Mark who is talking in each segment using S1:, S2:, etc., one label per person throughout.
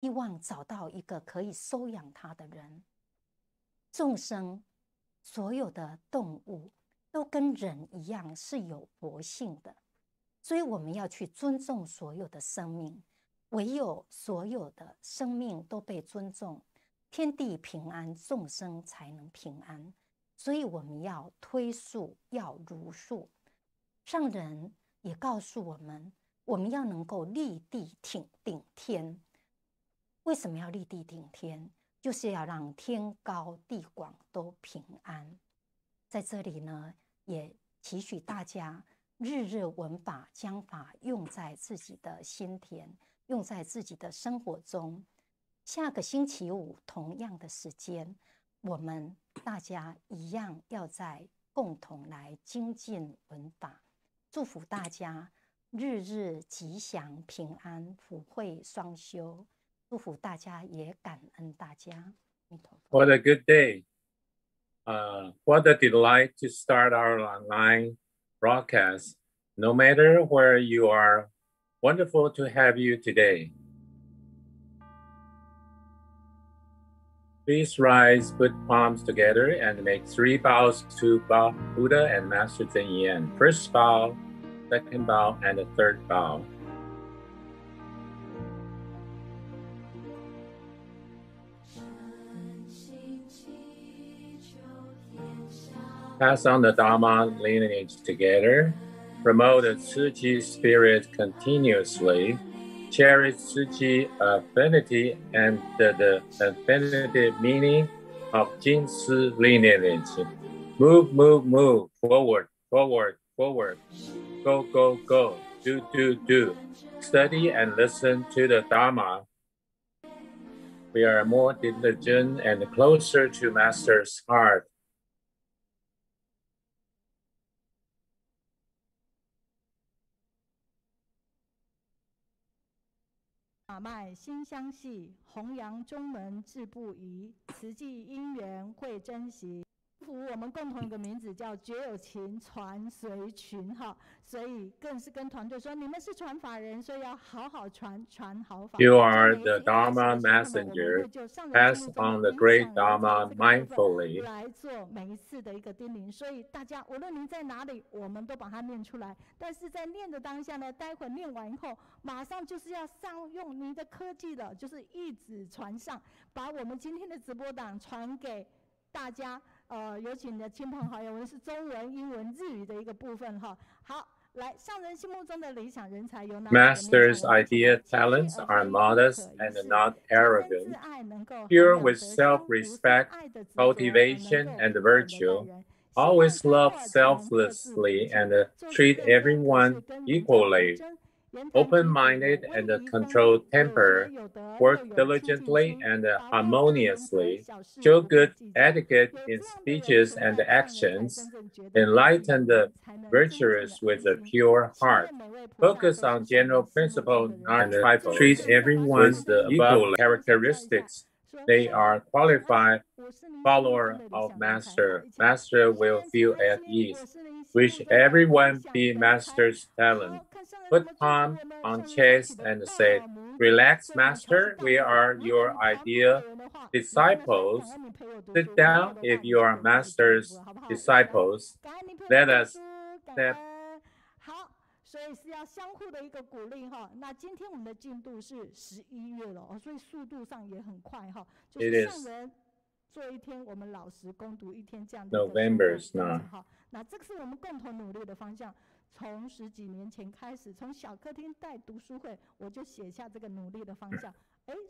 S1: 希望找到一个可以收养他的人。众生，所有的动物都跟人一样是有活性的，所以我们要去尊重所有的生命。唯有所有的生命都被尊重，天地平安，众生才能平安。所以我们要推述，要如述。上人也告诉我们，我们要能够立地顶天。为什么要立地顶天？就是要让天高地广都平安。在这里呢，也期许大家日日闻法，将法用在自己的心田，用在自己的生活中。下个星期五同样的时间，我们大家一样要在共同来精进闻法。祝福大家日日吉祥平安，福慧双修。祝福大家，也感恩大家。
S2: What a good day. What a delight to start our online broadcast. No matter where you are, wonderful to have you today. Please rise, put palms together, and make 3 bows to Buddha and Master Zhen Yan. First bow, second bow, and the third bow. Pass on the Dharma lineage together. Promote the Tzu Chi spirit continuously. Cherish Tzu Chi affinity and the affinity meaning of Jingshi lineage. Move, move, move. Forward, forward, forward. Go, go, go. Do, do, do. Study and listen to the Dharma. We are more diligent and closer to Master's heart.
S3: 脉心相系，弘扬中门志不移，慈济因缘会珍惜。我们共同一个名字叫觉有情传随群哈，所以更是跟团队说，你们是传法人，所以要好好传好法。
S2: You are the Dharma messenger. Pass on the great Dharma mindfully.
S3: 来做每一次的一个叮咛，所以大家无论您在哪里，我们都把它念出来。但是在念的当下呢，待会念完以后，马上就是要上用您的科技了，就是一指传上，把我们今天的直播档传给大家。有请你的亲朋好友，我们是中文、英文、日语的一个部分哈。好，来，上人心目中的理想人才有哪？
S2: Master's idea talents are modest and not arrogant, pure with self-respect, cultivation, and virtue. Always love selflessly and treat everyone equally. Open-minded and controlled temper, work diligently and harmoniously, show good etiquette in speeches and actions, enlightened, virtuous with a pure heart, focus on general principles and treat everyone with the above characteristics. They are qualified follower of Master. Master will feel at ease. Wish everyone be Master's talent. Put palm on chest and say, relax, Master, we are your ideal disciples. Sit down if you are Master's disciples. Let us step.
S3: 所以是要相互的一个鼓励哈。那今天我们的进度是11月了所以速度上也很快哈。就是上人做一天，我们老实攻读一天这样的一个
S2: November's now.
S3: 那这个是我们共同努力的方向。从10几年前开始，从小客厅带读书会，我就写下这个努力的方向。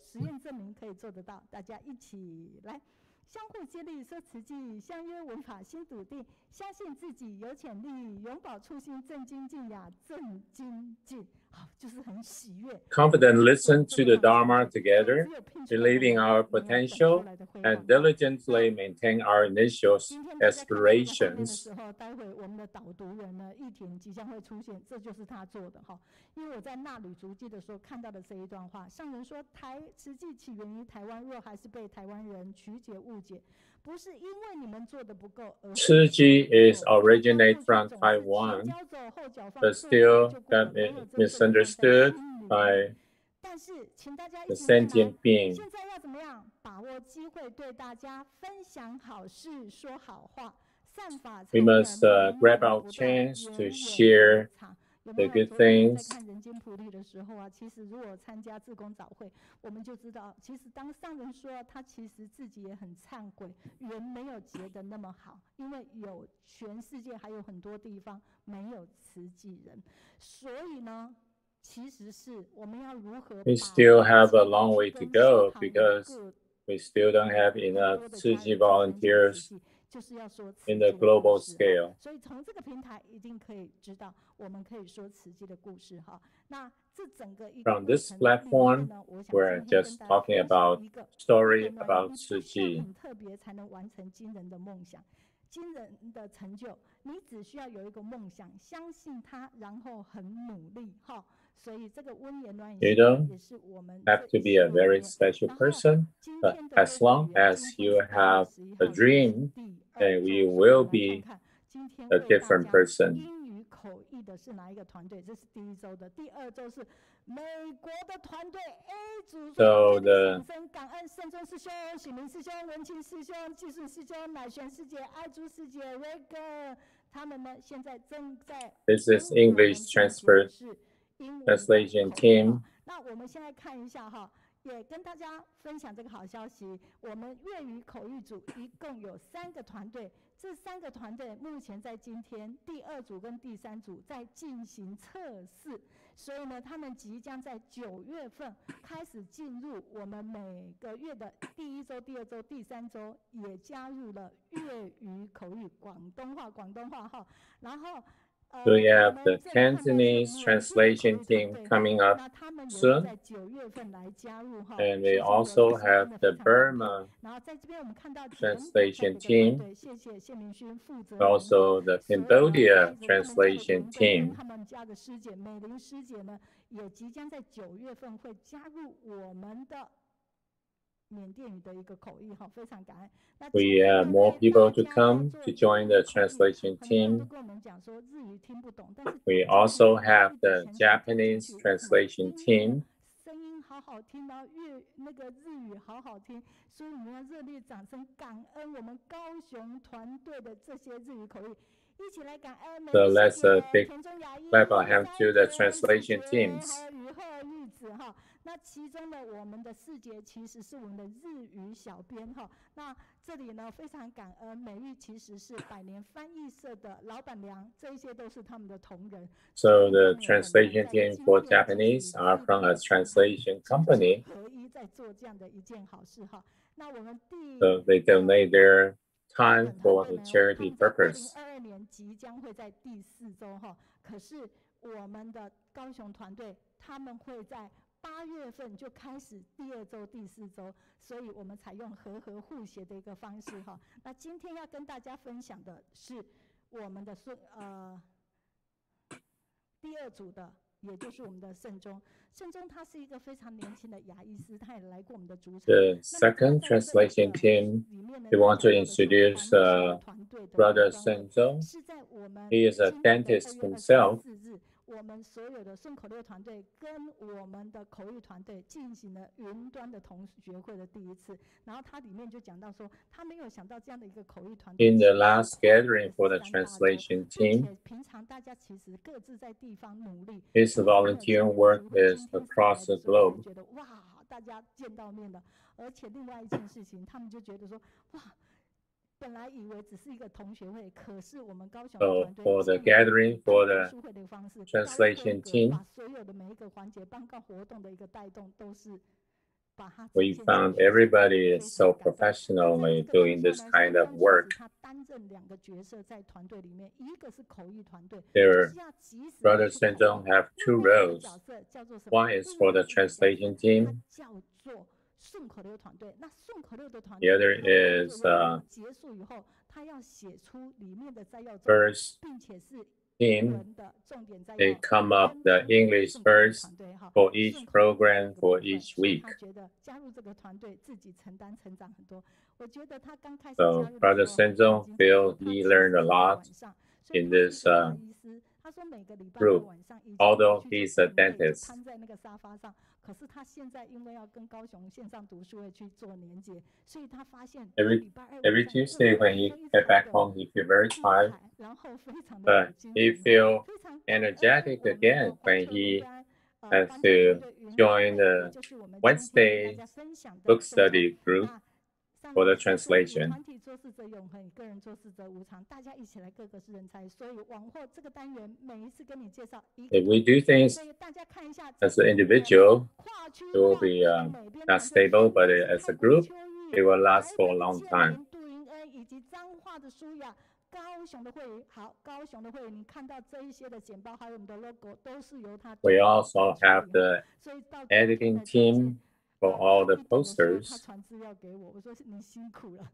S3: 实验证明可以做得到，大家一起来。相互激励，说慈济，相约闻法心笃定，相信自己有潜力，永葆初心，正精进呀，正精进。好，就是很喜悦。
S2: Confident listen to the Dharma together, believing our potential, and diligently maintain our initial aspirations.
S3: 待会我们的导读人呢，一田即将会出现，这就是他做的哈。因为我在纳履足迹的时候看到的这一段话，上人说，慈济起源于台湾，若还是被台湾人曲解误解，不是因为你们做的不够，而是
S2: Tzu Chi is originate from Taiwan, but still got misunderstood by
S3: 但是请大家一
S2: the
S3: 起念
S2: sentient
S3: 来，
S2: being.
S3: 现在要怎么样把握机会，对大家分享好事，说好话，散发才
S2: We
S3: 能
S2: must
S3: 源
S2: grab
S3: 源
S2: our
S3: 不断，
S2: chance
S3: 源
S2: to
S3: 源
S2: share
S3: 不长。有
S2: the
S3: 没有？
S2: good
S3: 昨天我们在
S2: things.
S3: 看人间普利的时候啊，其实如果参加志工早会，我们就知道，其实当上人说他其实自己也很忏悔，缘没有结得那么好，因为有全世界还有很多地方没有慈济人，所以呢，其实是我们要如何
S2: We
S3: 把
S2: still
S3: 握
S2: have
S3: 机
S2: a
S3: 会
S2: long
S3: 去
S2: way to
S3: 跟
S2: go
S3: 身旁的
S2: because
S3: 各
S2: we still don't have
S3: 更
S2: enough
S3: 多的家人
S2: Tzu
S3: 去
S2: Chi
S3: 分享
S2: volunteers
S3: 慈济，就是要说慈
S2: in
S3: 济
S2: the
S3: 的故
S2: global
S3: 事
S2: scale.
S3: 所以从这个平台一定可以知道，我们可以说慈济的故事哈。那这整个一个
S2: From
S3: 过
S2: this
S3: 程里面
S2: platform,
S3: 呢，我想
S2: we're
S3: 今天跟
S2: just
S3: 大家
S2: talking
S3: 分享
S2: about
S3: 一个
S2: story
S3: 温暖
S2: about
S3: 你不
S2: Tzu
S3: 需要
S2: Chi.
S3: 很特别才能完成惊人的梦想。惊人的成就，你只需要有一个梦想，相信它，然后很努力哈。所以这个温言软语
S2: You don't
S3: 也是我们
S2: have
S3: 这
S2: to
S3: 一
S2: be
S3: 系
S2: a
S3: 列里
S2: very
S3: 面。
S2: special
S3: 然后
S2: person,
S3: 今
S2: but
S3: 天的
S2: as
S3: 规划
S2: long
S3: 语言，
S2: as
S3: 今
S2: you
S3: 天是8
S2: have
S3: 月11
S2: a
S3: 号，所以是
S2: dream,
S3: 第
S2: then
S3: 2
S2: we
S3: 周，所以
S2: will
S3: 我们来
S2: be
S3: 看看今天
S2: a
S3: 为大
S2: different
S3: 家
S2: person.
S3: 英语口译的是哪一个团队？这是第1周的，第2周是美国的团队 A 组，所以我们
S2: So
S3: 热烈
S2: the
S3: 掌声，感恩圣忠师兄、许明师兄、文清师兄、技术师兄、乃璇师姐、爱珠师姐、瑞哥，他们呢现在正在
S2: this
S3: 跟
S2: is
S3: 我们
S2: English
S3: 进行的
S2: transfer
S3: 是英文的
S2: translation
S3: 口译哈
S2: team.
S3: 那我们现在看一下哈，也跟大家分享这个好消息。我们粤语口译组一共有3个团队，这3个团队目前在今天第2组跟第3组在进行测试，所以呢，他们即将在9月份开始进入我们每个月的第1周、第2周、第3周，也加入了粤语口译广东话哈，然后。
S2: So we
S3: 我
S2: have
S3: 们
S2: the
S3: 这里看到是
S2: Cantonese
S3: 缅甸的口
S2: translation
S3: 译团
S2: team
S3: 队哈，
S2: coming up
S3: 那他们也会
S2: soon.
S3: 在9月份来加入哈，
S2: And
S3: 所以
S2: we
S3: 说有
S2: also
S3: 一些
S2: have
S3: 真的
S2: the
S3: 非常感佩。
S2: Burma
S3: 然后在这边我们看到柬埔寨的
S2: translation
S3: 一个团
S2: team,
S3: 队，谢谢谢明勋负责人哈。
S2: also the
S3: 所以呢，
S2: Cambodia
S3: 其实他们家的
S2: translation
S3: 员工跟
S2: team.
S3: 他们家的师姐美玲师姐呢，也即将在9月份会加入我们的缅甸语的一个口译哈，非常感恩。那
S2: We
S3: 今天
S2: have
S3: 呢，
S2: more
S3: 为
S2: people
S3: 大
S2: to
S3: 家在
S2: come
S3: 做
S2: to
S3: 英
S2: join
S3: 语
S2: the
S3: 口译，
S2: translation
S3: 很多人都
S2: team.
S3: 跟我们讲说日语听不懂，但是
S2: We
S3: 今天
S2: also
S3: 我
S2: have
S3: 一直
S2: the
S3: 全程听进
S2: Japanese
S3: 去，为什么？
S2: translation
S3: 音乐的
S2: team.
S3: 声音好好听，然后那个日语好好听，所以我们要热烈掌声感恩我们高雄团队的这些日语口译，一起来感恩美
S2: So
S3: 丽师
S2: let's
S3: 姐、
S2: big
S3: 田中雅一、
S2: clap our hands
S3: 三
S2: to the
S3: 姐、四
S2: translation
S3: 姐，
S2: teams.
S3: 还有雨鹤玉子哈。那其中呢，我们的4姐其实是我们的日语小编哈。那这里呢，非常感恩美玉其实是百年翻译社的老板娘，这一些都是他们的同仁。
S2: So the translation team for Japanese are from a translation company.
S3: 合一在做这样的一件好事哈。那我们第
S2: So they donate their
S3: 日
S2: time
S3: 本团
S2: for
S3: 队
S2: the
S3: 呢，他
S2: charity
S3: 们在
S2: purpose.
S3: 2022年即将会在第4周哈，可是我们的高雄团队他们会在8月份就开始第2周、第4周，所以我们采用和互协的一个方式哈。那今天要跟大家分享的是我们的第2组的，也就是我们的盛忠。盛忠他是一个非常年轻的牙医师，他也来过我们的主场。
S2: The second translation team, we want to introduce Brother Senzo.
S3: 是在我们
S2: He is a
S3: 今年的
S2: dentist
S3: 2月
S2: himself.
S3: 24日，我们所有的顺口溜团队跟我们的口译团队进行了云端的同学会的第1次，然后他里面就讲到说，他没有想到这样的一个口译团队
S2: In the last gathering for the translation
S3: 并
S2: team,
S3: 且平常大家其实各自在地方努力，
S2: his
S3: 可是呢
S2: volunteer
S3: 这个
S2: work
S3: 机会
S2: is
S3: 今天
S2: across
S3: 上
S2: the
S3: 来的时候才
S2: globe.
S3: 觉得哇，大家见到面了，而且另外一件事情，他们就觉得说哇。本来以为只是一个同学会，可是我们高雄的
S2: So
S3: 团队
S2: for the
S3: 借由
S2: gathering
S3: 当
S2: for
S3: 读
S2: the
S3: 书会的方式，高规
S2: translation
S3: 格
S2: team,
S3: 把所有的每一个环节，包括活动的一个带动，都是把它
S2: we
S3: 呈现
S2: found
S3: 进去，
S2: everybody
S3: 非
S2: is
S3: 常
S2: so
S3: 感动。那在
S2: professionally
S3: 这个
S2: doing
S3: 当
S2: this
S3: 下呢，
S2: kind
S3: 盛
S2: of
S3: 忠其
S2: work.
S3: 实他担任2个角色在团队里面，一个是口译团队，就
S2: Their
S3: 是要及时
S2: Brother
S3: 的去口
S2: Senzo
S3: 译；
S2: have 2
S3: 另外一个
S2: roles.
S3: 角色叫做什么？
S2: One is
S3: 另
S2: for
S3: 外
S2: the
S3: 一个角色
S2: translation
S3: 它
S2: team.
S3: 叫做顺口溜团队。那顺口溜的团
S2: The
S3: 队，
S2: other
S3: 他的工
S2: is
S3: 作任务结束以后，他要写出里面的摘要重点，
S2: first
S3: 并且是英
S2: team.
S3: 文的重点摘
S2: They
S3: 要，
S2: come up
S3: 跟
S2: the
S3: 他们的
S2: English
S3: 顺口溜
S2: verse
S3: 团队哈，
S2: for
S3: 顺
S2: each
S3: 口溜的这
S2: program
S3: 个部
S2: for
S3: 分，
S2: each
S3: 所以
S2: week.
S3: 他觉得加入这个团队自己成长很多。我觉得他刚开始
S2: So
S3: 加入的
S2: Brother
S3: 时候，他
S2: Senzo
S3: 已经在说
S2: feel
S3: 他
S2: he
S3: 其实
S2: learned a
S3: 是一个
S2: lot
S3: 晚上，所以
S2: in
S3: 他是一
S2: this
S3: 个牙医师，他说每个礼拜
S2: group,
S3: 晚上以前
S2: although
S3: 去
S2: he's a
S3: 就可以
S2: dentist.
S3: 瘫在那个沙发上，可是他现在因为要跟高雄线上读书会去做连结，所以他发现礼拜二
S2: Every Tuesday when he get back home, he feel very tired,
S3: 然后非常的
S2: but
S3: 有精
S2: he
S3: 神，
S2: feel
S3: 非常
S2: energetic
S3: 我们
S2: again
S3: 完
S2: when
S3: 全
S2: he
S3: 应该
S2: has
S3: 班团
S2: to
S3: 队云
S2: join
S3: 也
S2: the
S3: 就是我们今天跟大
S2: Wednesday
S3: 家分享的
S2: book
S3: 这种
S2: study group
S3: 那上
S2: for the
S3: 他说以
S2: translation.
S3: 团体做事则永恒，以个人做事则无常，大家一起来，个个是人才。所以往后这个单元每一次跟你介绍一个
S2: If we
S3: 团
S2: do
S3: 队，
S2: things
S3: 所以大家看一下
S2: as
S3: 这
S2: an
S3: 5年
S2: individual,
S3: 跨区
S2: it will
S3: 跨
S2: be
S3: 国的美编
S2: not
S3: 团队，
S2: stable,
S3: 分
S2: but
S3: 别是
S2: as
S3: 泰
S2: a
S3: 国的
S2: group,
S3: 秋
S2: it
S3: 玉、
S2: will
S3: 台
S2: last
S3: 北
S2: for a
S3: 的
S2: long
S3: 千
S2: time.
S3: 灵、杜云恩以及彰化的舒雅。高雄的会议，好，高雄的会议，你看到这一些的简报，还有我们的 logo， 都是由他
S2: We also
S3: 处
S2: have
S3: 理
S2: the
S3: 所以到今天
S2: editing
S3: 呢，在
S2: team for all
S3: 看
S2: the
S3: 一本的时候，他
S2: posters.
S3: 传资料给我，我说你辛苦了。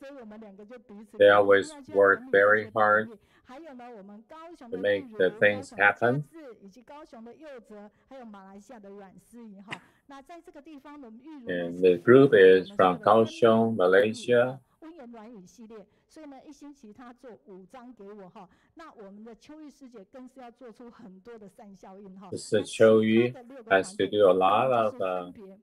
S3: 所以我们两个就彼此
S2: They
S3: 看
S2: always
S3: 要去
S2: work
S3: 整理这
S2: very
S3: 些
S2: hard
S3: 笔记。还有呢，我们高雄
S2: to
S3: 的
S2: make
S3: 玉
S2: the
S3: 如、高
S2: things
S3: 雄的佳
S2: happen.
S3: 智，以及高雄的佑哲，还有马来西亚的阮思怡哈。那在这个地方，我们玉如呢
S2: And
S3: 是
S2: the group
S3: 负责我
S2: is
S3: 们所
S2: from
S3: 有的温
S2: Kaohsiung,
S3: 暖软语
S2: Malaysia.
S3: 温言软语系列，所以呢，一星期他做5张给我哈。那我们的秋玉师姐更是要做出很多的善效应哈。
S2: This
S3: 那
S2: is
S3: 其他
S2: Qiuyu
S3: 的6个
S2: has
S3: 团
S2: to
S3: 队，
S2: do a
S3: 他
S2: lot
S3: 们
S2: of
S3: 就是分别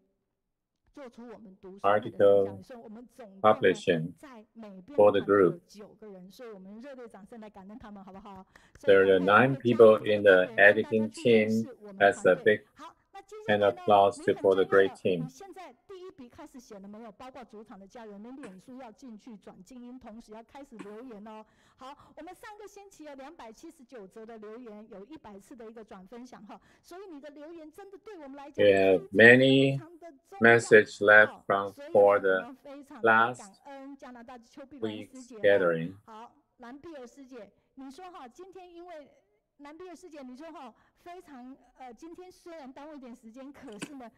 S3: 做出我们读书会的善效
S2: article
S3: 应，所以我们总共呢
S2: publishing
S3: 在美编
S2: for
S3: 的
S2: the
S3: 团队有
S2: group.
S3: 9个人，所以我们热烈掌声来感恩他们，好不好？所
S2: There
S3: 以
S2: are
S3: 赶快
S2: 9
S3: 会加
S2: people
S3: 入这
S2: in
S3: 个单
S2: the
S3: 元，让大家
S2: editing
S3: 去认
S2: team.
S3: 识我们
S2: That's
S3: 团
S2: a
S3: 队。
S2: big
S3: 好，那接下
S2: hand
S3: 来
S2: of
S3: 呢，
S2: applause
S3: 你
S2: to
S3: 很
S2: for the
S3: 重要
S2: great
S3: 了，
S2: team.
S3: 你现在第一笔开始写了没有？包括主场的家人，你脸书要进去转静音，同时要开始留言哦。好，我们上个星期有279则的留言，有100次的一个转分享哈，所以你的留言真的对我们来讲
S2: We
S3: 非
S2: have
S3: 常
S2: many
S3: 的重要。
S2: messages left
S3: 好，
S2: from
S3: 所以呢，
S2: for
S3: 我
S2: the
S3: 们非常的
S2: last
S3: 感恩加拿大邱碧兰师
S2: week's
S3: 姐哈。
S2: gathering.
S3: 好，兰碧尔师姐，你说哈，今天因为兰碧尔师姐，你说哈，非常今天虽然耽误一点时间，可是呢，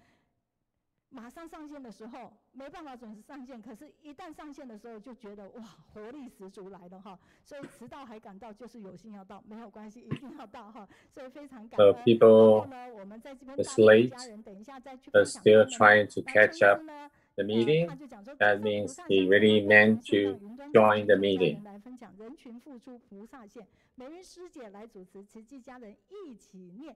S3: 马上上线的时候没办法准时上线，可是一旦上线的时候就觉得哇，活力十足来了哈。所以迟到还赶到，就是有心要到，没有关系，一定要到哈。所以非常感
S2: So
S3: 恩。然后
S2: people
S3: 呢，我们在这边
S2: is
S3: 大陆的
S2: late
S3: 家人，等一下再去
S2: are
S3: 分享他
S2: still
S3: 们哈。
S2: trying to
S3: 那
S2: catch
S3: 春
S2: up
S3: 枝呢，
S2: the
S3: 他
S2: meeting.
S3: 就讲说，
S2: That
S3: 介绍菩
S2: means
S3: 萨
S2: he
S3: 线，
S2: really
S3: 高雄
S2: meant
S3: 线
S2: to
S3: 上云端
S2: join
S3: 群
S2: the
S3: 组家人
S2: meeting.
S3: 来分享人群付出菩萨线，美云师姐来主持，慈济家人一起念。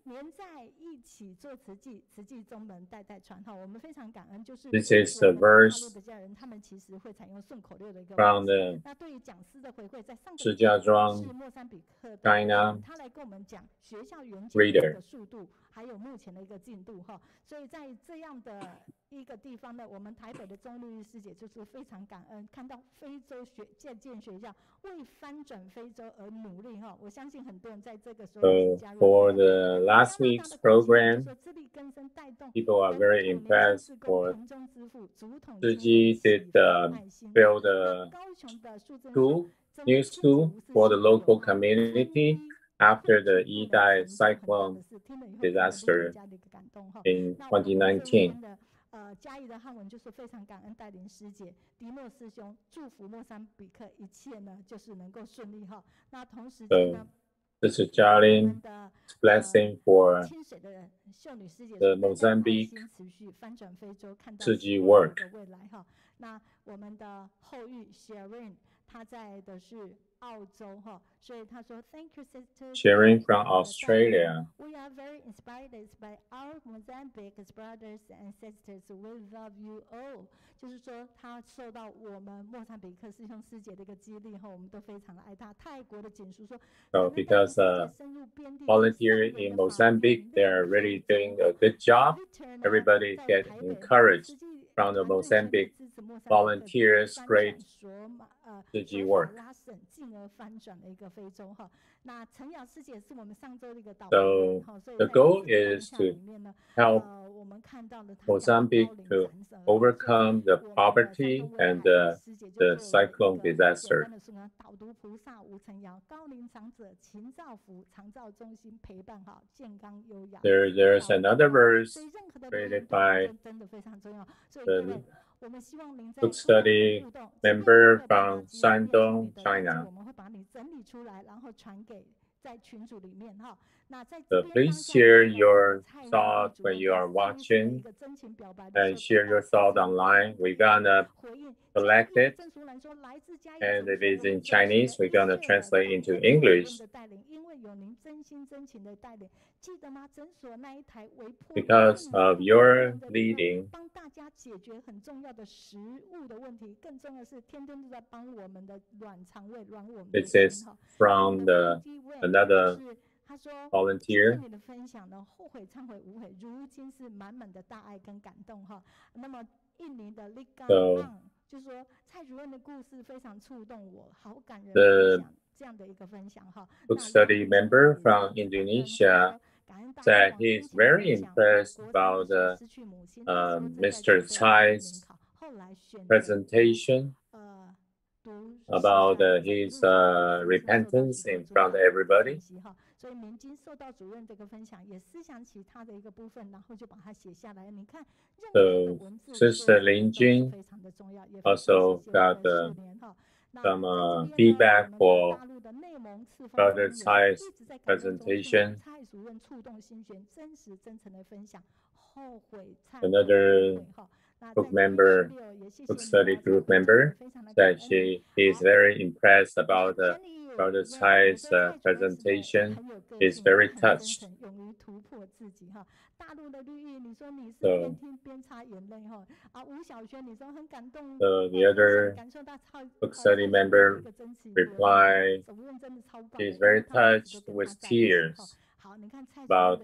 S3: 连在一起做慈济，慈济宗门代代传哈。我们非常感恩，就是我们
S2: This
S3: 在
S2: is a
S3: 大陆
S2: verse
S3: 的家人，他们其实会采用顺口溜的一个
S2: from
S3: 方式。
S2: the
S3: 那对于讲师的回馈，在上个
S2: 石
S3: 礼拜
S2: 家庄
S3: 是莫桑比克的
S2: China
S3: 他来跟我们讲学校援建的一
S2: reader.
S3: 个速度，还有目前的一个进度哈。所以在这样的一个地方呢，我们台北的钟丽玉师姐就是非常感恩，看到非洲建学校为翻转非洲而努力哈。我相信很多人在这个时候也是
S2: So
S3: 加入
S2: for
S3: 我们。
S2: the
S3: 那
S2: last
S3: 加拿大
S2: week's
S3: 的高兴呢，就
S2: program,
S3: 说自力更生带动
S2: people are
S3: 本
S2: very
S3: 土年轻
S2: impressed
S3: 志工
S2: for
S3: 瓶中之父竹筒
S2: Tzu
S3: 清
S2: Ji
S3: 水
S2: did
S3: 启发爱心。
S2: build
S3: 那
S2: a
S3: 高雄的树珍说，
S2: school,
S3: 真
S2: new
S3: 的自己
S2: school
S3: 无私
S2: for the
S3: 心有
S2: local
S3: 爱，春
S2: community
S3: 滴
S2: after
S3: 汇
S2: the
S3: 聚不
S2: Idai
S3: 能成就很大
S2: cyclone
S3: 的事。听了以后真的令人
S2: disaster
S3: 家的一个感动哈。
S2: in
S3: 那我们这一边
S2: 2019.
S3: 的嘉义的汉文就是非常感恩戴琳师姐、迪莫师兄，祝福莫桑比克一切呢就是能够顺利哈。那同时间呢，
S2: This is
S3: 我
S2: Dailin
S3: 们的
S2: blessing for
S3: 清水的秀女师姐
S2: the
S3: 说，单单爱
S2: Mozambique
S3: 心持续翻转非洲，看到
S2: Tzu
S3: 希
S2: Ji
S3: 望的
S2: work.
S3: 未来哈。那我们的后裔 Sharon， 她在的是澳洲哈，所以她说 Thank you, sister.
S2: Sharing from Australia.
S3: We are very inspired by our Mozambique brothers and sisters. We love you all. 就是说，她受到我们莫桑比克师兄师姐的一个激励后，我们都非常的爱她。泰国的简书说，
S2: So because volunteer in Mozambique, they are really doing a good job. Everybody get encouraged from the Mozambique volunteers' great Tzu Ji work.
S3: 拉省进而翻转了一个非洲哈。那陈雅师姐是我们上周的一个导
S2: So
S3: 哈，所以
S2: the
S3: 在
S2: goal
S3: 这个当
S2: is
S3: 下
S2: to
S3: 里面呢，
S2: help
S3: 我们看到了她
S2: Mozambique to overcome the poverty and the cyclone disaster.
S3: 导读菩萨无尘摇，高龄长者勤造福，长照中心陪伴好，健康优雅。
S2: There's another verse
S3: 所以任何的
S2: created by
S3: 真的非常重要。所以各位，
S2: the
S3: 我们希望您在
S2: book study
S3: 互动
S2: member from Shandong, China.
S3: 我们会把你整理出来，然后传给在群组里面哈。那在
S2: So please share your thought when you are watching
S3: 一个真情表白的
S2: and share your thought online. We're gonna collect it, and if it's in Chinese, we're gonna translate into English. Because of your leading,
S3: 帮大家解决很重要的食物的问题，更重要的是天天都在帮我们的卵肠胃、软我们的
S2: this
S3: 心
S2: is
S3: 哈。
S2: from another
S3: 他说
S2: volunteer.
S3: 你的分享呢，后悔、忏悔、无悔，如今是满满的大爱跟感动哈。那么印尼的 Liga Mang 就说蔡主任的故事非常触动我，好感人分享这样的一个分享哈。
S2: Book study member from Indonesia said he is very impressed about Mr. Tsai's presentation about his repentance in front of everybody.
S3: 所以明经受到主任这个分享，也思想起他的一个部分，然后就把它写下来。你看，任何的文字
S2: Sister Lin Jing
S3: 非常的重要，也
S2: also got some feedback for Brother Tsai's presentation. Another book study group member said he is very impressed about Brother Tsai's presentation. He's very touched. So the other book study member replied, he's very touched with tears about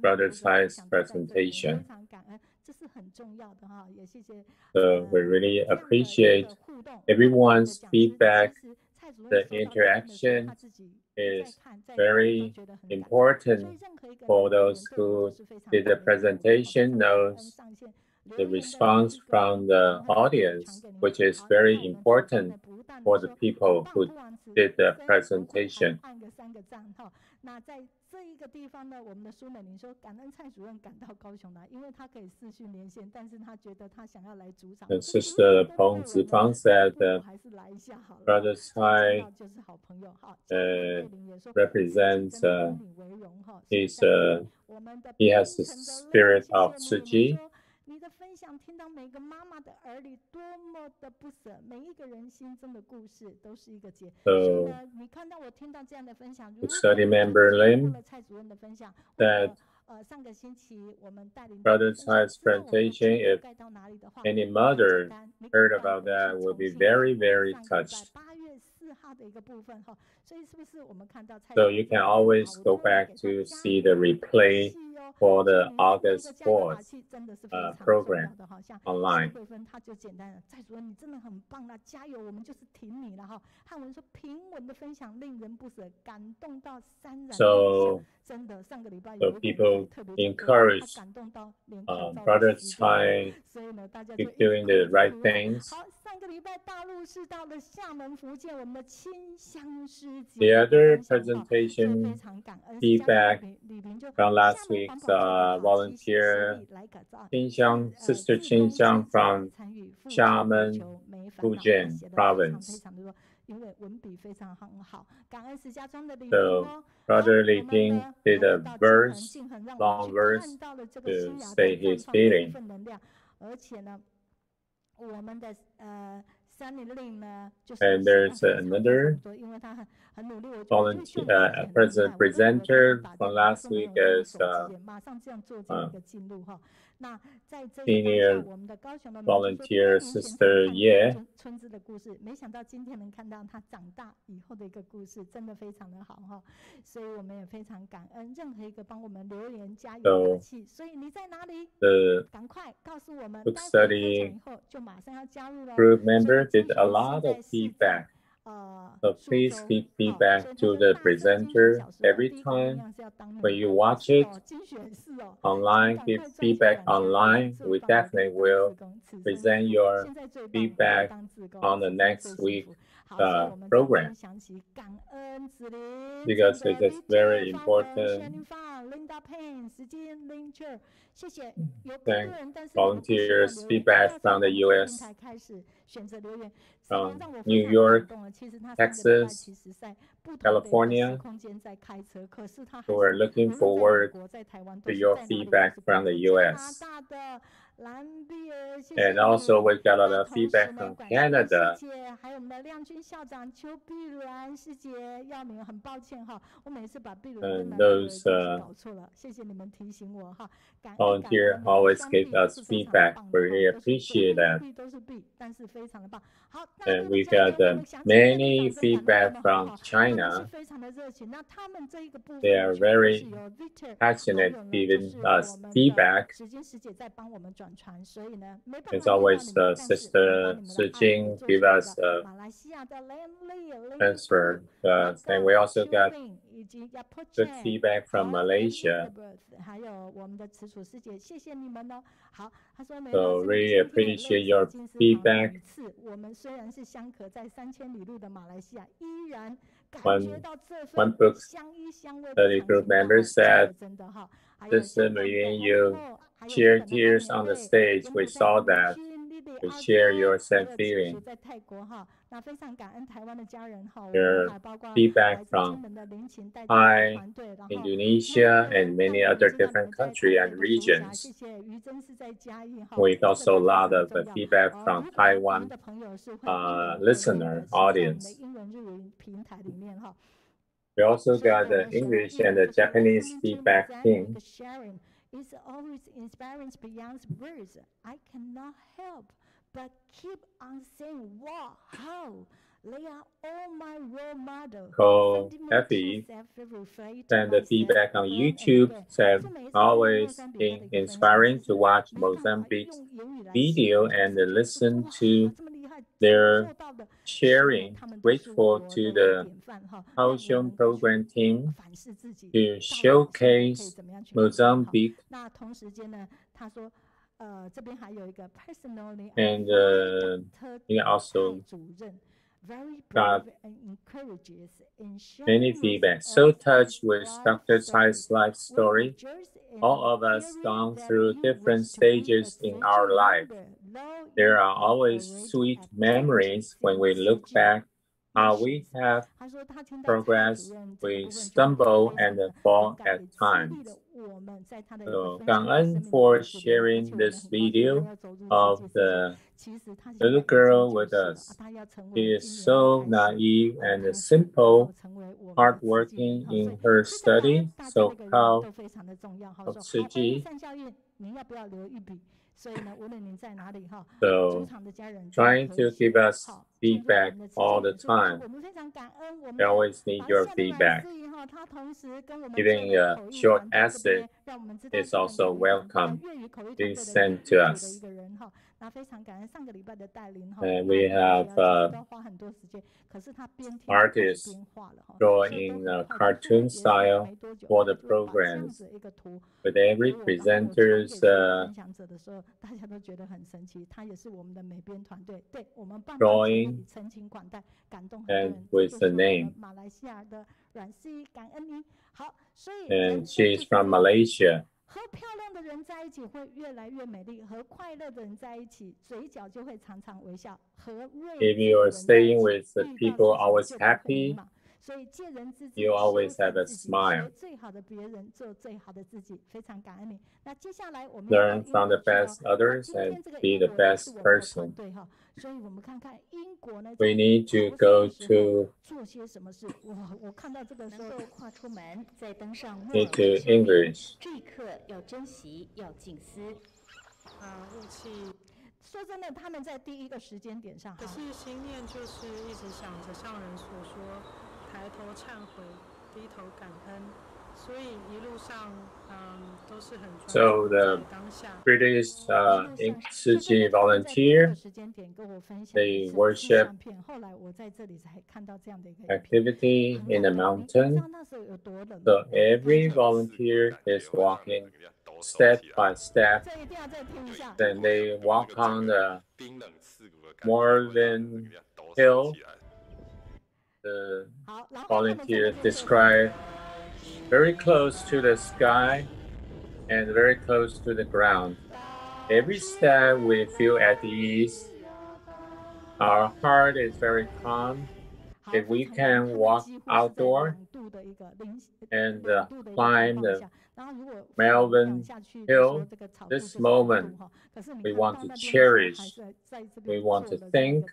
S2: Brother Tsai's presentation. So we really appreciate everyone's feedback. The interaction is very important for those who did the presentation knows the response from the audience, which is very important for the people who did the presentation.
S3: 那在这一个地方呢，我们的苏美玲说，感恩蔡主任赶到高雄来，因为他可以视讯连线，但是他觉得他想要来主场。
S2: And Sister Peng Zifang said that Brother Tsai represents he has the spirit of Tzu.
S3: 你的分享听到每个妈妈的耳里多么的不舍，每一个人心中的故事都是一个结。所以呢，你看到我听到这样的分享，如果
S2: member Lim
S3: 蔡主任的分享，
S2: that
S3: 上个星期我们带领
S2: Brother Tsai's presentation, if any mother heard about that, will be very, very touched. So you can always go back to see the replay for the August 4th program online.
S3: 他就简单了，蔡主任你真的很棒啦，加油，我们就是挺你了哈。汉文说平稳的分享令人不舍，感动到潸然泪下。真的，上个礼拜有
S2: people encourage Brother Tsai keep doing the right things.
S3: 好，上个礼拜大陆是到了厦门福建，我们的Qingxiang师姐。
S2: The other presentation feedback from last week's volunteer Qingxiang, Sister Qingxiang from Xiamen, Fujian province. So Brother Li Ping did a long verse to say his feeling. And there's another volunteer, presenter from last week as senior volunteer Sister Ye.
S3: 村子的故事，没想到今天能看到他长大以后的一个故事，真的非常的好哈。所以我们也非常感恩任何一个帮我们留言加油打气。所以你在哪里？赶快告诉我们。
S2: Book study group member did a lot of feedback. So please give feedback to the presenter every time when you watch it online. Give feedback online. We definitely will present your feedback on the next week program because it is very important. Thank volunteers, feedback from the U.S., from New York, Texas, California. So we're looking forward to your feedback from the U.S. And also we got a lot of feedback from Canada. And those volunteers always give us feedback. We really appreciate that. And we got many feedback from China. They are very passionate giving us feedback. As always, Sister Sijing give us a transfer. And we also got good feedback from Malaysia. So really appreciate your feedback. One book study group member said, Sister Nguyen, you share tears on the stage. We saw that. We share your same feeling. Your feedback from Thai, Indonesia, and many other different countries and regions. We got also a lot of feedback from Taiwan listener audience. We also got the English and the Japanese feedback team.
S3: It's always inspiring beyond words. I cannot help but keep on saying, wow, how they are all my role models.
S2: Called Effie, and the feedback on YouTube said always inspiring to watch Mozambique's video and listen to their sharing. Grateful to the Kaohsiung program team to showcase Mozambique. And he also got many feedback. So touched with Dr. Tsai's life story. All of us gone through different stages in our life. There are always sweet memories when we look back. We have progressed, we stumble and fall at times. So, 感恩 for sharing this video of the little girl with us. She is so naive and simple, hardworking in her study, so proud of Siji. So, trying to give us feedback all the time. We always need your feedback. Giving a short essay is also welcome. Please send to us. And we have artists drawing a cartoon style for the programs. With every presenter's drawing and with the name. And she is from Malaysia. If you are staying with the people always happy, you always have a smile. Learn from the best others and be the best person. We need to go to English.
S3: 说真的，他们在第一个时间点上，
S4: 可是心念就是一直想着上人所说，抬头忏悔，低头感恩，所以一路上都是很专注在当下。
S2: So the British Siji volunteer, they worship activity in the mountain. So every volunteer is walking step by step. Then they walk on the Morven Hill the volunteers describe very close to the sky and very close to the ground. Every step we feel at ease. Our heart is very calm. If we can walk outdoor and climb the Melbourne Hill, this moment we want to cherish. We want to thank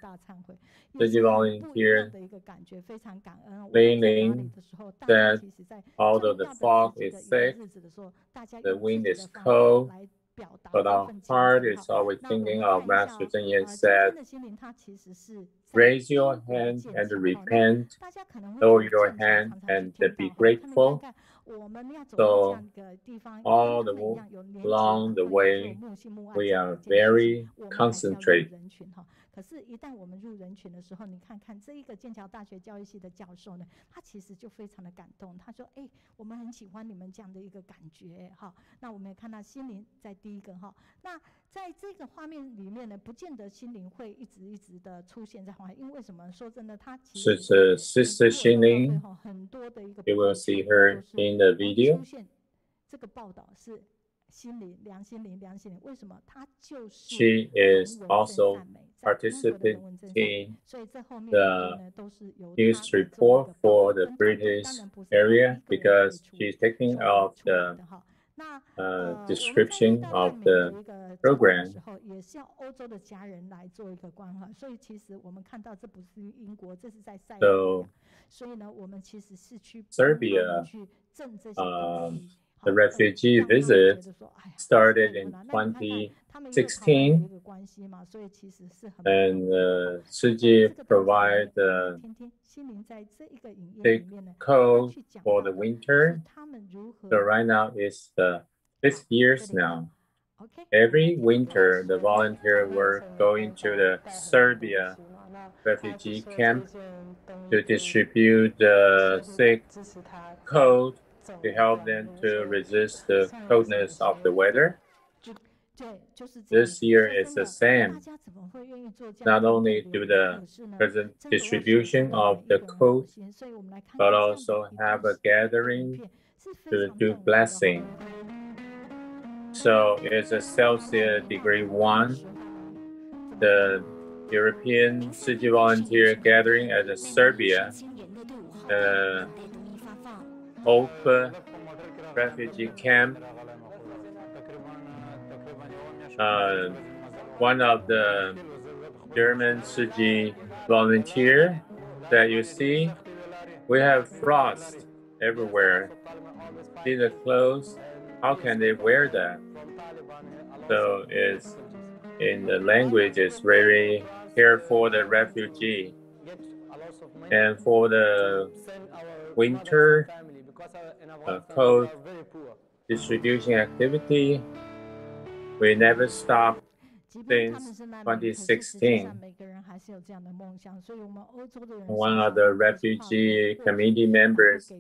S2: the volunteer Dailin that although the fog is thick, the wind is cold, but our heart is always thinking of Master Zheng said, raise your hand and repent, lower your hand and be grateful. So all along the way, we are very concentrated.
S3: 可是，一旦我们入人群的时候，你看看这一个剑桥大学教育系的教授呢，他其实就非常的感动。他说：“哎，我们很喜欢你们这样的一个感觉，哈。那我们也看到心灵在第一个哈。那在这个画面里面呢，不见得心灵会一直的出现在画面，因为为什么？说真的，他其实
S2: 是 Sister Xinling.
S3: 很多的一个
S2: You will see her in the video.
S3: 出现这个报道是。” 心灵，梁心灵，为什么她就是
S2: She is also participating in the news report for the British area because she's taking of the description of the program.
S3: 也是要欧洲的家人来做一个关怀，所以其实我们看到这不是英国，这是在塞尔维亚，所以呢，我们其实是去
S2: Serbia
S3: 去证这些东西。
S2: The refugee visit started in 2016, and Siji provide the thick coat for the winter. So right now it's the 5th year now. Every winter, the volunteer were going to the Serbia refugee camp to distribute the thick coat to help them to resist the coldness of the weather. This year is the same. Not only do the present distribution of the coat, but also have a gathering to do blessing. So it's a Celsius degree 1. The European City Volunteer gathering at the Serbia. Open refugee camp. One of the German Suji volunteer that you see, we have frost everywhere. See the clothes, how can they wear that? So it's in the language, it's very care for the refugee. And for the winter coat distribution activity, we never stopped since 2016. One of the refugee committee members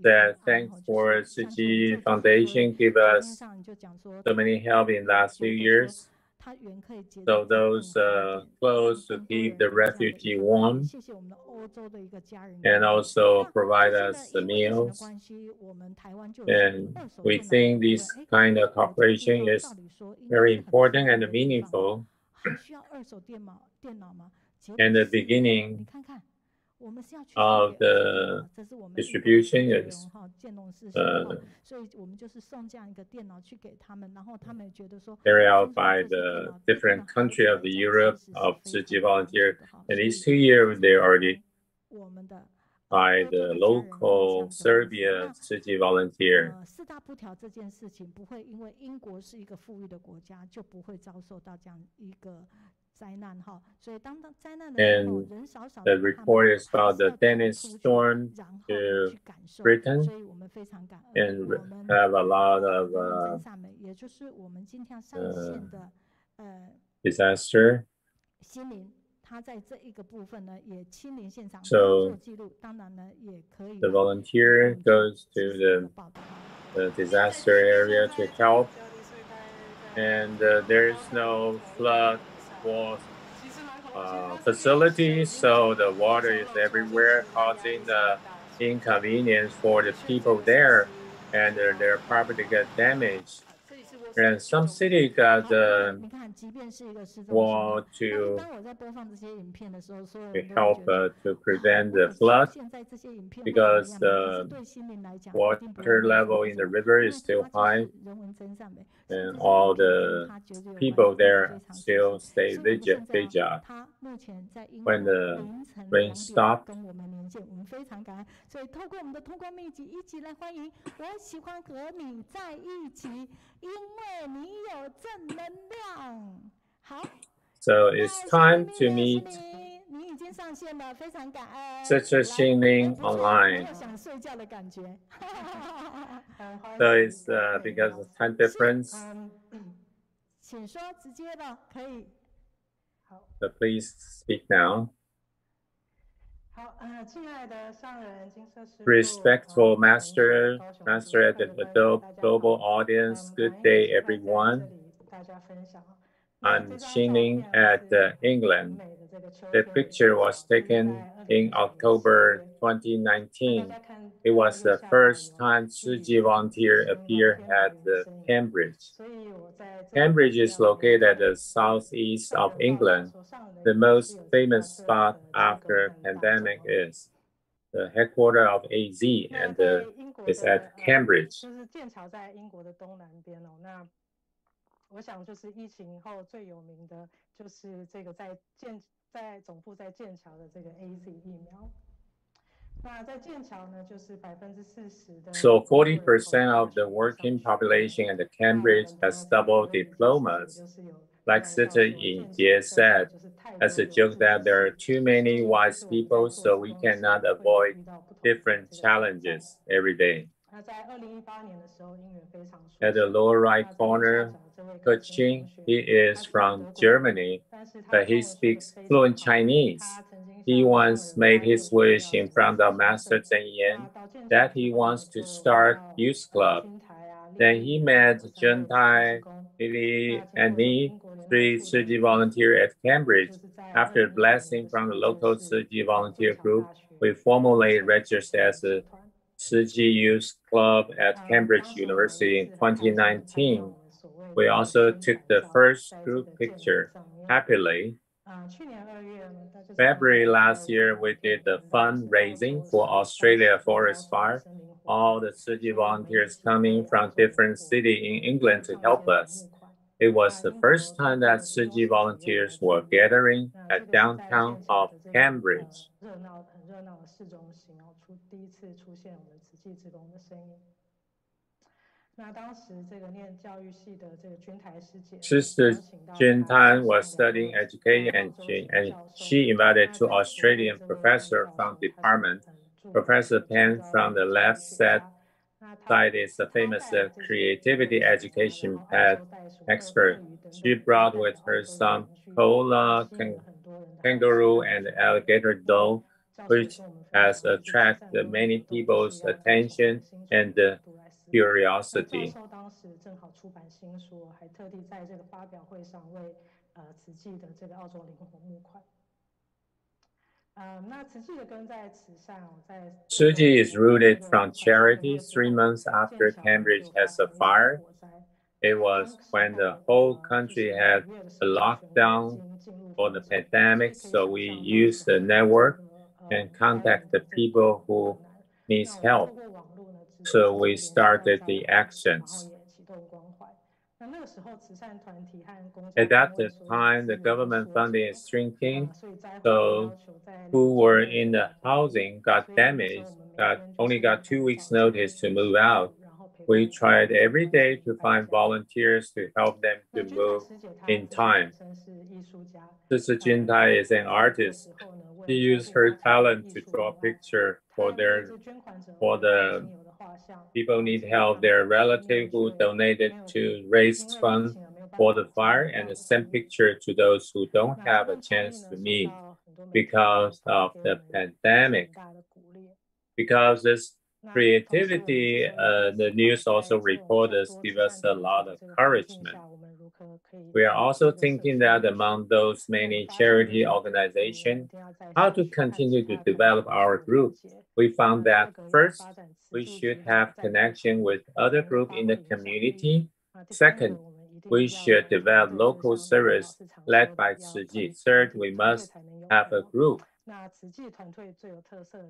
S2: said, thanks for Suji Foundation give us so many help in the last few years. So those clothes to keep the refugee warm and also provide us the meals. And we think this kind of cooperation is very important and meaningful. And the beginning of the distribution is carried out by the different country of the Europe of Suji volunteer. And these 2 years, they already by the local Serbia Suji volunteer. And the report is about the Danish storm to Britain and have a lot of disaster. So the volunteer goes to the disaster area to help, and there is no flood was facilities, so the water is everywhere, causing the inconvenience for the people there, and their property got damaged. And some city got wall to help to prevent the flood, because the water level in the river is still high, and all the people there still stay vigilant when the rain stopped.
S3: 非常感恩，所以透过我们的通关秘籍，一起来欢迎。我喜欢和你在一起，因为你有正能量。好。
S2: So it's time to meet such a Xingling online. So it's because of time difference. So please speak now. Respectful master at the global audience, good day everyone. I'm Xingling at England. The picture was taken in October 2019. It was the first time Tzu Chi volunteer appeared at Cambridge. Cambridge is located at the southeast of England. The most famous spot after pandemic is the headquarters of AZ, and it's at Cambridge.
S4: 我想就是疫情后最有名的就是这个在总部在剑桥的这个 AZ 疫苗。那在剑桥呢，就是40%的。
S2: So 40% of the working population at the Cambridge has double diplomas. Like Sister Yinjie said, as a joke that there are too many wise people, so we cannot avoid different challenges every day. At the lower right corner, Qingxiang, he is from Germany, but he speaks fluent Chinese. He once made his wish in front of Master Zhen Yan that he wants to start youth club. Then he met Zhengtai, Lily, and me, 3 Tzu Chi volunteers at Cambridge. After a blessing from the local Tzu Chi volunteer group, we formally registered as a Tzu Chi Youth Club at Cambridge University in 2019. We also took the first group picture happily. February last year, we did the fundraising for Australia Forest Fire. All the Tzu Chi volunteers coming from different cities in England to help us. It was the first time that Tzu Chi volunteers were gathering at downtown of Cambridge. Sister Jingheng was studying education, and she invited 2 Australian professors from the department. Professor Pan from the left side is a famous creativity education path expert. She brought with her some koala, kangaroo, and alligator doll, which has attracted many people's attention and curiosity. Tzu Chi is rooted from charity 3 months after Cambridge has a fire. It was when the whole country had a lockdown for the pandemic, so we used the network and contact the people who need help. So we started the actions. At that time, the government funding is shrinking, so who were in the housing got damaged, only got 2 weeks notice to move out. We tried every day to find volunteers to help them to move in time. Sister Jintai is an artist. She used her talent to draw pictures for the people need help, their relative who donated to raise funds for the fire, and send pictures to those who don't have a chance to meet because of the pandemic. Because this creativity, the news also reporters give us a lot of encouragement. We are also thinking that among those many charity organizations, how to continue to develop our group. We found that first, we should have connection with other groups in the community. Second, we should develop local service led by Tzu Ji. Third, we must have a group.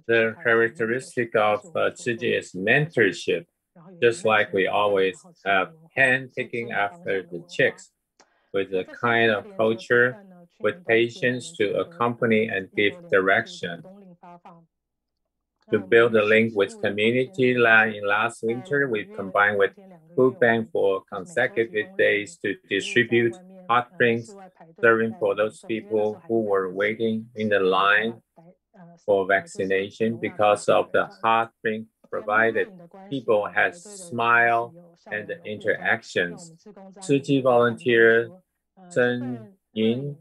S2: The characteristic of Tzu Ji is mentorship, just like we always have hand picking after the chicks, with a kind of culture, with patience to accompany and give direction. To build a link with community, in last winter, we combined with food bank for consecutive days to distribute hot drinks, serving for those people who were waiting in the line for vaccination. Because of the hot drink provided, people had smile and interactions. Tzu Ji volunteer Zhang Yin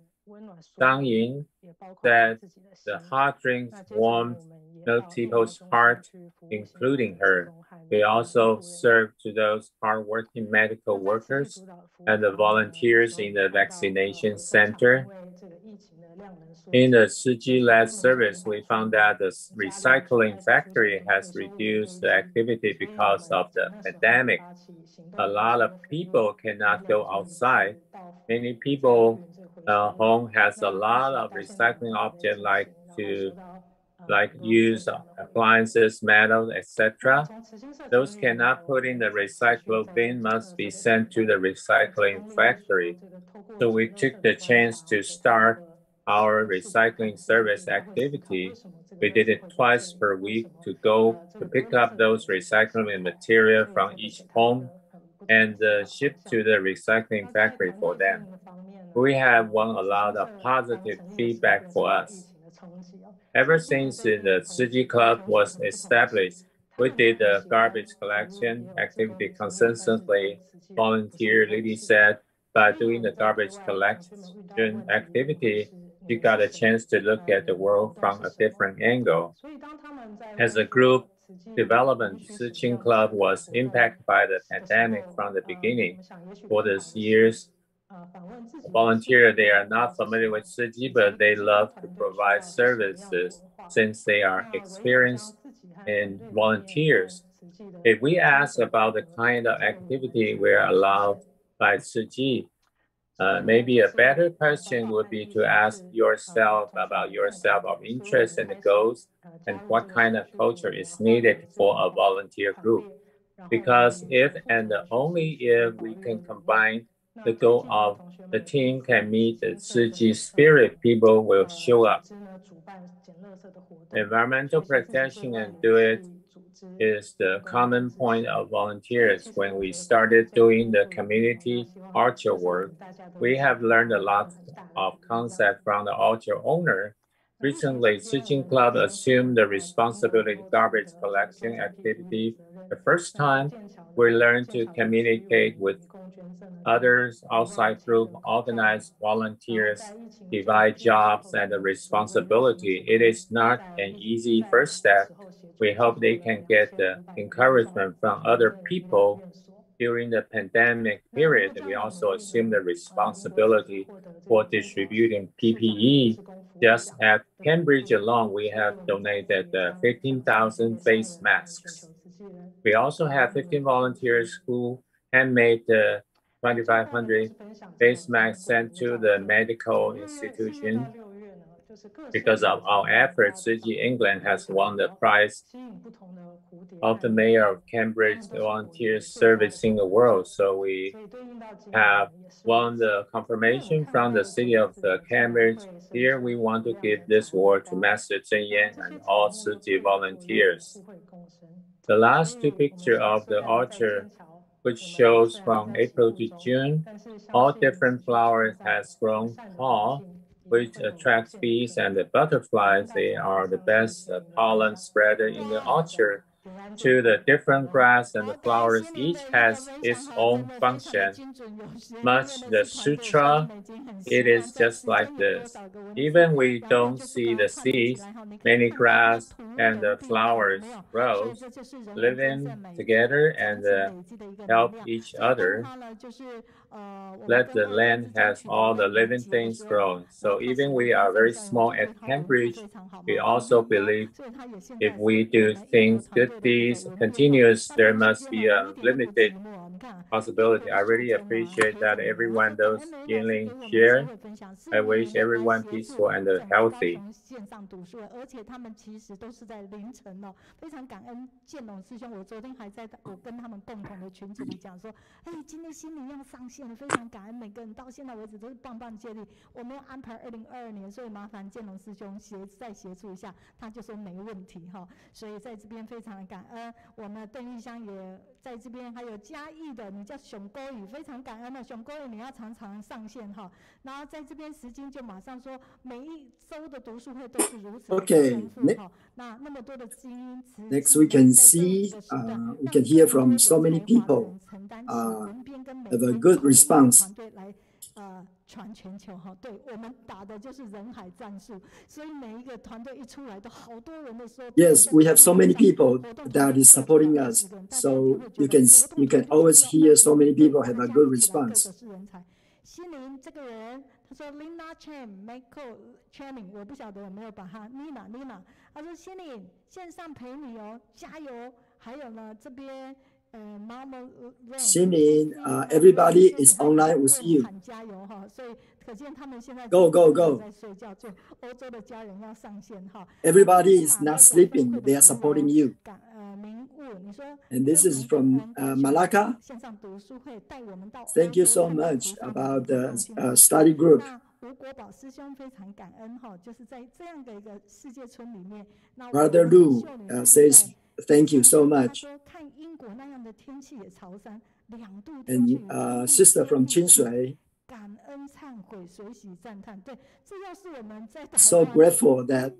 S2: said the hot drinks warmed people's heart, including her. We also serve to those hardworking medical workers and the volunteers in the vaccination center. In the Tzu Ji-led service, we found that the recycling factory has reduced the activity because of the pandemic. A lot of people cannot go outside. Many people home has a lot of recycling objects like use appliances, metals, etc. Those cannot put in the recyclable bin must be sent to the recycling factory. So we took the chance to start our recycling service activity. We did it twice per week to go to pick up those recycling material from each home and ship to the recycling factory for them. We have won a lot of positive feedback for us. Ever since the Tzu Ji Club was established, we did the garbage collection activity consistently. Volunteer Lily said, by doing the garbage collection activity, she got a chance to look at the world from a different angle. As a group development, Tzu Ji Club was impacted by the pandemic from the beginning. For these years, volunteers, they are not familiar with Tzu Ji, but they love to provide services since they are experienced in volunteers. If we ask about the kind of activity we're allowed by Tzu Ji, maybe a better question would be to ask yourself about yourself of interest and goals and what kind of culture is needed for a volunteer group. Because if and only if we can combine the goal of the team can meet the Tzu Ji spirit, people will show up. Environmental protection and do it is the common point of volunteers. When we started doing the community orchard work, we have learned a lot of concepts from the orchard owner. Recently, Tzu Ji Club assumed the responsibility of garbage collection activity. The first time, we learned to communicate with others outside group, organize volunteers, divide jobs and the responsibility. It is not an easy first step. We hope they can get the encouragement from other people. During the pandemic period, we also assume the responsibility for distributing PPE. Just at Cambridge alone, we have donated 15,000 face masks. We also have 15 volunteers who handmade 2,500 face masks sent to the medical institution. Because of our efforts, Tzu Ji England has won the prize of the Mayor of Cambridge Volunteers Servicing the World. So we have won the confirmation from the city of Cambridge. Here we want to give this award to Master Zheng Yan and all Tzu Ji volunteers. The last two pictures of the orchard, which shows from April to June, all different flowers has grown tall, which attracts bees and the butterflies. They are the best pollen spreader in the orchard. to the different grass and the flowers. Each has its own function. Much the sutra, it is just like this. Even we don't see the seeds, many grass and the flowers grows, living together and help each other. Let the land has all the living things grow. So even we are very small at Cambridge, we also believe if we do things, good deeds, continuous, there must be a limited possibility. I really appreciate that everyone does Jingheng share. I wish everyone peaceful and healthy.
S3: 线上读书会，而且他们其实都是在凌晨哦，非常感恩建龙师兄。我昨天还在我跟他们共同的群组里讲说，哎，今天心灵要上线了，非常感恩每个人到现在为止都是棒棒接力。我们要安排2022年，所以麻烦建龙师兄再协助一下，他就说没问题哈。所以在这边非常的感恩，我们邓玉香也在这边，还有嘉义的，你叫熊沟宇，非常感恩的熊沟宇，你要常常上线哈。然后在这边时间就马上说，每一周的读书会都是如此的丰富哈。那么多的精英词。
S5: Next, we can see, we can hear from so many people have a good response.
S3: 传全球哈，对我们打的就是人海战术，所以每一个团队一出来都好多人的时候。
S5: Yes, we have so many people that is supporting us, so you can always hear so many people have a good response.
S3: 心灵这个人，他说 Lina Chen Michael Channing， 我不晓得有没有把他 Nina， 他说心灵线上陪你哦，加油！还有呢这边。
S5: 心灵, everybody is online with you. Go, go, go. Everybody is not sleeping. They are supporting you. And this is from Malacca. Thank you so much about the study group.
S3: 吴国宝师兄非常感恩哈，就是在这样的一个世界村里面。
S5: Brother Lu says thank you so much. And sister from Qingxiang. So grateful that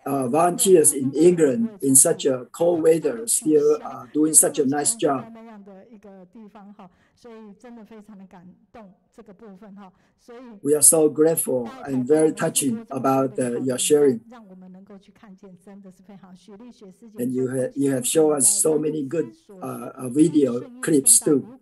S5: volunteers in England in such a cold weather still doing such a nice job. We are so grateful and very touching about your sharing. And you have shown us so many good video clips too.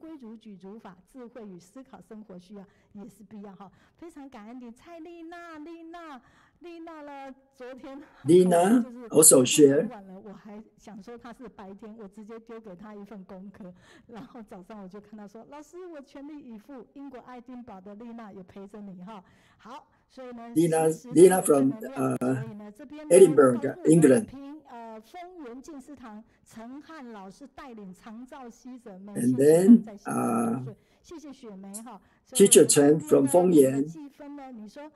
S5: Lina also shared.
S3: 我还想说他是白天，我直接丢给他一份功课，然后早上我就看到说，老师我全力以赴，英国爱丁堡的丽娜也陪着你哈。好，所以呢
S5: Lina from Edinburgh, England.
S3: 丰原进士堂陈汉老师带领长照西者们，
S5: And then
S3: 谢谢雪梅哈。
S5: Teacher Chen from 丰原。
S3: 积分呢？你说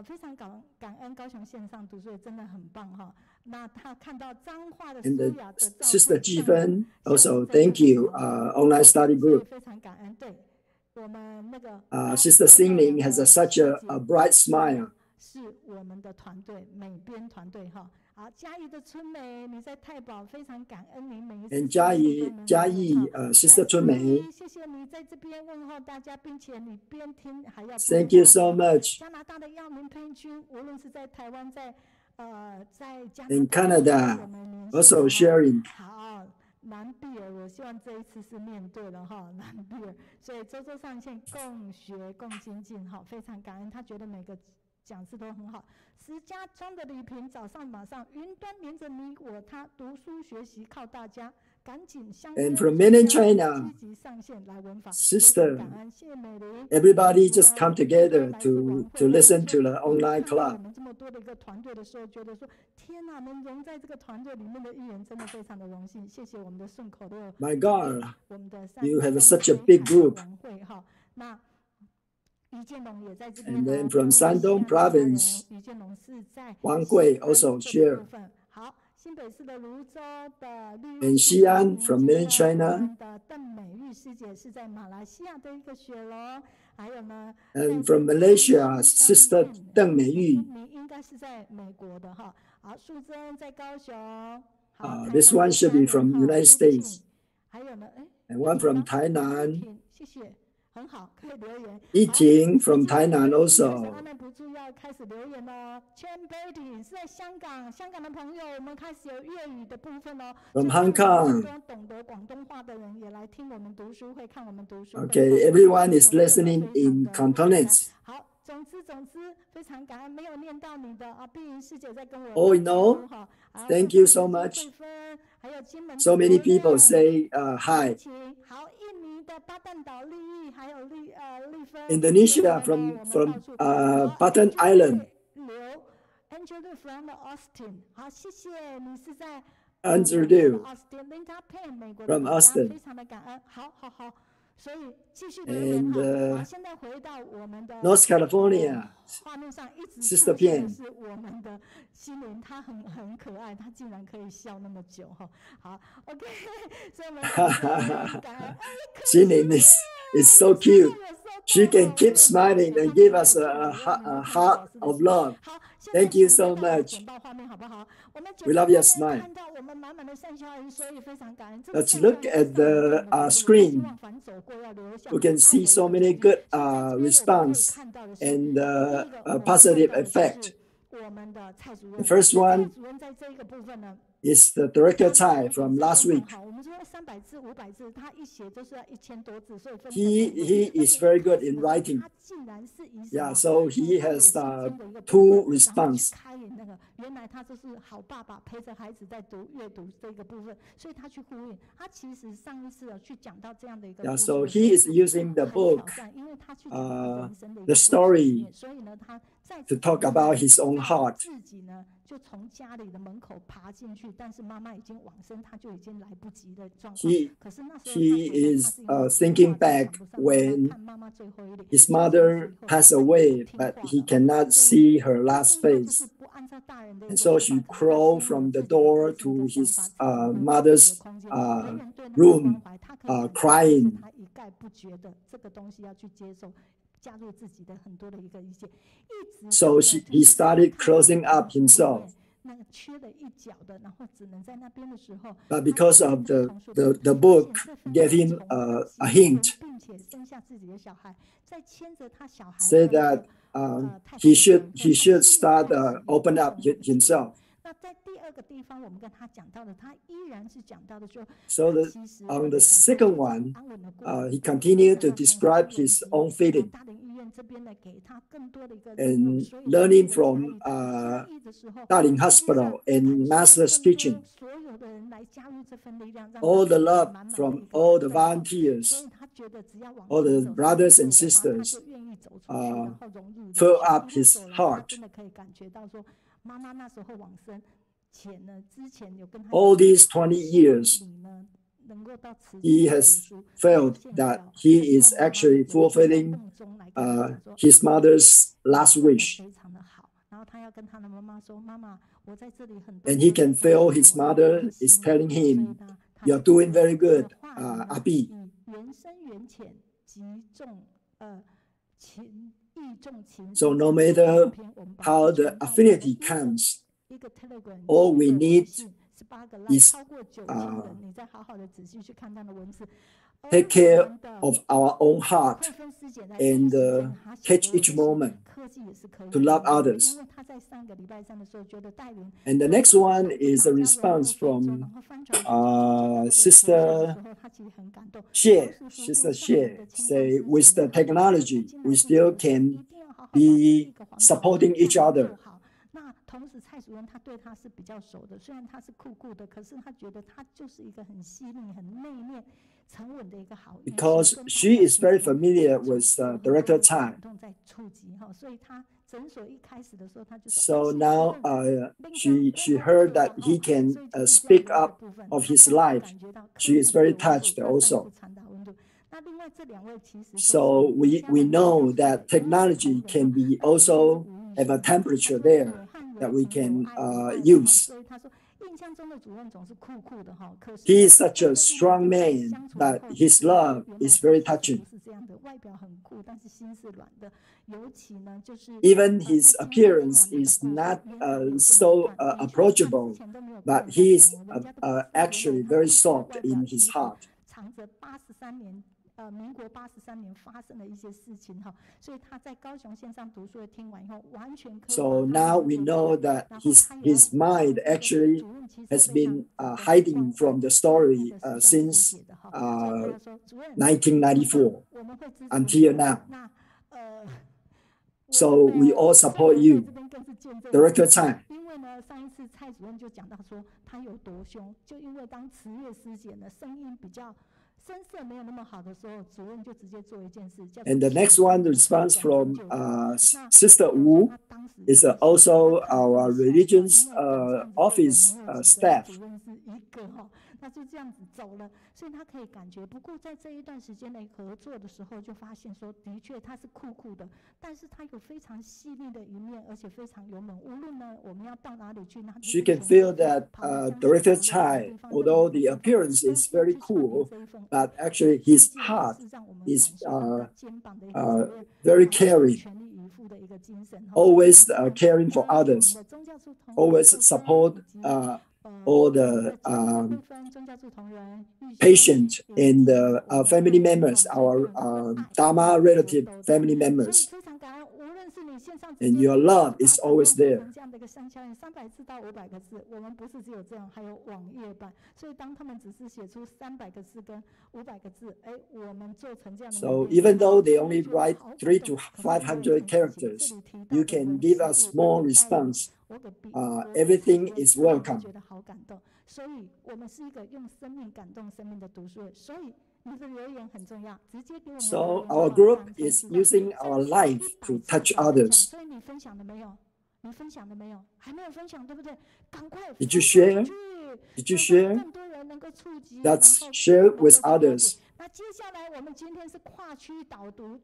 S3: 非常感恩高雄线上读书会真的很棒哈。那他看到彰化的
S5: And Sister Ji Fen also thank you online study group.
S3: 非常感恩，对我们那个
S5: Sister Xingling has such a bright smile.
S3: 是我们的团队美编团队哈。好，嘉义的春梅，你在太保，非常感恩您每一次。
S5: And 嘉义Sister 春梅，
S3: 谢谢你在这边问候大家，并且你边听还要。
S5: Thank you so much.
S3: 加拿大的耀明配军，无论是在台湾，在加拿大
S5: In Canada, also sharing.
S3: 好，南比尔，我希望这一次是面对了哈，南比尔，所以周周上线，共学共精进哈，非常感恩，他觉得每个讲师都很好。石家庄的李平，早上马上云端连着你我他，读书学习靠大家，赶紧相。
S5: And from mainland China,
S3: 积极上线来文法。
S5: Sister,
S3: 感恩谢美玲。
S5: everybody just come together to listen to the online
S3: 我
S5: club.
S3: 们这么多的一个团队的时候，觉得说天哪，能融在这个团队里面的一员，真的非常的荣幸。谢谢我们的顺口溜。
S5: My God,
S3: 我们的
S5: you have such a big group.
S3: 会哈，那。 于建龙也在这边。
S5: And then from Shandong Province,
S3: 于建龙是在
S5: Wang Gui also share.
S3: 好，新北市的泸州的绿。
S5: And Xi'an from mainland China.
S3: 的邓美玉师姐是在马来西亚的一个雪楼，还有呢。
S5: And from Malaysia, Sister Deng Meiyu.
S3: 你应该是在美国的哈。好，素贞在高雄。
S5: This one should be from United States. And one from Tainan.
S3: 谢谢，很好，可以留言。
S5: Yiting from Tainan also.
S3: 阿难不住要开始留言了。Chen Betty 是在香港，香港的朋友，我们开始有粤语的部分了。
S5: From Hong Kong.
S3: 很多懂得广东话的人也来听我们读书会，看我们读书会。
S5: Okay, everyone is listening in Cantonese.
S3: 好，总之，非常感恩，没有念到你的啊，碧云师姐在跟我。
S5: Oh, no. Thank you so much. So many people say hi. Indonesia from Batam Island.
S3: Angela from Austin. 好，谢谢你是在
S5: Andrew
S3: Linda Penn 美国
S5: from Austin.
S3: 非常的感恩。好。所以继续留言哈。现在回到我们的
S5: North California.
S3: 画面上一直
S5: Sister Pian
S3: 是我们的心灵，他很可爱，他竟然可以笑那么久哈。好 ，OK， 所以我们感恩。
S5: Jingheng is so cute. She can keep smiling and give us a heart of love. Thank you so much. We love your smile. Let's look at the screen. We can see so many good response and positive effect. The first one is the director Tsai from last week. He is very good in writing. Yeah, so he has 2 response. Yeah, so he is using the book, the story, to talk about his own heart. He is thinking back when his mother passed away, but he cannot see her last face. And so she crawled from the door to his mother's room, crying. So he started closing up himself. But because of the book gave him a hint, say that he should start open up himself. So on the second one, he continued to describe his own feeling and learning from Dailin Hospital and Master's teaching. All the love from all the volunteers, all the brothers and sisters fill up his heart. All these 20 years, he has felt that he is actually fulfilling his mother's last wish. And he can feel his mother is telling him, "You're doing very good, Abi." So no matter how the affinity comes, all we need is take care of our own heart and catch each moment to love others. And the next one is a response from Sister Xie. Sister Xie say, with the technology, we still can be supporting each other. Because she is very familiar with Director Tsai. So now she heard that he can speak up of his life. She is very touched also. So we know that technology can be also have a temperature there that we can use. He is such a strong man, but his love is very touching. Even his appearance is not so approachable, but he is actually very soft in his heart.
S3: 藏着83年。民国83年发生的一些事情哈，所以他在高雄线上读书会听完以后，完全可以。
S5: So now we know that his mind actually has been hiding from the story since 1994 until now. So we all support you, Director Tsai.
S3: 因为呢，上一次蔡主任就讲到说他有多凶，就因为当慈月师姐呢声音比较。
S5: And the next one, the response from Sister Wu, is also our religions office staff.
S3: 那就这样子走了，所以他可以感觉。不过在这一段时间内合作的时候，就发现说，的确他是酷酷的，但是他有非常细腻的一面，而且非常勇猛。无论呢我们要到哪里去，
S5: She can feel that Director Tsai, although the appearance is very cool, but actually his heart is very caring, always caring for others, always support all the patients and family members, our Dharma relative family members. And your love is always there. So even though they only write 300 to 500 characters, you can give us more response. Everything is welcome. So our group is using our life to touch others. Did you share? Did you share? Let's share with others.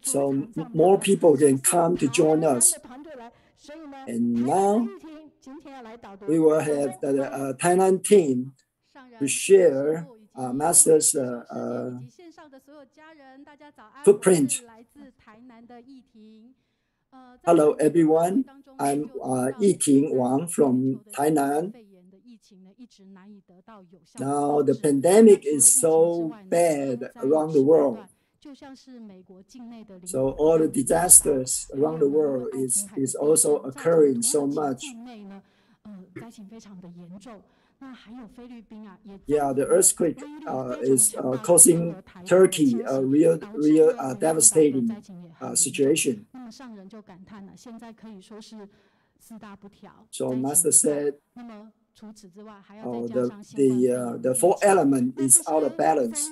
S5: So more people can come to join us. And now we will have the Thailand team to share Master's footprint. Hello everyone, I'm Yiting Wang from Thailand. Now the pandemic is so bad around the world. So all the disasters around the world is also occurring so much. Yeah, the earthquake is causing Turkey a real devastating situation. So Master said, the fourth element is out of balance,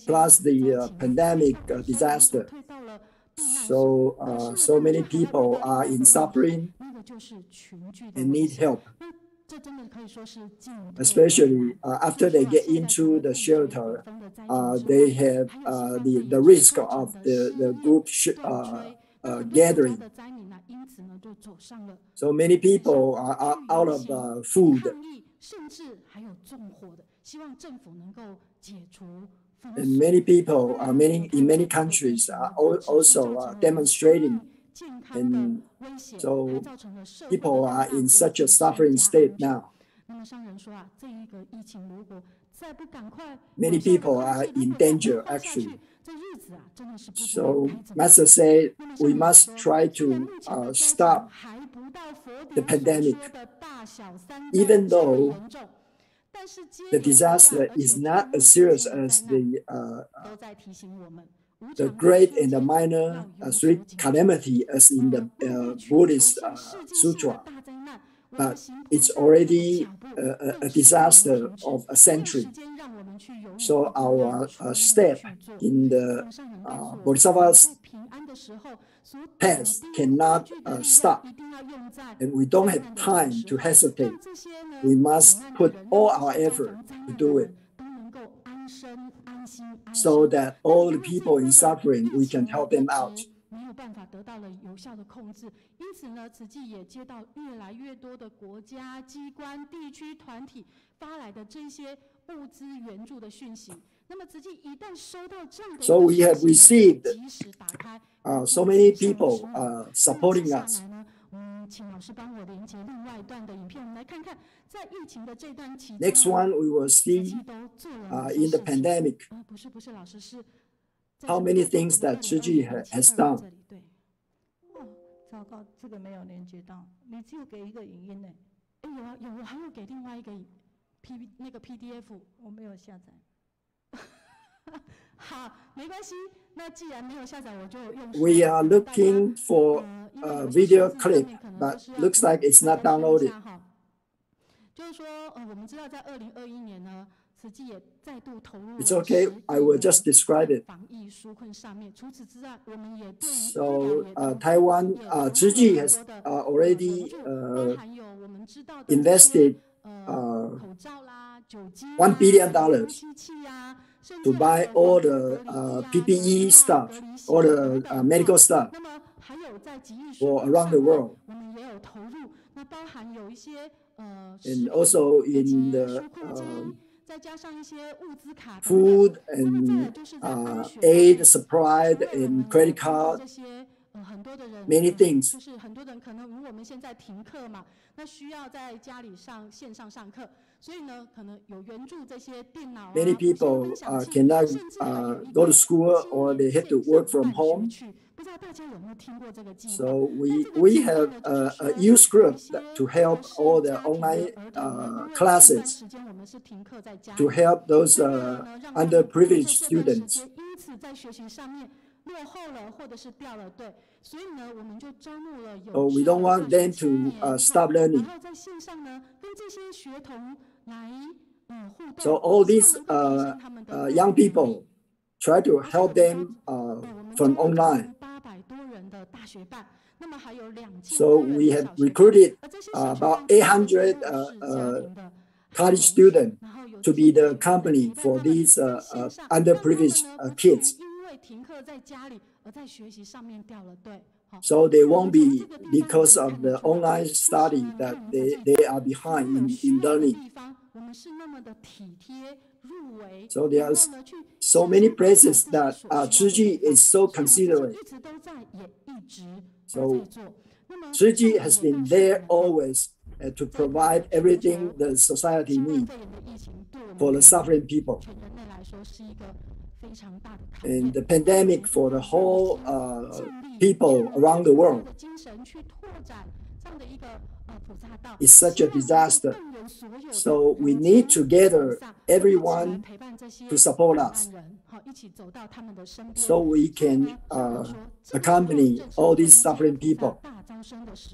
S5: plus the pandemic disaster. So so many people are in suffering and need help. Especially after they get into the shelter, they have the risk of the group gathering. So many people are out of food. And many people, in many countries, are also demonstrating. And so people are in such a suffering state now. Many people are in danger, actually. So Master said we must try to stop the pandemic, even though the disaster is not as serious as the great and the minor three calamity as in the Buddhist sutra, but it's already a disaster of a century. So our step in the Bodhisattva's path cannot stop, and we don't have time to hesitate. We must put all our effort to do it, so that all the people in suffering, we can help them out. So we have received so many people supporting us.
S3: 请老师帮我连接另外一段的影片，我们来看看在疫情的这段期间。
S5: Next one we will see in the pandemic how many things that Zhiji has done.
S3: 对，哦，糟糕，这个没有连接到，你只有给一个影音呢。哎，有啊有，我还有给另外一个那个 PDF， 我没有下载。好，没关系。那既然没有下载，我就用。
S5: We are looking for a video clip, but looks like it's not downloaded.
S3: 就是说，我们知道在2021年呢，慈济也再度投入了
S5: It's okay, I will just describe it.
S3: 防疫纾困上面。除此之外，我们也对于
S5: So Taiwan, Zhiji has already invested $1 billion to buy all the PPE stuff, all the medical stuff for around the world. And also in the food and aid supplied and credit card, many things.
S3: 就是很多人可能我们现在停课嘛，那需要在家里线上上课，所以呢，可能有援助这些电脑。
S5: Many people cannot go to school or they have to work from home.
S3: 不知道大家有没有听过这个计划
S5: So we have a youth group to help all the online classes to help those underprivileged students.
S3: 因此在学习上面落后了，或者是掉了队，所以呢，我们就招募了有。
S5: So we don't want them to stop learning.
S3: 然后在线上呢，跟这些学童来互动。
S5: So all these young people try to help them from online.
S3: 800多人的大学办，那么还有2000。
S5: So we have recruited about 800 college students to be the company for these underprivileged kids.
S3: 因为停课在家里，而在学习上面掉了队。
S5: So they won't be because of the online study that they are behind in learning. So there are so many places that Zhiji is so considerate. So Zhiji has been there always to provide everything the society needs for the suffering people. And the pandemic for the whole people around the world is such a disaster. So we need to gather everyone to support us so we can accompany all these suffering people.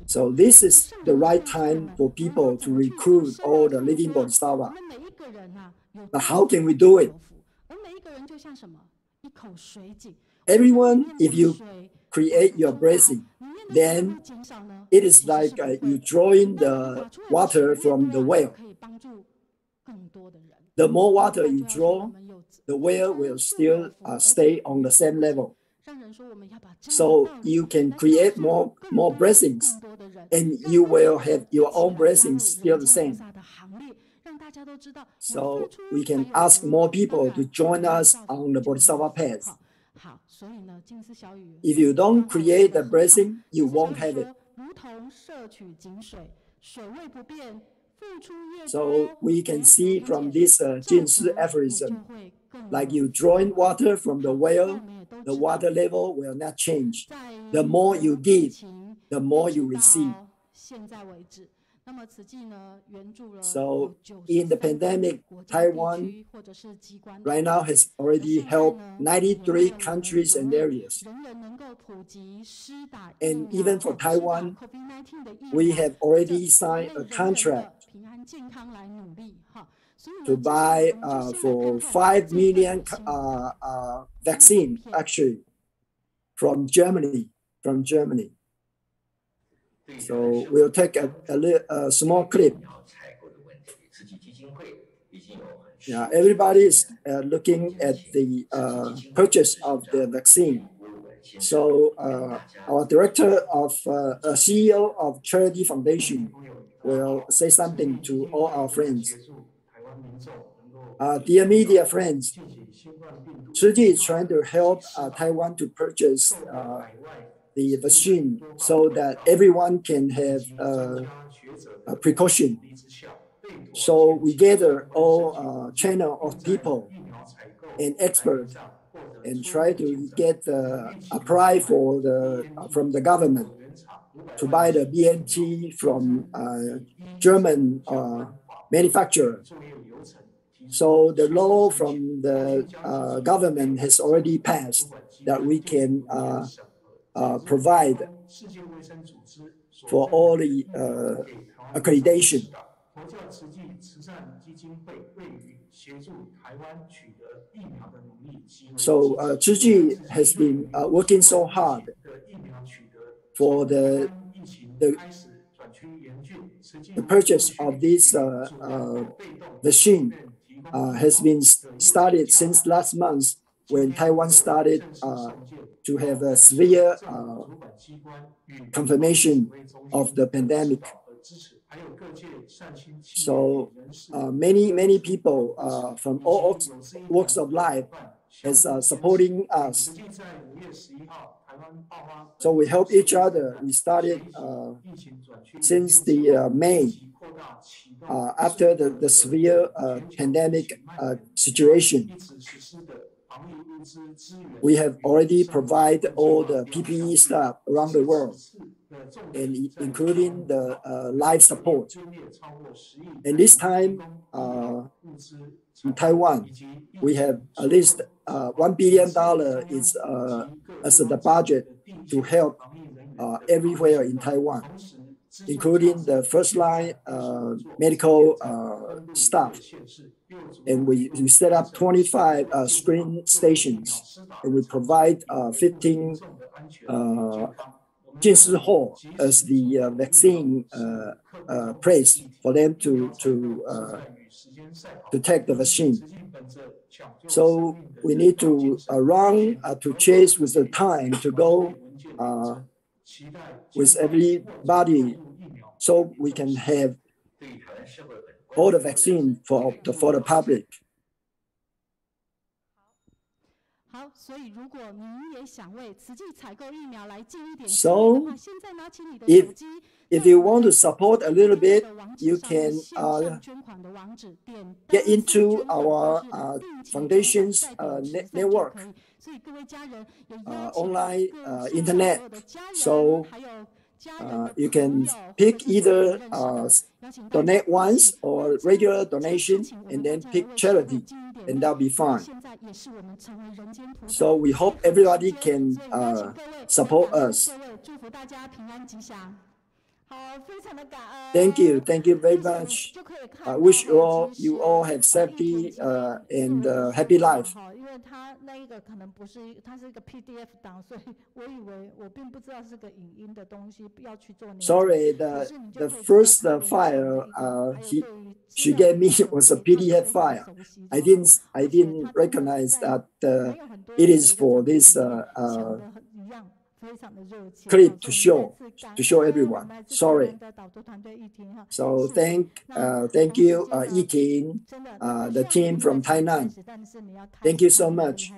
S5: So this is the right time for people to recruit all the living Bodhisattva. But how can we do it? Everyone, if you create your blessing, then it is like you drawing the water from the well. The more water you draw, the well will still stay on the same level. So you can create more blessings, and you will have your own blessings still the same. So we can ask more people to join us on the Bodhisattva path. If you don't create the blessing, you won't have it. So we can see from this Jinshi aphorism, like you drawing water from the well, the water level will not change. The more you give, the more you receive. So in the pandemic, Taiwan right now has already helped 93 countries and areas. And even for Taiwan, we have already signed a contract to buy for 5 million vaccine actually from Germany. So we'll take a small clip. Yeah, everybody is looking at the purchase of the vaccine. So our director of CEO of Charity Foundation will say something to all our friends. Dear media friends, Zhiji is trying to help Taiwan to purchase the vaccine so that everyone can have a precaution. So we gather all channel of people and experts and try to get apply for from the government to buy the BNT from German manufacturer. So the law from the government has already passed that we can provide for all the accreditation. So Zhiji has been working so hard for the purchase of this machine has been started since last month when Taiwan started to have a severe confirmation of the pandemic. So many people from all walks of life is supporting us. So we help each other. We started since the May after the severe pandemic situation. We have already provided all the PPE stuff around the world, and including the life support. And this time in Taiwan, we have at least $1 billion is as the budget to help everywhere in Taiwan, including the first line medical staff. And we set up 25 screen stations, and we provide 15 Jinshi Hall as the vaccine place for them to take the vaccine. So we need to run to chase with the time to go with everybody, so we can have all the vaccine for the public. So if you want to support a little bit, you can get into our foundation's network, online internet. So you can pick either donate once or regular donation, and then pick charity, and that'll be fine. So we hope everybody can support us. Thank you very much. I wish you all have safety and happy life. Sorry, the first file she gave me was a PDF file. I didn't recognize that it is for this clip to show everyone. Sorry. So thank you, Yiting, the team from Tainan. Thank you so much.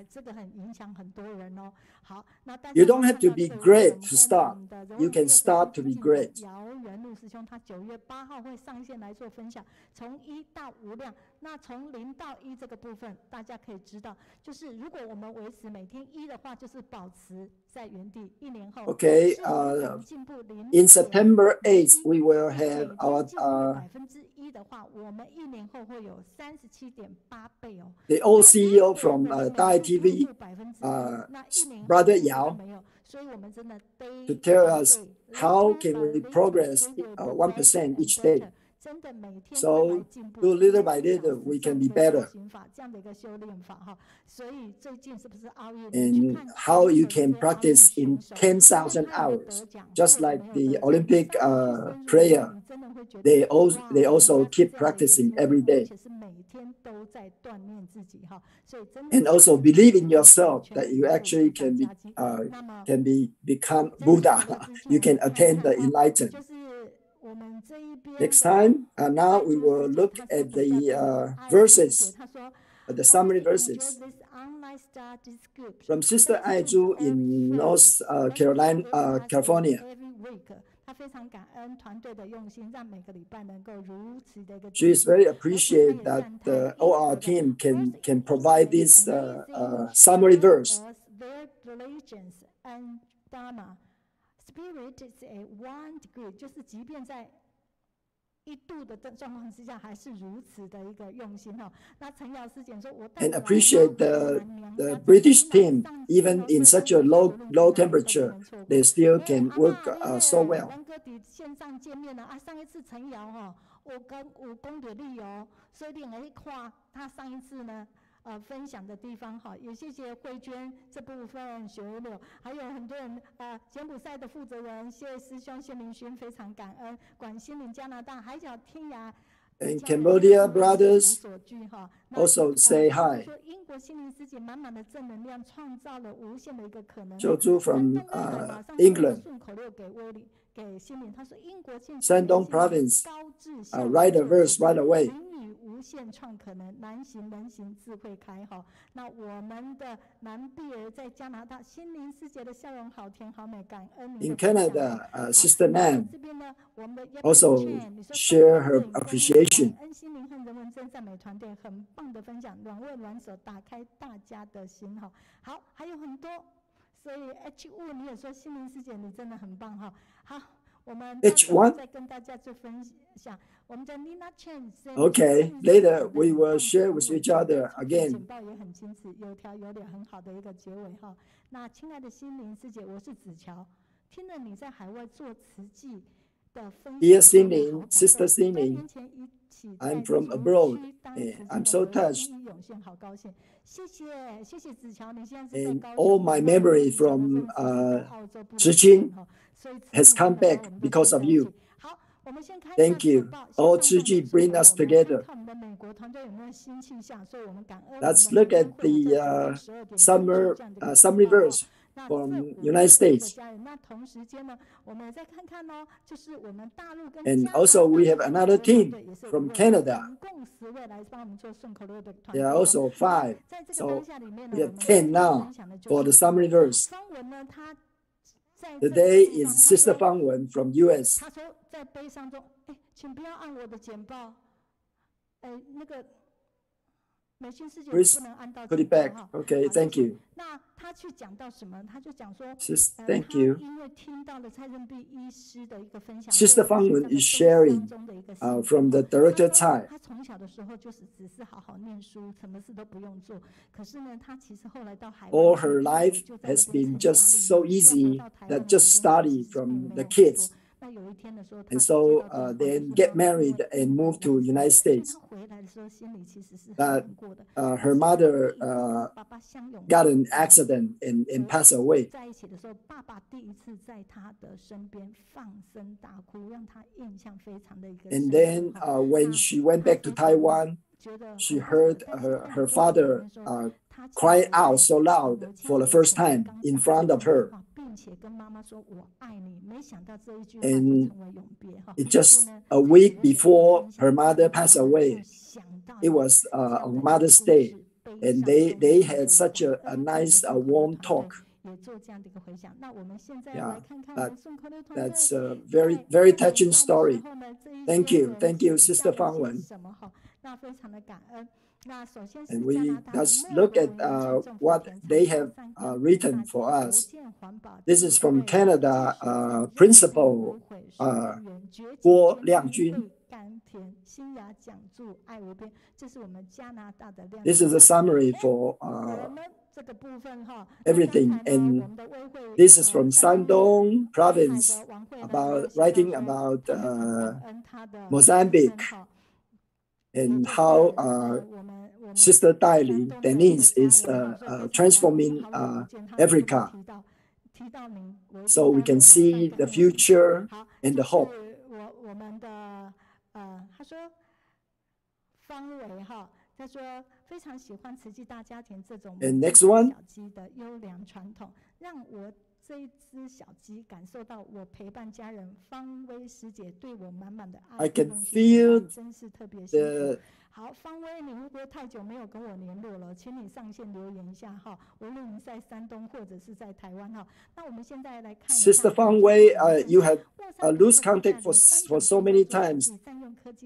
S5: You don't have to be great to start. You can start to be great. Okay, in September 8th, we will have our the old CEO from Dai TV, Brother Yao, to tell us how can we progress 1% each day. So little by little, we can be better. And how you can practice in 10,000 hours, just like the Olympic prayer. They also keep practicing every day. And also believe in yourself that you actually can become Buddha. You can attain the enlightened. Next time, now we will look at the verses the summary verses from Sister Aizhu in North California. She is very appreciated that the OR team can provide this summary verse.
S3: Spirit is a 1 degree， 就是即便在1度的状况之下，还是如此的一个用心哈。那陈瑶师姐说，我
S5: And appreciate the British team, even in such a low temperature, they still can work so well.
S3: 文哥底线上见面了啊！上一次陈瑶哈，我跟5公里旅游，所以你可看他上一次呢。分享的地方哈，也谢谢慧娟这部分学柳，还有很多人柬埔寨的负责人，谢谢师兄谢明勋，非常感恩。管心灵加拿大海角天涯
S5: And Cambodia brothers also say hi.
S3: 说英国心灵师姐满满的正能量，创造了无限的一个可能。
S5: Zhou from England.
S3: 顺口溜给威利给心灵，他说英国现在
S5: Shandong province. Write a verse right away.
S3: 无限创可能，难行能行，智慧开哈。那我们的南碧儿在加拿大，心灵师姐的笑容好甜好美，感恩你。
S5: In Canada, Sister Nan also share her appreciation.
S3: 恩心灵和人文真赞美团队很棒的分享，软握软手，打开大家的心哈。好，还有很多，所以 H5你也说心灵师姐你真的很棒哈。好。
S5: H1? Okay, later we will share with each other again.
S3: 简报也很清楚，有条有理，很好的一个结尾哈。那亲爱的心灵师姐，我是子乔，听了你在海外做慈济的分享。
S5: Dear Xin-Ling, Sister Xin-Ling, I'm from abroad. I'm so touched.
S3: 好高兴，谢谢子乔，你现在
S5: And all my memory from Qingxiang has come back because of you. Thank you. All Qingji bring us together. Let's look at the summary verse from United States. And also we have another team from Canada. There are also 5. So we have 10 now for the summary verse. Today is Sister Fang Wen from US.
S3: 他说在悲伤中，请不要按我的简报，那个美心师姐不能按到
S5: Put it back. Okay, thank you.
S3: 那他去讲到什么？他就讲说，
S5: Thank you.
S3: 因为听到了蔡任弼医师的一个分享
S5: Sister Fang Wen is sharing from the director Tsai.
S3: 他从小的时候就是只是好好念书，什么事都不用做。可是呢，他其实后来到海外
S5: All her life has been just so easy that just study from the kids. And so then get married and move to United States. But her mother got an accident and passed away. And then when she went back to Taiwan, she heard her father cry out so loud for the first time in front of her. And it just a week before her mother passed away, it was on Mother's Day, and they had such a nice warm talk. Yeah, that's a very, very touching story. Thank you, Sister Fang Wen. And we just look at what they have written for us. This is from Canada, Principal Guo Liangjun. This is a summary for everything, and this is from Shandong province, writing about Mozambique and how Sister Dailin, Denise, is transforming Africa, so we can see the future and the hope. And next one.
S3: 这一只小鸡感受到我陪伴家人方威师姐对我满满的爱。
S5: I can feel
S3: 真是特别幸福。
S5: the
S3: 好，方威，你会不会太久没有跟我联络了？请你上线留言一下哈。无论你在山东或者是在台湾哈。那我们现在来看一下
S5: Sister Fang Wei, you have lose contact for so many times.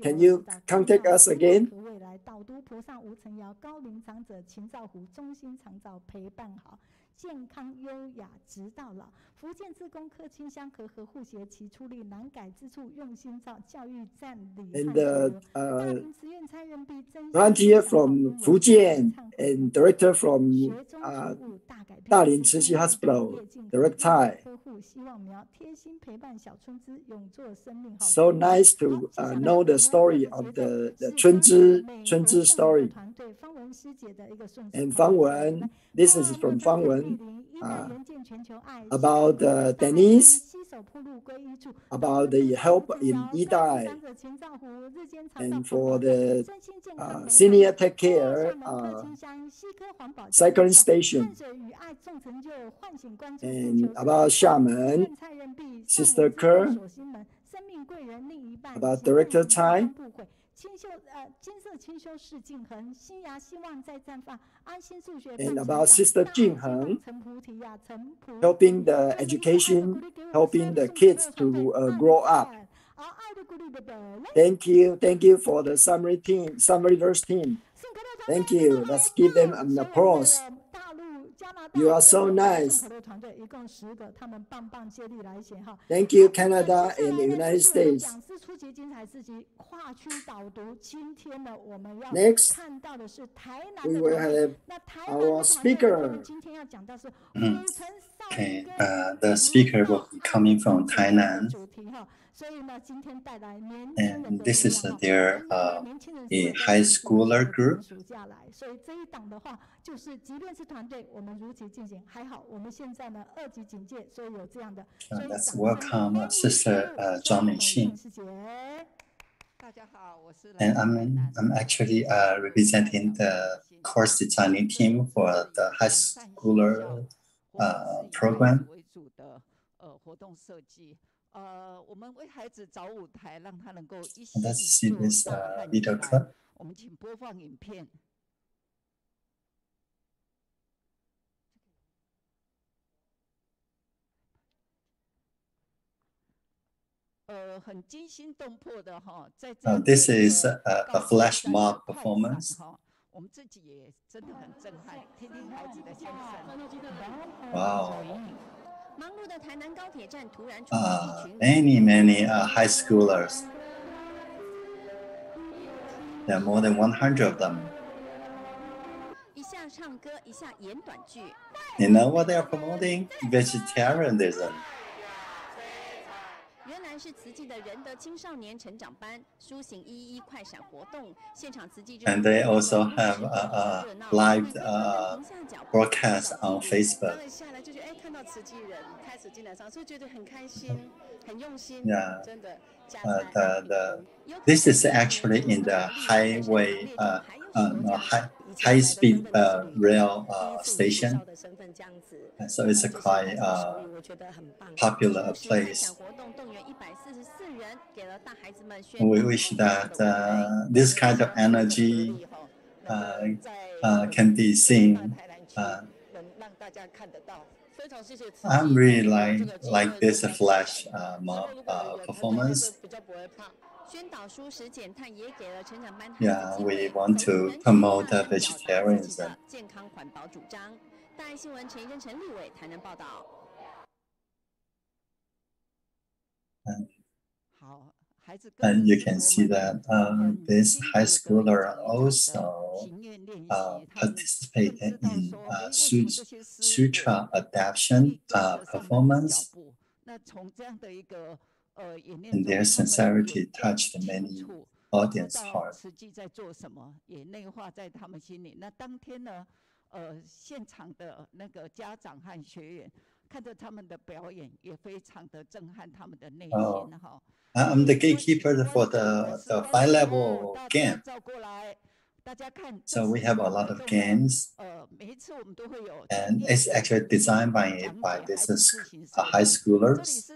S5: Can you contact us again?
S3: 未来导读菩萨无尘摇，高龄长者勤照护，衷心常照陪伴好，健康优雅直到老。福建自工科清香和合护协其出力，难改之处用心照，教育占理。
S5: And
S3: 大林慈愿参人必真。
S5: volunteer from Fujian and director from Dailin City Hospital, Direct Thai.
S3: 希望苗贴心陪伴小春之，永做生命好。
S5: So nice to know the story of the 春之 story.
S3: 团队方文师姐的一个顺
S5: And Fang Wen, this is from Fang Wen, about Denise, about the help in Yidai, and for the senior take care cycling station, and about Xiamen, Sister Kerr, about Director Chai,
S3: 金色清修是静恒，新芽希望在绽放，安心数学
S5: and about Sister Jingheng, helping the education, helping the kids to grow up. Thank you for the summary verse team. Thank you. Let's give them an applause. You are so nice. Thank you, Canada and the United States. Next, we will have our speaker.
S6: Okay, the speaker will be coming from Tainan. And this is their a high schooler group. Let's welcome Sister Zhang Meixing. And I'm actually representing the course designing team for the high schooler program. Let's see this video clip. This is a flash mob performance. Wow. Many high schoolers. There are more than 100 of them. You know what they are promoting? Vegetarianism. And they also have a live broadcast on Facebook. Yeah, this is actually in the high-speed rail station. So it's a quite popular place. We wish that this kind of energy can be seen. I'm really like this flash mob performance. Yeah, we want to promote vegetarianism. And you can see that this high schooler also participated in sutra adaptation performance. And their sincerity touched many audience hearts. I'm the gatekeeper for the 5-level game. So we have a lot of games, and it's actually designed by this high schoolers.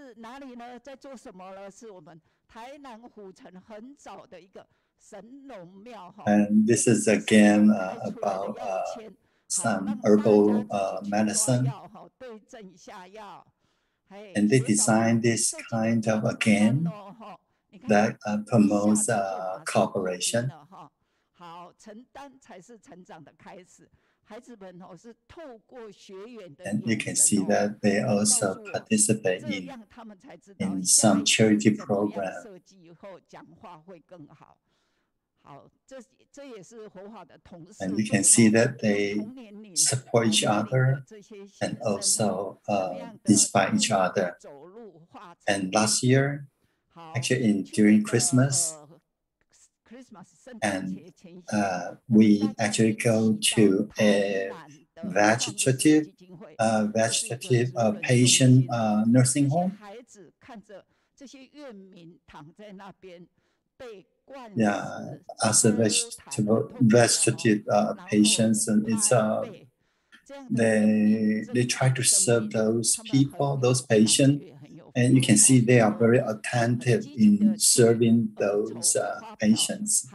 S6: And this is a game about some herbal medicine. And they designed this kind of a game that promotes cooperation. And you can see that they also participate in some charity program. And you can see that they support each other and also inspire each other. And last year, actually during Christmas, and we actually go to a vegetative patient nursing home. Yeah, as a vegetative patients, and it's they try to serve those people, those patients, and you can see they are very attentive in serving those patients.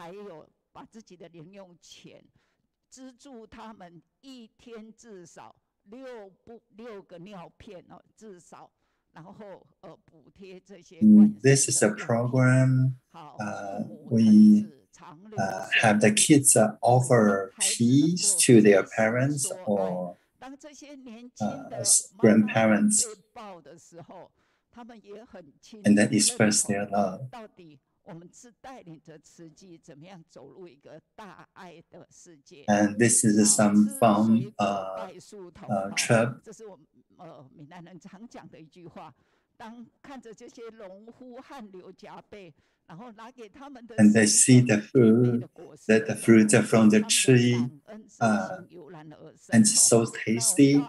S6: This is a program we have the kids offer keys to their parents or grandparents, and then express their love. And this is some fun trip. And they see the fruit, that the fruits are from the tree, and it's so tasty.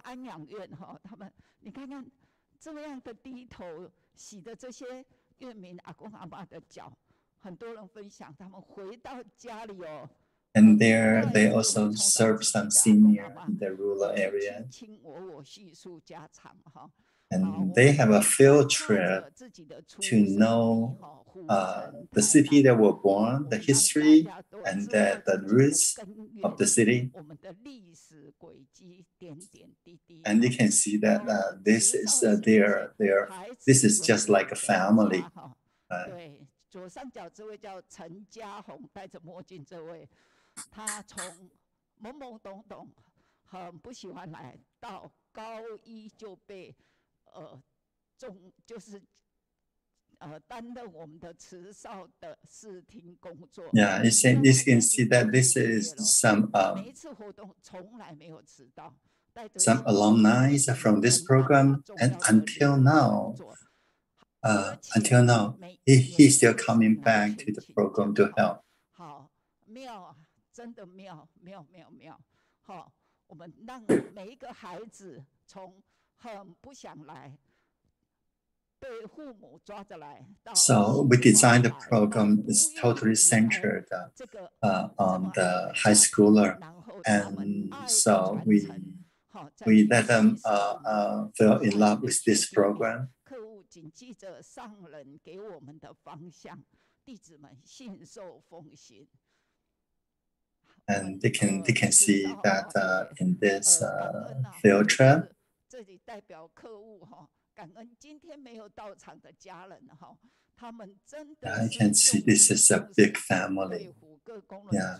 S6: And there they also serve some senior in the rural area. And they have a field trip to know the city they were born, the history, and the roots of the city. And you can see that this is this is just like a family. Yeah, you can see that this is some alumni from this program, and until now, he's still coming back to the program to help. So we designed the program is totally centered on the high schooler, and so we let them fall in love with this program. And they can see that in this field trip. I can see this is a big family. Yeah.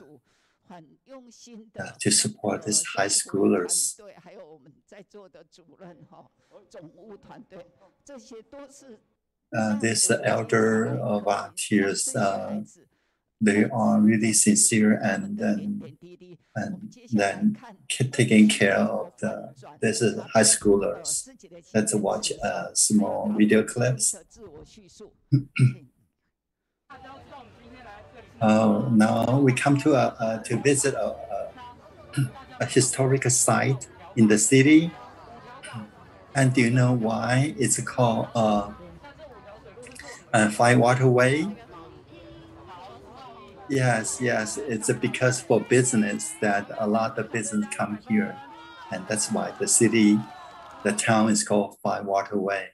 S6: To support these high schoolers. These elder volunteers, they are really sincere and then taking care of this is high schoolers. Let's watch small video clips. Now we come to visit a historical site in the city. And do you know why it's called Fire Waterway? Yes, yes. It's because for business that a lot of business come here, and that's why the town is called Five Waterway.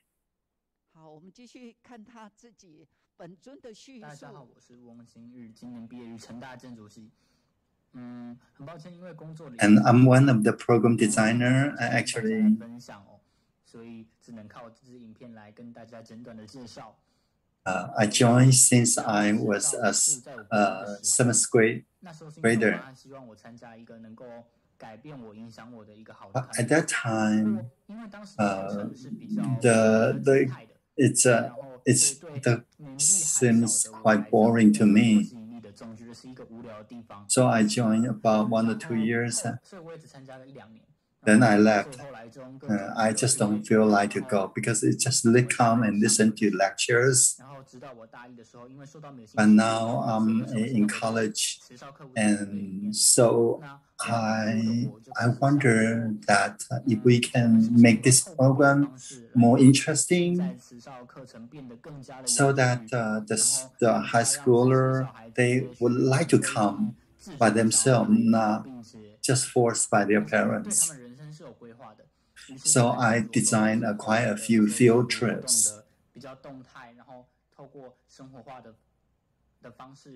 S7: 好，我们继续看他自己本尊的叙述。大家好，我是翁新日，今年毕业于成大建筑系。很抱歉，因为工作里
S6: And I'm one of the program designer. Actually,
S7: 分享哦，所以只能靠这支影片来跟大家简短的介绍。
S6: I joined since I was a seventh grader. But at that time, it seems quite boring to me. So I joined about 1 or 2 years. Then I left. I just don't feel like to go because it's just come and listen to lectures. But now I'm in college, and so I wonder that if we can make this program more interesting, so that the high schooler, they would like to come by themselves, not just forced by their parents. So I designed quite a few field trips.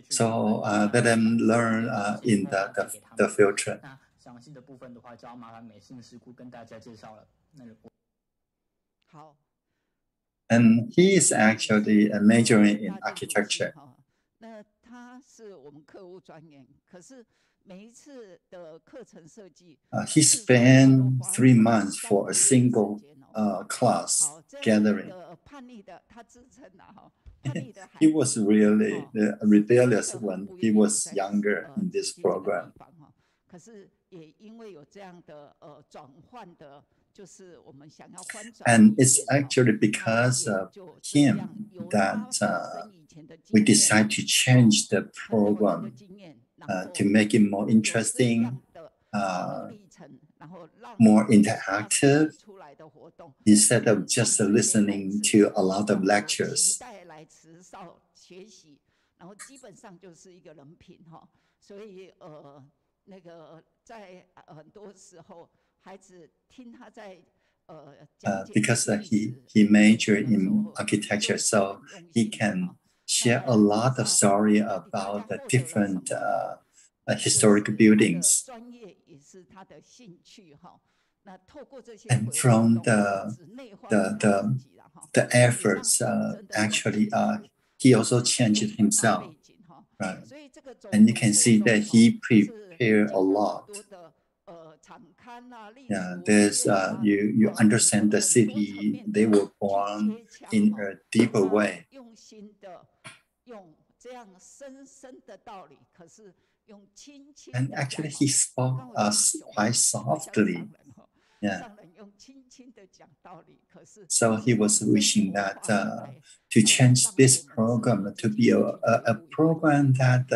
S6: So let them learn in the field trip. And he is actually majoring in architecture. He spent 3 months for a single class gathering. He was really rebellious when he was younger in this program. And it's actually because of him that we decided to change the program to make it more interesting, more interactive, instead of just listening to a lot of lectures. Because he majored in architecture, so he can share a lot of story about the different historic buildings. And from the efforts, actually, he also changed himself, right? And you can see that he prepared a lot. Yeah, there's you understand the city they were born in a deeper way. And actually, he spoke us quite softly. Yeah. So he was wishing that to change this program to be a program that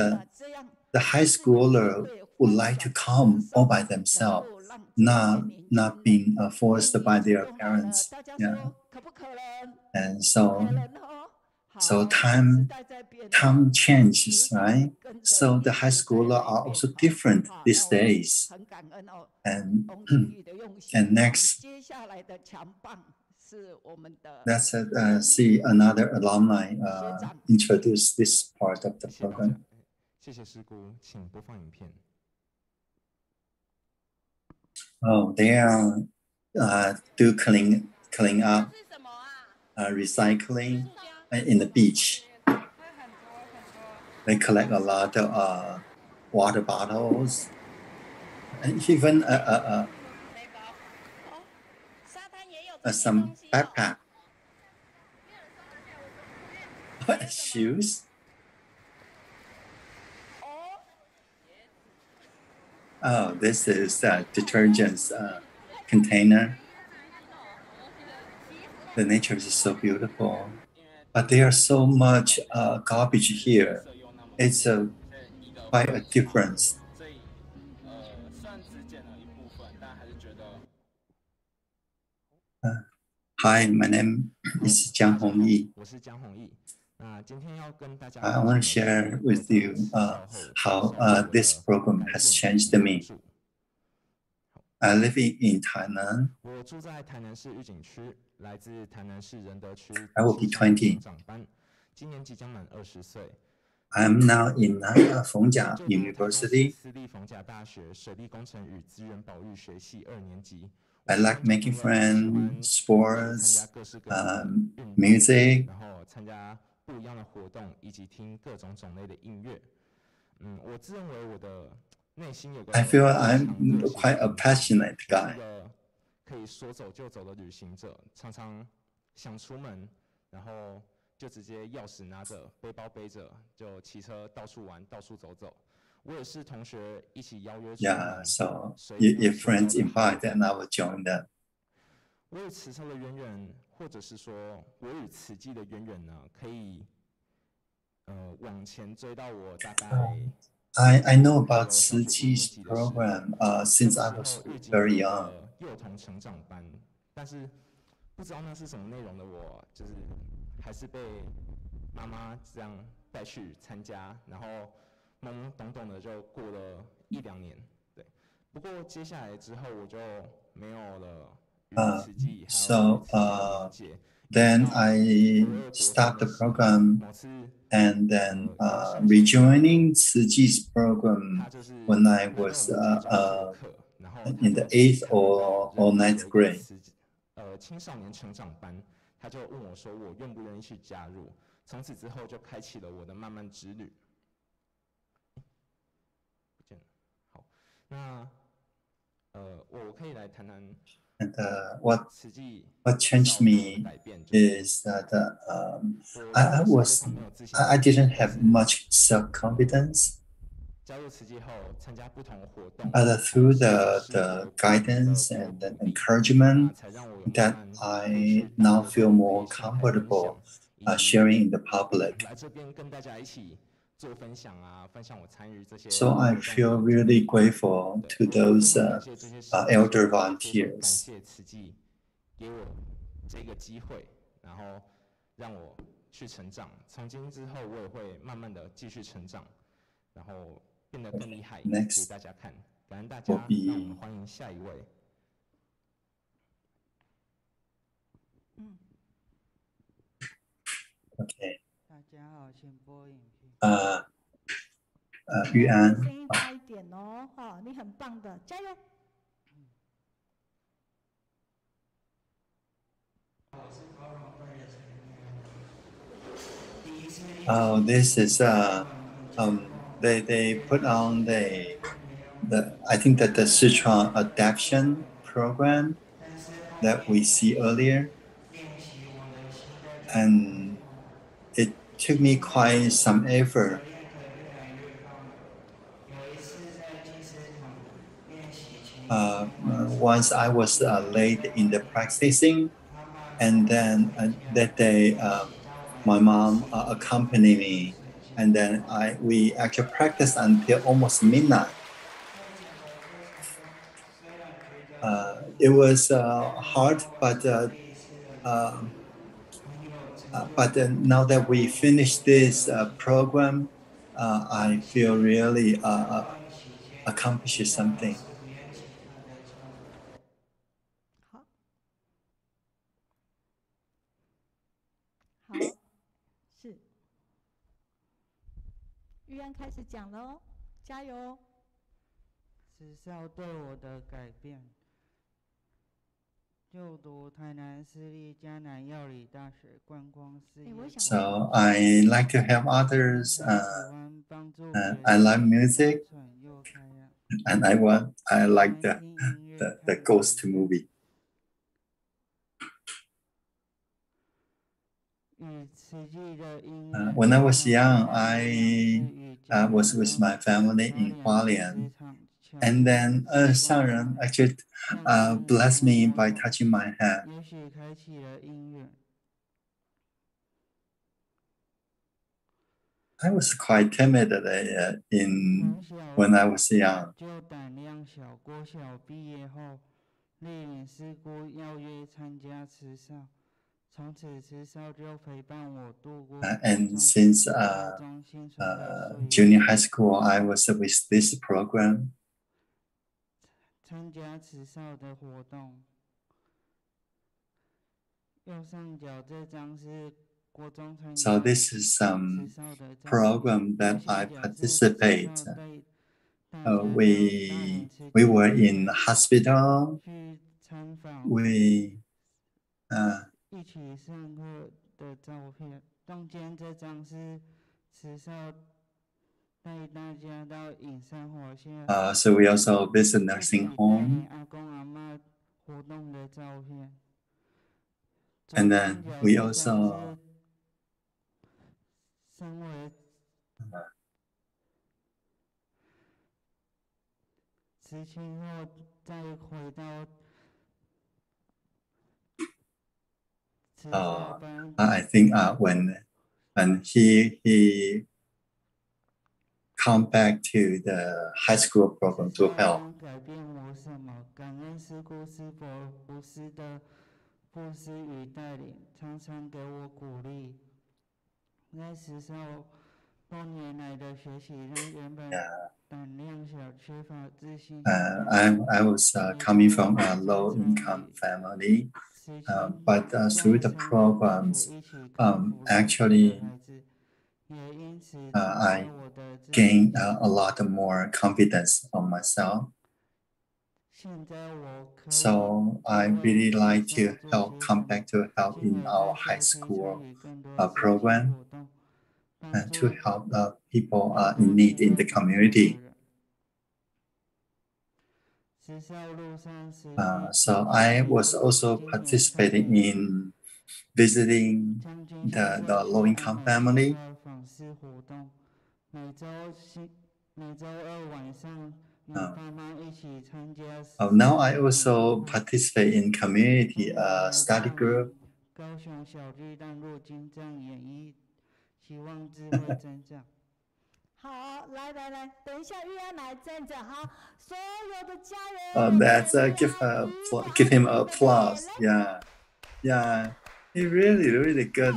S6: the high schooler would like to come all by themselves, not being forced by their parents. Yeah. And so time changes, right? So the high schooler are also different these days. And next, let's see another alumni introduce this part of the program. Oh, they are do clean up, recycling in the beach. They collect a lot of water bottles, and even some backpack. What, shoes? Oh, this is detergents container. The nature is so beautiful, but there's so much garbage here. It's quite a difference. Hi, my name is Jingheng. I want to share with you how this program has changed me. I live in Tainan. I will be 20. I'm now in Fengjia University. I like making friends, sports, music. I feel I'm quite a passionate guy. Yeah, so if friends invite, then I will join them. I know about Tzu Chi's program since I was very young. Then I stopped the program and then rejoining Tzu Chi's program when I was in the 8th or 9th grade. And what changed me is that I didn't have much self-confidence, but through the guidance and the encouragement that I now feel more comfortable sharing in the public. So I feel really grateful to those elder volunteers. Next will be okay. Yuan. Oh, this is they put on the I think that the Sichuan adaptation program that we see earlier, and it took me quite some effort. Once I was late in the practicing, and then that day my mom accompanied me, and then we actually practiced until almost midnight. It was hard, but now that we finished this program, I feel really accomplished something.
S3: 好，是，玉安开始讲喽，加油！
S8: 学校对我的改变，就读台南私立迦南药理大学观光事业。
S6: So I like to help others. I like music, and I like the ghost movie. When I was young, I was with my family in Hualien, and then Xiangren actually blessed me by touching my hand. I was quite timid when I was young. And since junior high school, I was with this program. So this is some program that I participate. We were in hospital. We
S8: 一起上课的照片，中间这张是池少带大家到影山华夏。
S6: So we also visit nursing home.
S8: 阿公阿嬷活动的照片。
S6: And then we also
S8: 身为辞青后再回到。
S6: I think when he come back to the high school program to help.
S8: 改变我什么？感恩师姑是否无私的布施与带领，常常给我鼓励。在池少多年来的学习，让原本胆量小、缺乏自信。
S6: I was coming from a low-income family. But through the programs, actually, I gained a lot more confidence on myself. So I really like to come back to help in our high school program and to help people in need in the community. So I was also participating in visiting the low-income family. Now I also participate in community study group.
S8: 高雄小巨蛋若金藏演绎，希望智慧增长。
S3: 好，来，等一下玉安来站着，好，所有的家人。
S6: That's give him applause. Yeah, he really good.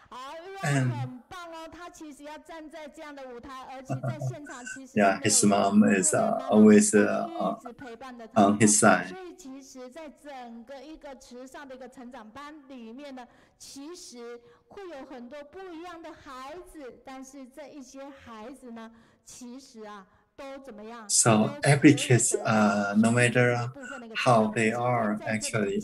S3: 好，玉安很棒哦，他其实要站在这样的舞台，而且在现场其实。
S6: Yeah, his mom is always on his side.
S3: 所以其实，在整个一个池上的一个成长班里面呢，其实会有很多不一样的孩子，但是这一些孩子呢，其实都怎么样
S6: ？So every kid, no matter how they are, actually,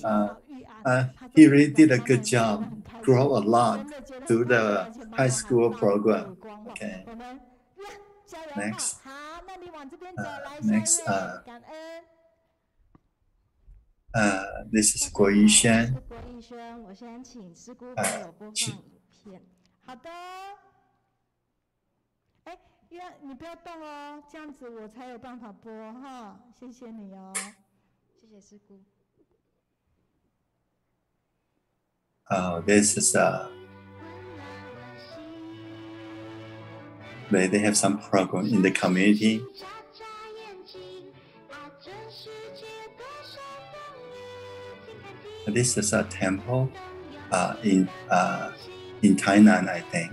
S6: he really did a good job, grow a lot through the high school program. Okay. Next.
S3: 好，那你往这边走，来
S6: Next.
S3: 感恩。
S6: This is Qingxiang.
S3: 郭逸轩，我先请师姑帮我播放影片。好的。哎，你不要动哦，这样子我才有办法播哈。谢谢你哦，谢谢师姑。
S6: This is they have some program in the community. This is a temple in Tainan, I think.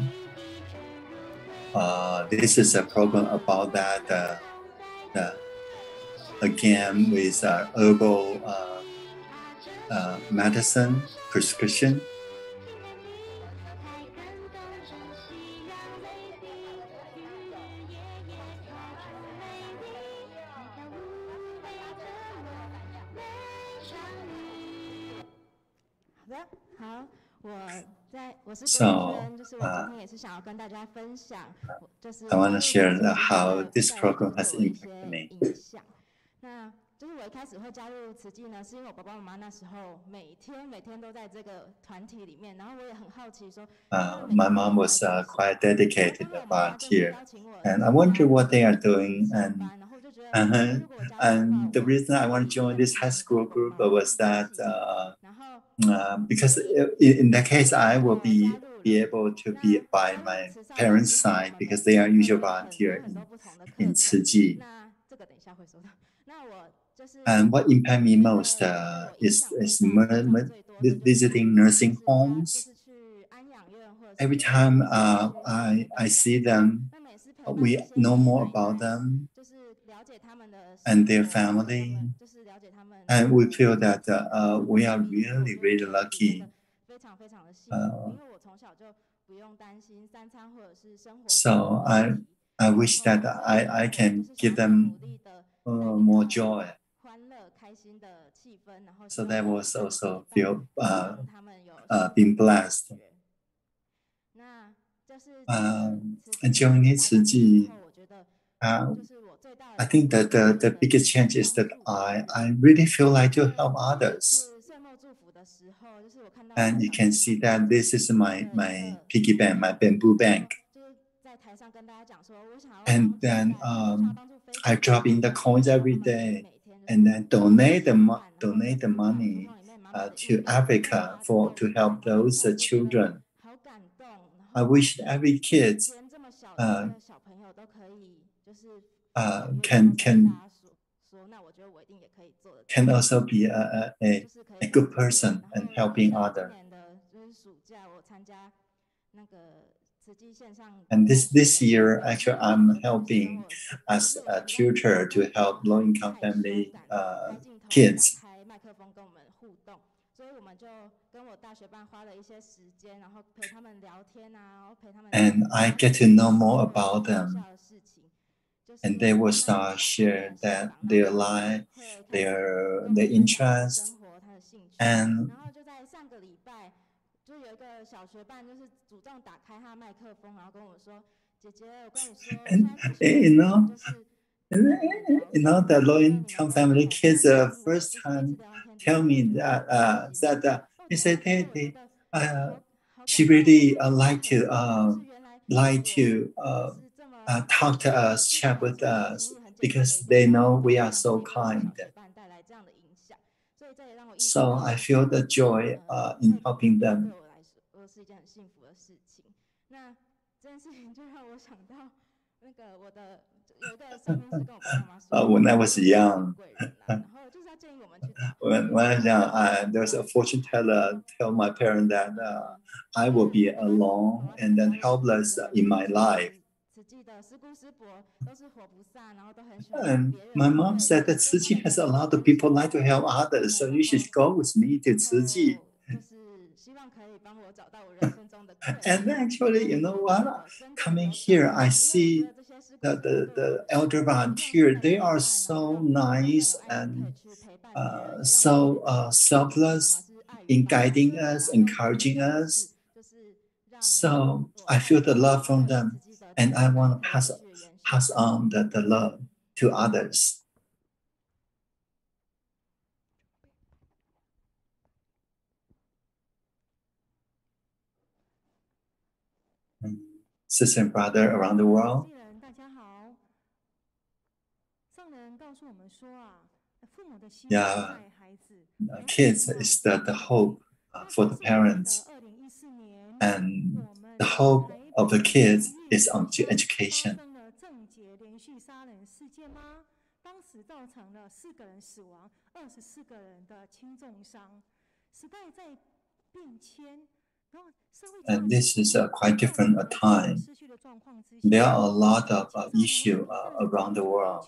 S6: This is a program about that again with herbal medicine prescription. So, I want to share how this program has impacted me.
S3: 就是我一开始会加入慈济呢，是因为我爸爸妈妈那时候每天都在这个团体里面，然后我也很好奇说。
S6: My mom was quite dedicated volunteer, and I wonder what they are doing. And the reason I want to join this high school group was that because in that case I will be able to be by my parents' side because they are usual volunteer in Tzu Ji. And what impacted me most is visiting nursing homes. Every time I see them, we know more about them and their family. And we feel that we are really, really lucky. So I wish that I can give them more joy. So that was also feel being blessed. During this I think that the biggest change is that I really feel like to help others. And you can see that this is my piggy bank, my bamboo bank. And then I drop in the coins every day and then donate the money to Africa to help those children. I wish every kid can also be a good person and helping others. And this year, actually, I'm helping as a tutor to help low-income family kids. And I get to know more about them. And they will start share their life, their interests, and the low-income family kids first time tell me that they said she really like to talk to us, chat with us, because they know we are so kind. So I feel the joy in helping them. When I was young, when I was young, there was a fortune teller tell my parents that I will be alone and then helpless in my life. And my mom said that Tzu Chi has a lot of people like to help others, so you should go with me to Tzu Chi. And actually, you know what? Coming here, I see the elder volunteer. They are so nice and so selfless in guiding us, encouraging us. So I feel the love from them, and I want to pass on the love to others. Sister and brother around the world. Yeah, kids is the hope for the parents, and the hope of the kids is on education. And this is a quite different time. There are a lot of issues around the world.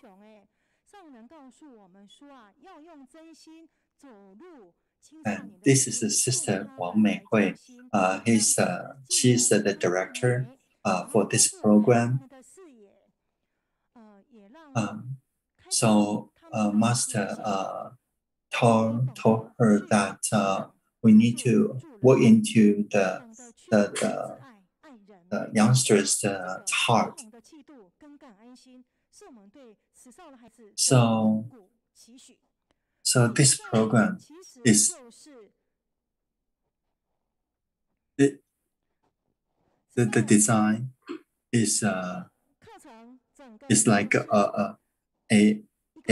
S6: And this is the sister Wang Meihui. She's the director for this program. So Master told her that we need to work into the youngsters' heart. So this program is the design is like a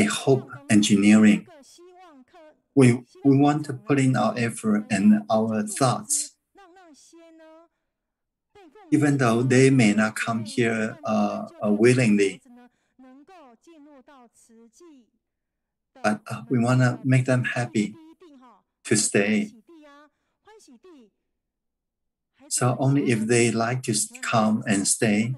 S6: hope engineering. We want to put in our effort and our thoughts, even though they may not come here willingly. but we want to make them happy to stay. So only if they like to come and stay.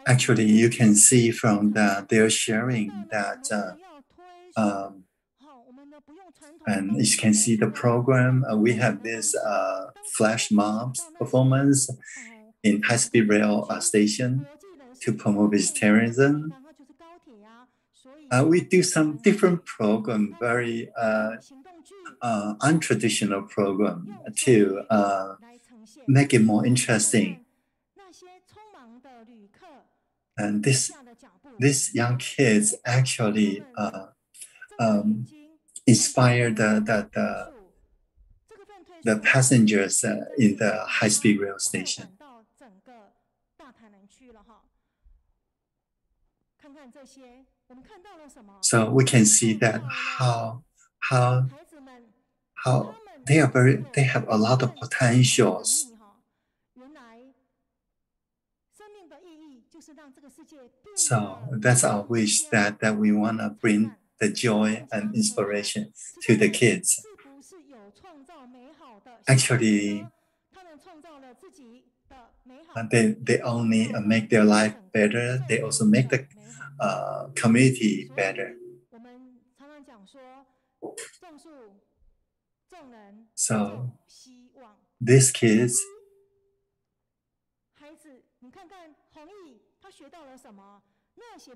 S6: Actually, you can see from their sharing that, and you can see the program. We have this flash mobs performance in high-speed rail station to promote vegetarianism. We do some different program, very untraditional program to make it more interesting. And these young kids actually inspire the passengers in the high-speed rail station. So we can see that how they have a lot of potentials. So that's our wish, that we want to bring the joy and inspiration to the kids. Actually, they only make their life better, they also make the community better. So these kids,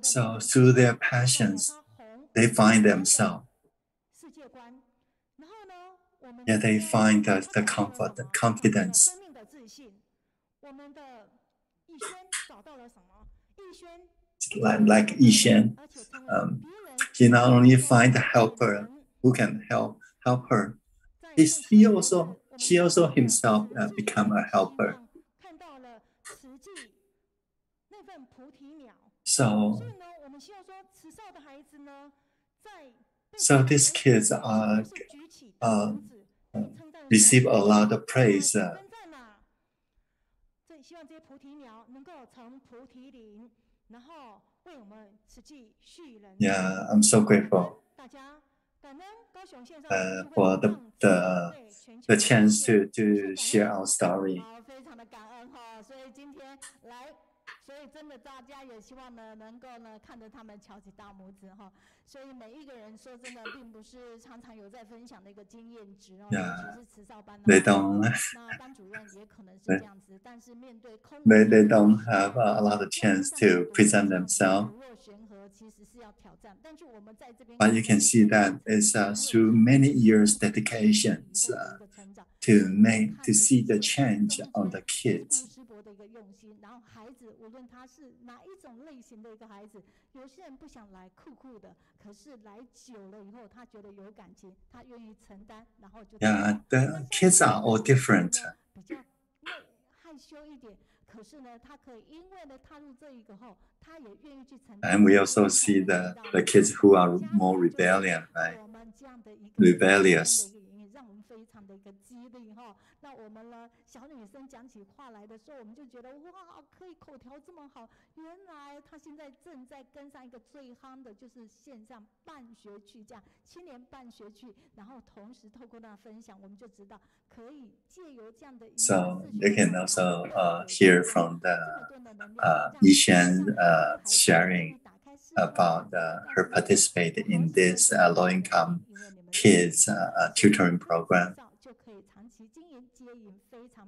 S6: so through their passions, they find themselves. Yeah, they find the comfort, the confidence. Like Yixuan, he not only find a helper who can help her, she also himself become a helper. So these kids receive a lot of praise. Yeah, I'm so grateful for the chance to share our story.
S3: 所以真的，大家也希望呢，能够呢看着他们翘起大拇指哈。所以每一个人说真的，并不是常常有在分享的一个经验值哦，尤其是慈少班的。那班主任也可能是这样子，但是面对空
S6: they don't have a lot of chance to present themselves. But you can see that it's through many years' dedications to see the change on the kids.
S3: 然后孩子，无论他是哪一种类型的一个孩子，有些人不想来酷酷的，可是来久了以后，他觉得有感情，他愿意承担，然后就。
S6: Yeah, the kids are all different.
S3: 比较害羞一点，可是呢，他可以因为呢踏入这一个后，他也愿意去承担。
S6: And we also see the kids who are more rebellious, right? Rebellious.
S3: 让我们非常的一个激励哈。那我们呢，小女生讲起话来的时候，我们就觉得哇，可以口条这么好。原来她现在正在跟上一个最夯的，就是线上半学区这样7年半学区，然后同时透过那分享，我们就知道可以借由这样的。
S6: So you can also hear from the Yixuan sharing about her participate in this low-income kids tutoring program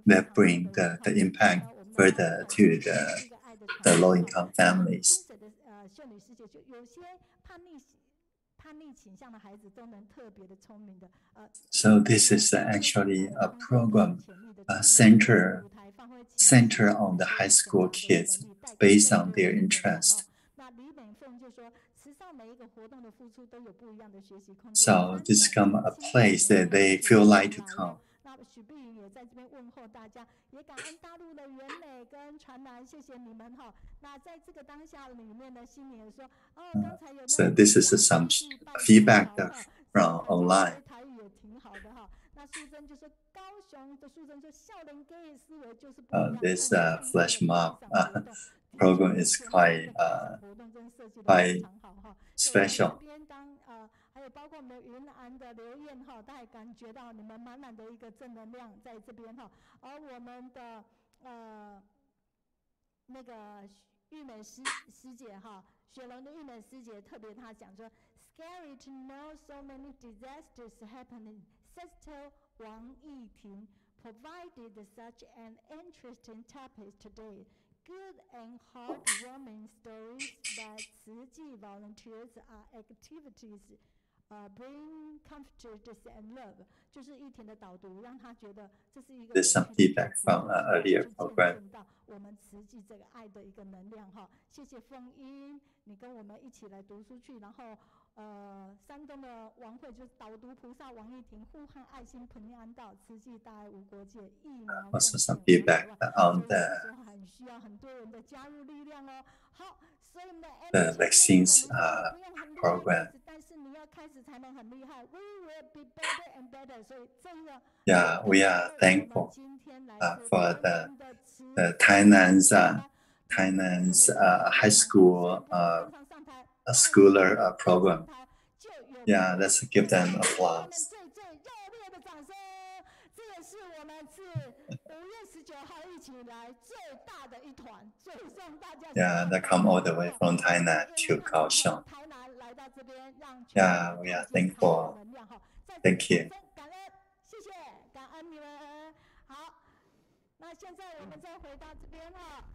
S6: that bring the impact further to the low-income families. So this is actually a program center on the high school kids based on their interest. So this become a place that they feel like to come.
S3: 在这边问候大家，也感恩大陆的袁美跟传来，谢谢你们哈。那在这个当下里面呢，心里也说，刚才有
S6: So this is some feedback from online.
S3: 台语也挺好的哈。那素贞就说高雄的素贞说，少年家的思维就是不一样。
S6: This flash mob program is quite special.
S3: 还有包括我们云南的留言哈，大家感觉到你们满满的一个正能量在这边哈。而我们的那个玉美师姐哈，雪龙的玉美师姐特别她讲说 ，Scary to know so many disasters happening. Sister Wang Yiting provided such an interesting topic today. Good and heartwarming stories that 慈济 volunteers activities bring comfort and love. 就是玉婷的导读，让他觉得这是一个
S6: There's some feedback from earlier program.
S3: 我们慈济这个爱的一个能量哈。谢谢凤英，你跟我们一起来读书去，然后山东的王慧就是导读菩萨王玉婷，护汉爱心平安道，慈济大爱无国界，疫苗
S6: Also some feedback on
S3: 很需要很多人的加入力量哦。好，所以我们的
S6: the vaccines program.
S3: 但是你要开始才能很厉害。We will be better and better. 所以这个
S6: Yeah, we are thankful for the Tainan's high school schooler program. Yeah, let's give them applause.
S3: 最热烈的掌声！这也是我们自5月19号一起来最大的一团，最送大家。
S6: Yeah, they come all the way from Tainan to Kaohsiung.
S3: 台南来到这边，让
S6: Yeah, we are thankful. Thank you.
S3: 感恩，谢谢，感恩你们。好，那现在我们再回到这边哈。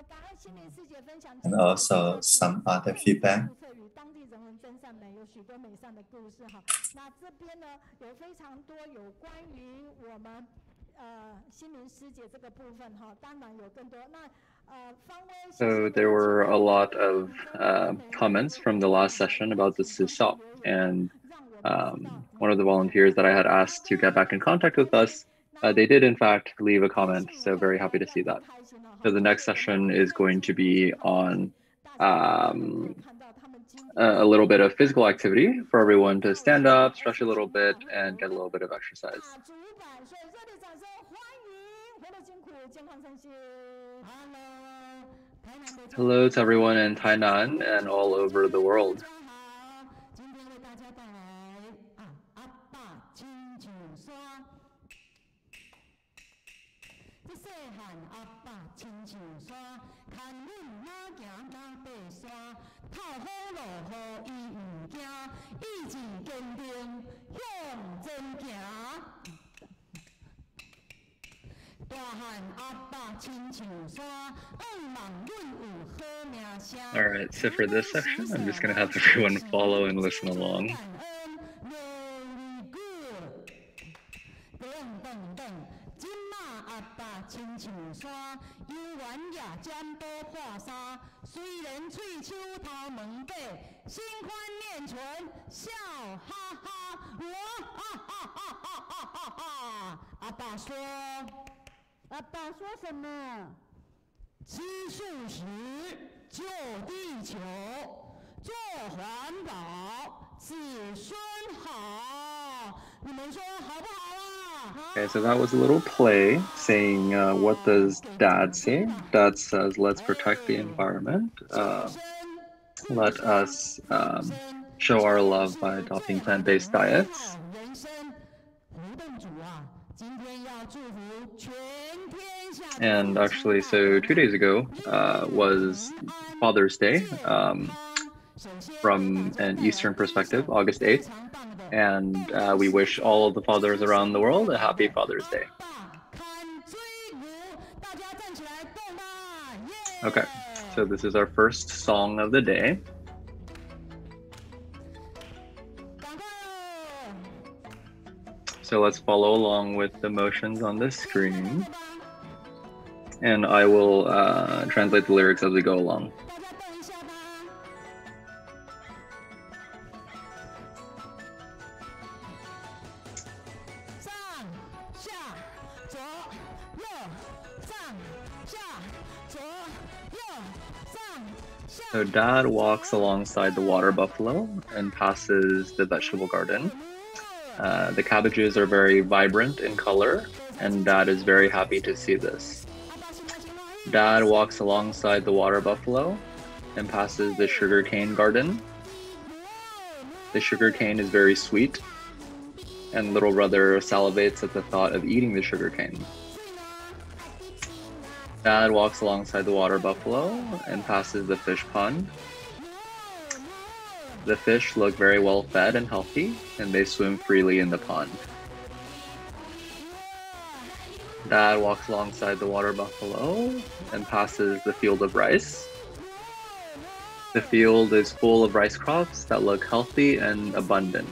S3: 感恩心灵师姐分享。
S6: And also some other feedback.
S3: 与当地人文真善美有许多美善的故事哈。那这边呢有非常多有关于我们心灵师姐这个部分哈，当然有更多。那
S9: So there were a lot of comments from the last session about the Sisao, and one of the volunteers that I had asked to get back in contact with us, they did in fact leave a comment, so very happy to see that. So the next session is going to be on a little bit of physical activity for everyone to stand up, stretch a little bit, and get a little bit of exercise. Hello to everyone in Tainan and all over the world. All right, so for this section, I'm just going to have everyone follow and listen along. Okay, so that was a little play saying, what does Dad say? Dad says, let's protect the environment. Let us show our love by adopting plant-based diets. And actually, so 2 days ago was Father's Day from an Eastern perspective, August 8th. And we wish all of the fathers around the world a happy Father's Day. Okay, so this is our first song of the day. So let's follow along with the motions on the screen. And I will translate the lyrics as we go along. So Dad walks alongside the water buffalo and passes the vegetable garden. The cabbages are very vibrant in color, and Dad is very happy to see this. Dad walks alongside the water buffalo and passes the sugarcane garden. The sugarcane is very sweet, and little brother salivates at the thought of eating the sugarcane. Dad walks alongside the water buffalo and passes the fish pond. The fish look very well fed and healthy, and they swim freely in the pond. Dad walks alongside the water buffalo and passes the field of rice. The field is full of rice crops that look healthy and abundant.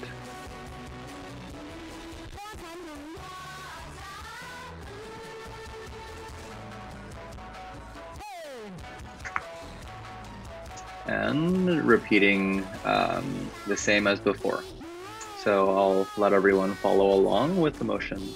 S9: And repeating the same as before. So I'll let everyone follow along with the motion.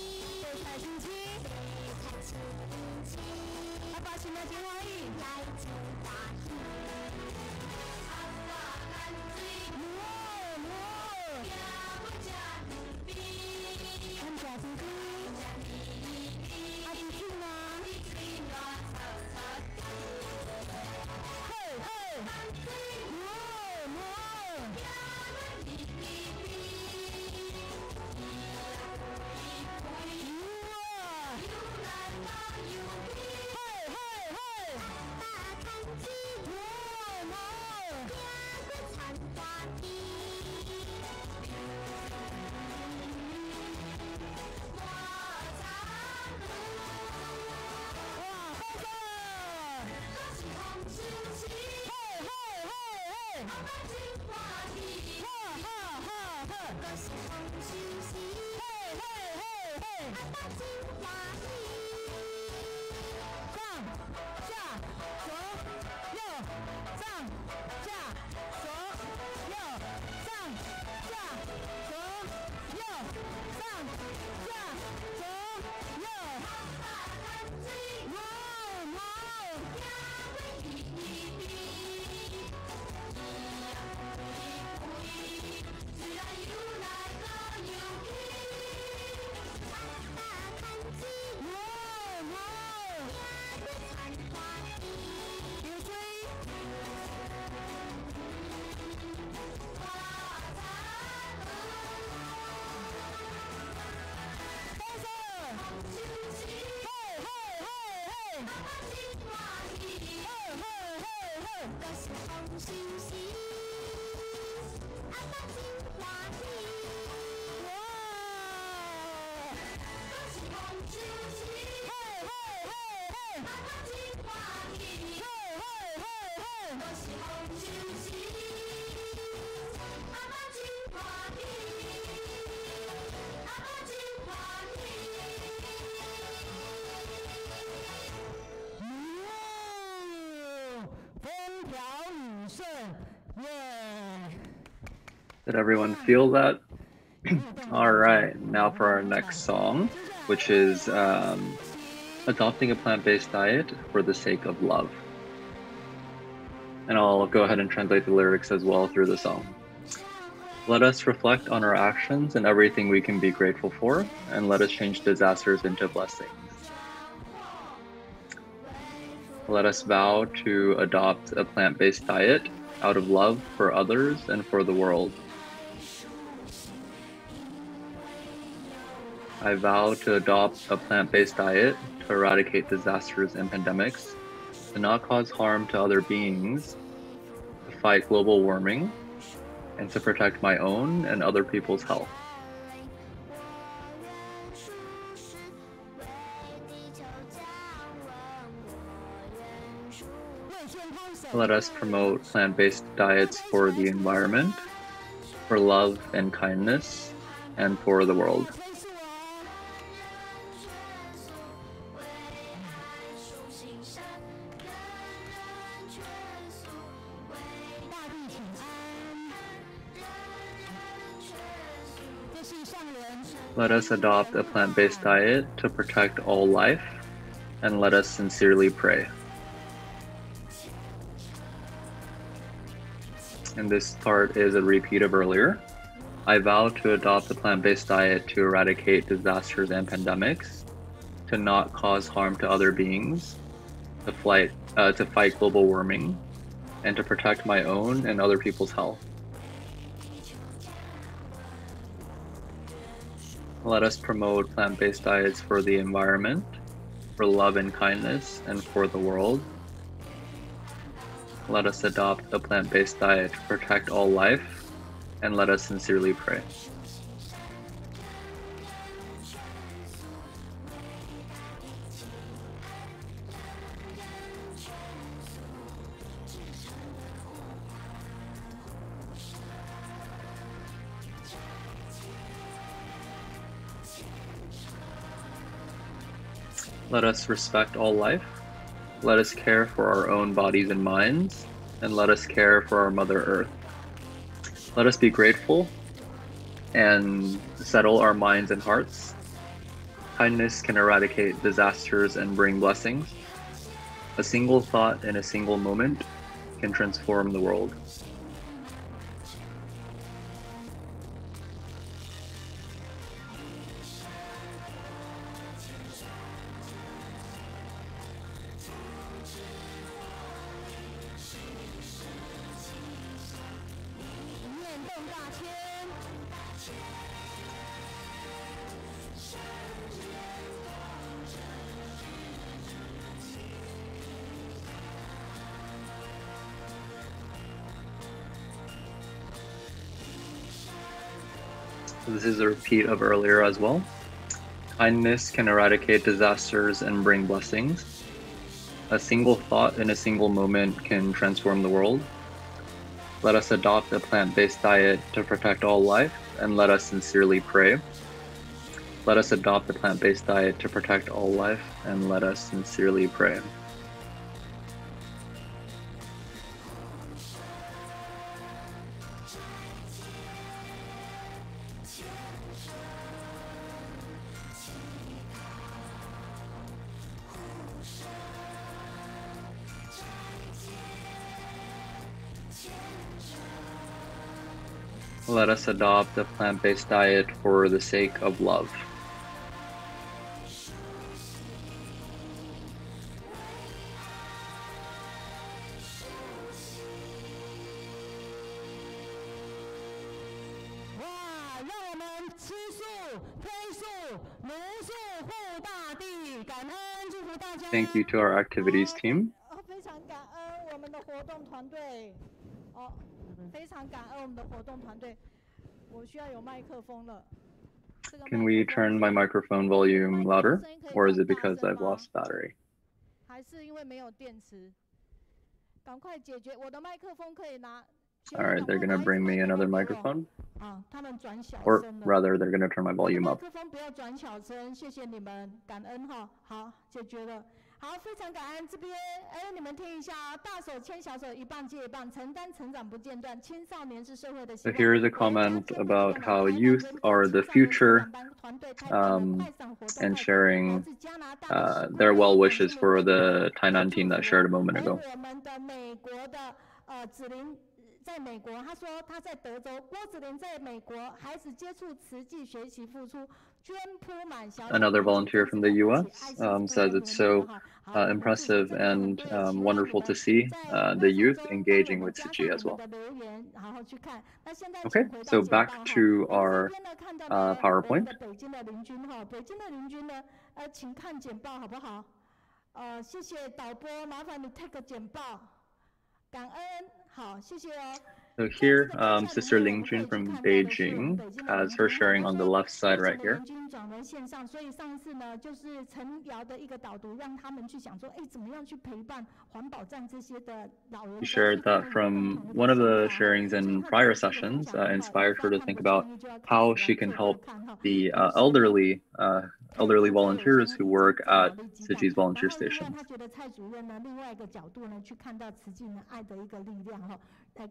S9: Did everyone feel that? All right, now for our next song, which is adopting a plant-based diet for the sake of love. And I'll go ahead and translate the lyrics as well through the song. Let us reflect on our actions and everything we can be grateful for, and let us change disasters into blessings. Let us vow to adopt a plant-based diet out of love for others and for the world. I vow to adopt a plant-based diet to eradicate disasters and pandemics, to not cause harm to other beings, to fight global warming, and to protect my own and other people's health. Let us promote plant-based diets for the environment, for love and kindness, and for the world. Let us adopt a plant-based diet to protect all life, and let us sincerely pray. And this part is a repeat of earlier. I vow to adopt a plant-based diet to eradicate disasters and pandemics, to not cause harm to other beings, to fight global warming, and to protect my own and other people's health. Let us promote plant-based diets for the environment, for love and kindness, and for the world. Let us adopt a plant-based diet to protect all life, and let us sincerely pray. Let us respect all life. Let us care for our own bodies and minds, and let us care for our Mother Earth. Let us be grateful and settle our minds and hearts. Kindness can eradicate disasters and bring blessings. A single thought in a single moment can transform the world. This is a repeat of earlier as well. Kindness can eradicate disasters and bring blessings. A single thought in a single moment can transform the world. Let us adopt a plant-based diet to protect all life, and let us sincerely pray. Let us adopt a plant-based diet to protect all life, and let us sincerely pray. Let us adopt a plant-based diet for the sake of love. Thank you to our activities team.
S3: 非常感恩我们的活动团队，我需要有麦克风了。
S9: Can we turn my microphone volume louder, or is it because I've lost battery?
S3: 还是因为没有电池？赶快解决，我的麦克风可以拿。
S9: All right, they're gonna bring me another microphone. Or rather, they're gonna turn my volume up.
S3: 麦克风不要转小声，谢谢你们，感恩哈。好，解决了。 好，非常感恩这边，你们听一下啊，大手牵小手，一棒接一棒，承担成长不间断，青少年是社会的希
S9: So
S3: 望。
S9: here is a comment about how youth are the future, and sharing their well wishes for the Tainan team that shared a moment ago.
S3: 我们的美国的子琳。 在美国，他说他在德州，郭子琳在美国，孩子接触慈济学习付出，捐铺满小。
S9: Another volunteer from the U.S. Says it's so impressive and wonderful to see the youth engaging with Tzu Chi as well. Okay, so back to our PowerPoint.
S3: 北京的邻居哈，北京的邻居呢，请看简报好不好？谢谢导播，麻烦你 take 简报，感恩。
S9: So here, Sister Ling Jun from Beijing has her sharing on the left side right here. She shared that from one of the sharings in prior sessions inspired her to think about how she can help the elderly elderly volunteers who work at Tzuji's volunteer station.
S3: 他觉得蔡主任呢，另外一个角度呢，去看到慈济呢爱的一个力量哈，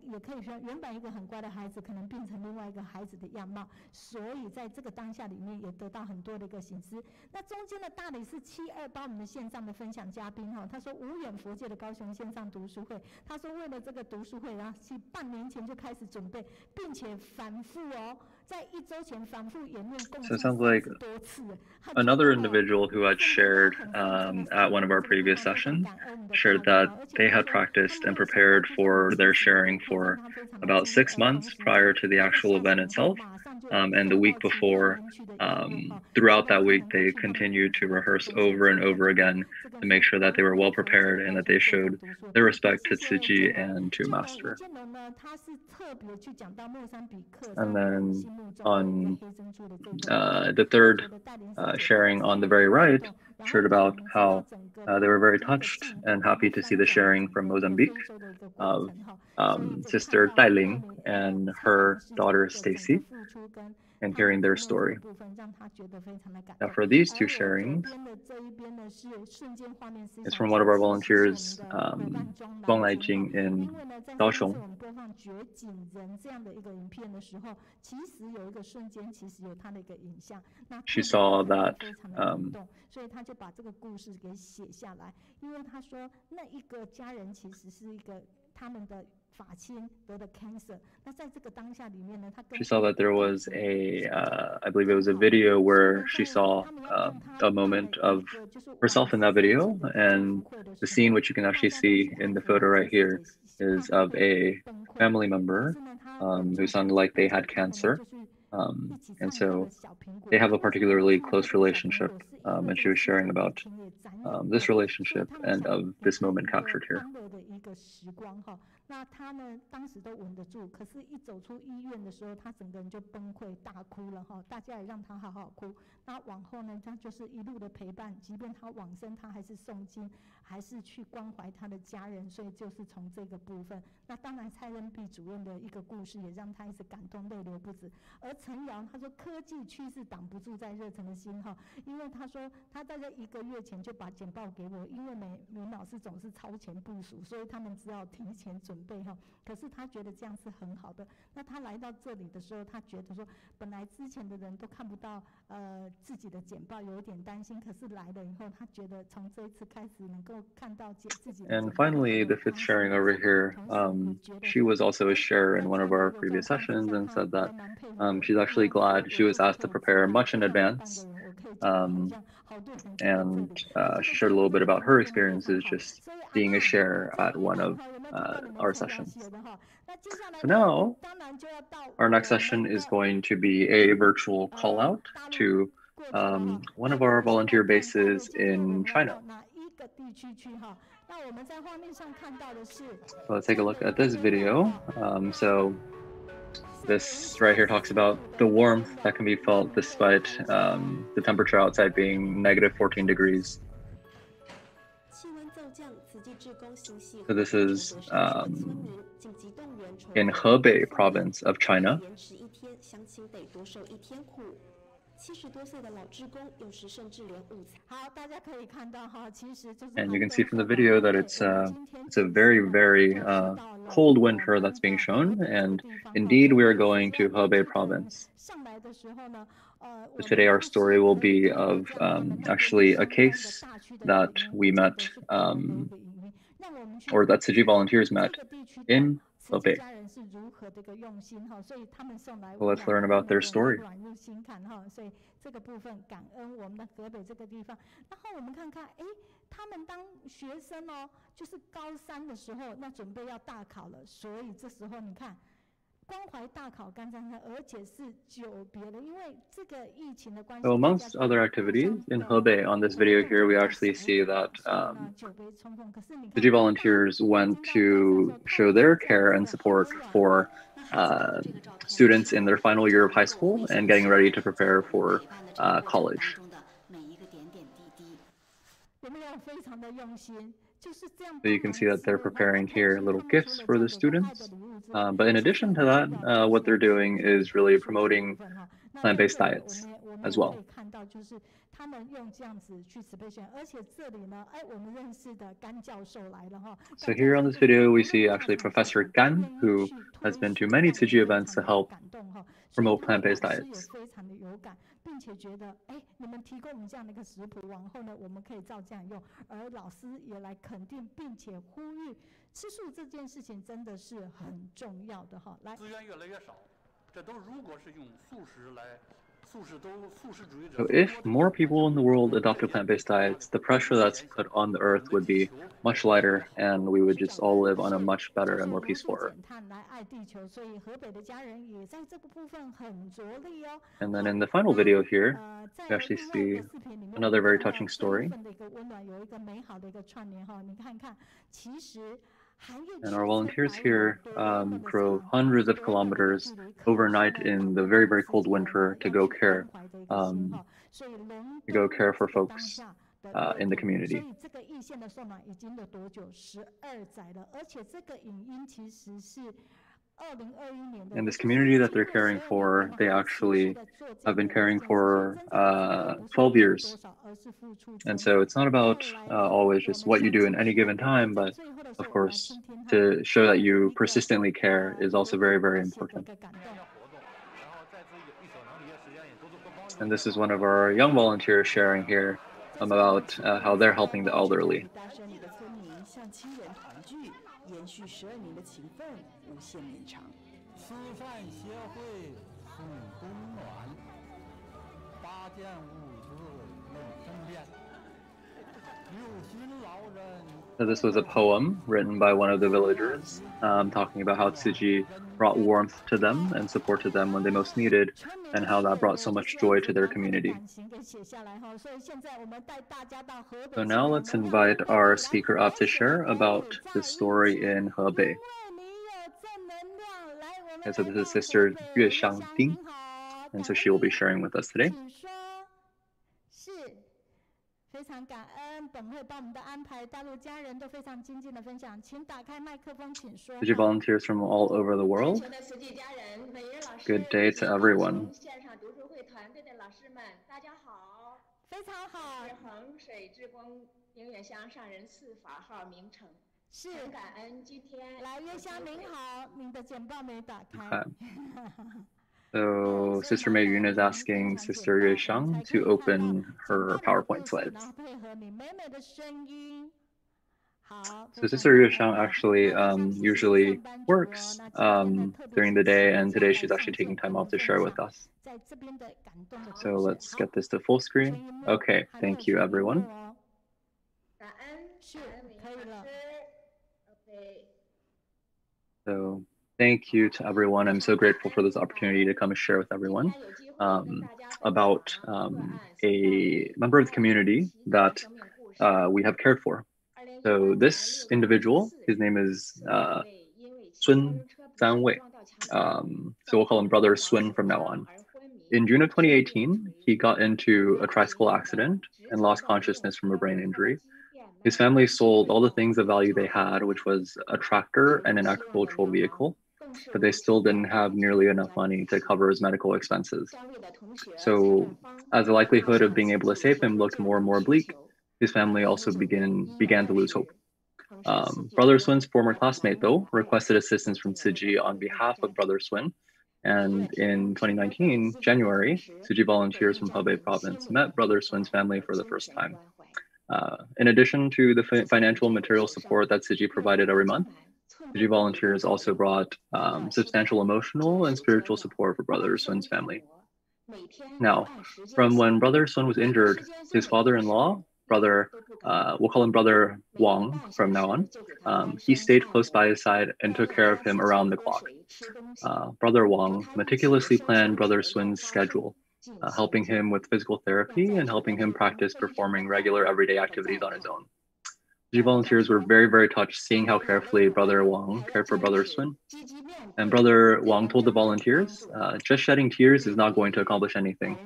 S3: 也可以说原本一个很乖的孩子，可能变成另外一个孩子的样貌，所以在这个当下里面也得到很多的一个省思。那中间的大理是728我们的线上的分享嘉宾哈，他说无远弗届的高雄线上读书会，他说为了这个读书会，然后是半年前就开始准备，并且反复哦。
S9: So it sounds like another individual who had shared at one of our previous sessions shared that they had practiced and prepared for their sharing for about 6 months prior to the actual event itself. And the week before, throughout that week, they continued to rehearse over and over again to make sure that they were well prepared and that they showed their respect to Tzuji and to Master. And then on the third sharing on the very right, shared about how they were very touched and happy to see the sharing from Mozambique of Sister Dailin and her daughter Stacy, and hearing their story. Now for these two sharings, it's from one of our volunteers, Guang Laijing in Kaohsiung. She saw that
S3: 所以他就把这个故事给写下来，因为他说那一个家人其实是一个他们的法亲得的 cancer。那在这个当下里面呢，他
S9: she saw that there was a, I believe it was a video where she saw a moment of herself in that video, and the scene which you can actually see in the photo right here is of a family member who sounded like they had cancer. And so they have a particularly close relationship, and she was sharing about this relationship and of this moment captured here.
S3: 那他呢，当时都稳得住，可是一走出医院的时候，他整个人就崩溃大哭了哈。大家也让他好好哭。那往后呢，他就是一路的陪伴，即便他往生，他还是诵经，还是去关怀他的家人。所以就是从这个部分。那当然，蔡任弼主任的一个故事也让他一直感动，泪流不止。而陈瑶他说，科技趋势挡不住在热忱的心哈，因为他说他大概1个月前就把简报给我，因为每老师总是超前部署，所以他们只好提前准备哈。可是他觉得这样是很好的。那他来到这里的时候，他觉得说，本来之前的人都看不到自己的简报，有一点担心。可是来了以后，他觉得从这一次开始能够看到自己的。
S9: And finally, the fifth sharing over here, she was also a sharer in one of our previous sessions and said that she's actually glad she was asked to prepare much in advance. And she shared a little bit about her experiences just being a sharer at one of our sessions. So now, our next session is going to be a virtual call out to one of our volunteer bases in China. So let's take a look at this video. So this right here talks about the warmth that can be felt despite the temperature outside being -14 degrees. So this is in Hebei province of China. And you can see from the video that it's a very, very cold winter that's being shown, and indeed we are going to Hebei province. So today our story will be of actually a case that we met, or that Tzuji volunteers met in Hebei. So let's learn about their story.
S3: 这个部分感恩我们的河北这个地方，然后我们看看，哎，他们当学生哦，就是高3的时候，那准备要大考了，所以这时候你看，关怀大考干三餐，而且是久别了，因为这个疫情的关系。
S9: So amongst other activities in Hebei, on this video here, we actually see that Tzuji volunteers went to show their care and support for students in their final year of high school and getting ready to prepare for college. So you can see that they're preparing here little gifts for the students. But in addition to that, what they're doing is really promoting plant-based diets. as well. So here on this video, we see actually Professor Gan, who has been to many Tzu Chi events to help promote plant-based diets.
S3: 并且觉得，你们提供我们这样的一个食谱，往后呢，我们可以照这样用。而老师也来肯定，并且呼吁，吃素这件事情真的是很重要的哈。来，资源越来越少，这都如果是用素食来。 So
S9: if more people in the world adopted plant-based diets, the pressure that's put on the earth would be much lighter, and we would just all live on a much better and more peaceful earth. And then in the final video here, we actually see another very touching story. And our volunteers here drove hundreds of kilometers overnight in the very, very cold winter to go care for folks in the community. And this community that they're caring for, they actually have been caring for 12 years. And so it's not about always just what you do in any given time, but of course, to show that you persistently care is also very, very important. And this is one of our young volunteers sharing here about how they're helping the elderly. So this was a poem written by one of the villagers, talking about how Tzu Chi brought warmth to them and support to them when they most needed, and how that brought so much joy to their community. So now let's invite our speaker up to share about this story in Hebei. Okay, so this is Sister Qingxiang Ding, and so she will be sharing with us today. Tzu Chi volunteers from all over the world. Good day to everyone. So Sister Mei Yun is asking Sister Qingxiang to open her PowerPoint slides. So Sister Qingxiang actually usually works during the day, and today she's actually taking time off to share with us. So let's get this to full screen. Okay, thank you everyone. So thank you to everyone. I'm so grateful for this opportunity to come and share with everyone about a member of the community that we have cared for. So this individual, his name is Sun Zanwei. So we'll call him Brother Sun from now on. In June of 2018, he got into a tricycle accident and lost consciousness from a brain injury. His family sold all the things of value they had, which was a tractor and an agricultural vehicle, but they still didn't have nearly enough money to cover his medical expenses. So as the likelihood of being able to save him looked more and more bleak, his family also began to lose hope. Brother Sun's former classmate, though, requested assistance from Tzu Chi on behalf of Brother Sun. And in 2019, January, Tzu Chi volunteers from Hebei province met Brother Sun's family for the first time. In addition to the financial and material support that Tzu Chi provided every month, Tzu Chi volunteers also brought substantial emotional and spiritual support for Brother Sun's family. Now, from when Brother Sun was injured, his father-in-law, we'll call him Brother Wang from now on, he stayed close by his side and took care of him around the clock. Brother Wang meticulously planned Brother Sun's schedule, helping him with physical therapy and helping him practice performing regular everyday activities on his own. Tzu Chi volunteers were very, very touched seeing how carefully Brother Wang cared for Brother Sun. And Brother Wang told the volunteers, just shedding tears is not going to accomplish anything.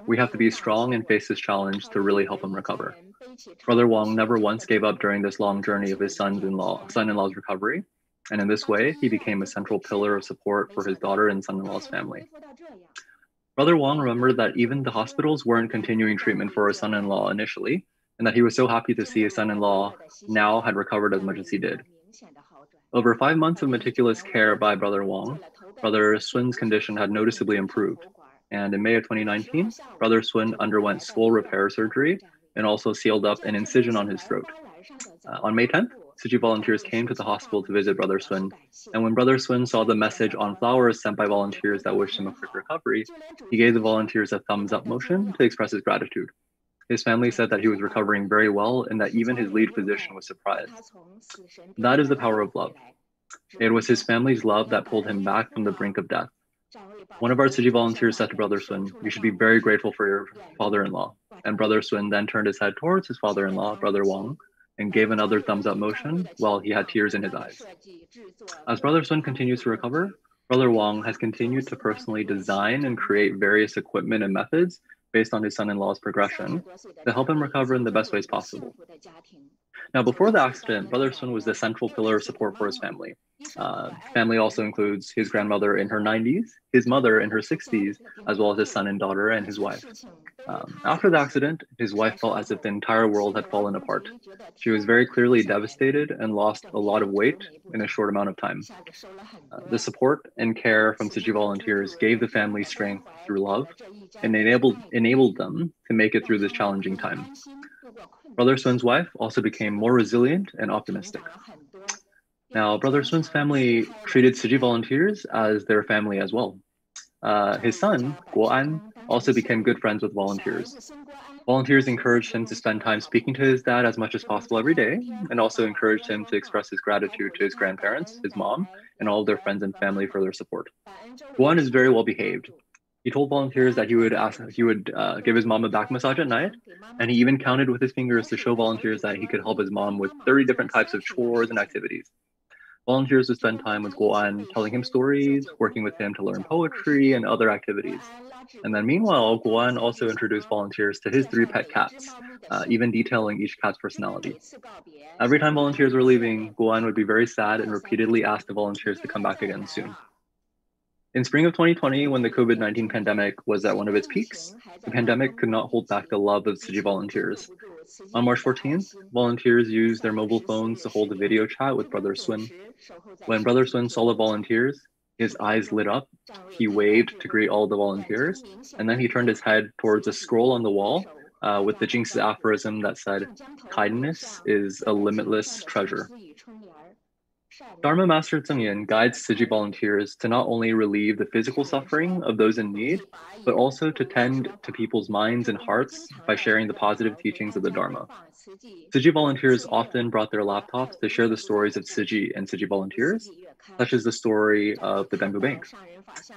S9: We have to be strong and face this challenge to really help him recover. Brother Wang never once gave up during this long journey of his son-in-law's recovery. And in this way, he became a central pillar of support for his daughter and son-in-law's family. Brother Wang remembered that even the hospitals weren't continuing treatment for his son-in-law initially, and that he was so happy to see his son-in-law now had recovered as much as he did. Over 5 months of meticulous care by Brother Wang, Brother Sun's condition had noticeably improved. And in May of 2019, Brother Sun underwent skull repair surgery and also sealed up an incision on his throat. On May 10th, Tzu Chi volunteers came to the hospital to visit Brother Sun, and when Brother Sun saw the message on flowers sent by volunteers that wished him a quick recovery, he gave the volunteers a thumbs up motion to express his gratitude. His family said that he was recovering very well and that even his lead physician was surprised. That is the power of love. It was his family's love that pulled him back from the brink of death. One of our Tzu Chi volunteers said to Brother Sun, "You should be very grateful for your father-in-law." And Brother Sun then turned his head towards his father-in-law, Brother Wang, and gave another thumbs up motion while he had tears in his eyes. As Brother Sun continues to recover, Brother Wang has continued to personally design and create various equipment and methods based on his son-in-law's progression to help him recover in the best ways possible. Now, before the accident, Brother Sun was the central pillar of support for his family. Family also includes his grandmother in her 90s, his mother in her 60s, as well as his son and daughter and his wife. After the accident, his wife felt as if the entire world had fallen apart. She was very clearly devastated and lost a lot of weight in a short amount of time. The support and care from Tzu Chi volunteers gave the family strength through love and enabled them to make it through this challenging time. Brother Sun's wife also became more resilient and optimistic. Now, Brother Sun's family treated Tzu Chi volunteers as their family as well. His son, Guoan, also became good friends with volunteers. Volunteers encouraged him to spend time speaking to his dad as much as possible every day, and also encouraged him to express his gratitude to his grandparents, his mom, and all of their friends and family for their support. Guoan is very well behaved. He told volunteers that he would give his mom a back massage at night, and he even counted with his fingers to show volunteers that he could help his mom with 30 different types of chores and activities. Volunteers would spend time with Guoan, telling him stories, working with him to learn poetry and other activities. And then meanwhile, Guoan also introduced volunteers to his 3 pet cats, even detailing each cat's personality. Every time volunteers were leaving, Guoan would be very sad and repeatedly ask the volunteers to come back again soon. In spring of 2020, when the COVID-19 pandemic was at one of its peaks, the pandemic could not hold back the love of Tzu Chi volunteers. On March 14th, volunteers used their mobile phones to hold a video chat with Brother Sun. When Brother Sun saw the volunteers, his eyes lit up, he waved to greet all the volunteers, and then he turned his head towards a scroll on the wall with the Jingsi aphorism that said, "Kindness is a limitless treasure." Dharma Master Zhengyan guides Tzu Chi volunteers to not only relieve the physical suffering of those in need, but also to tend to people's minds and hearts by sharing the positive teachings of the Dharma. Tzu Chi volunteers often brought their laptops to share the stories of Tzu Chi and Tzu Chi volunteers, such as the story of the bamboo bank.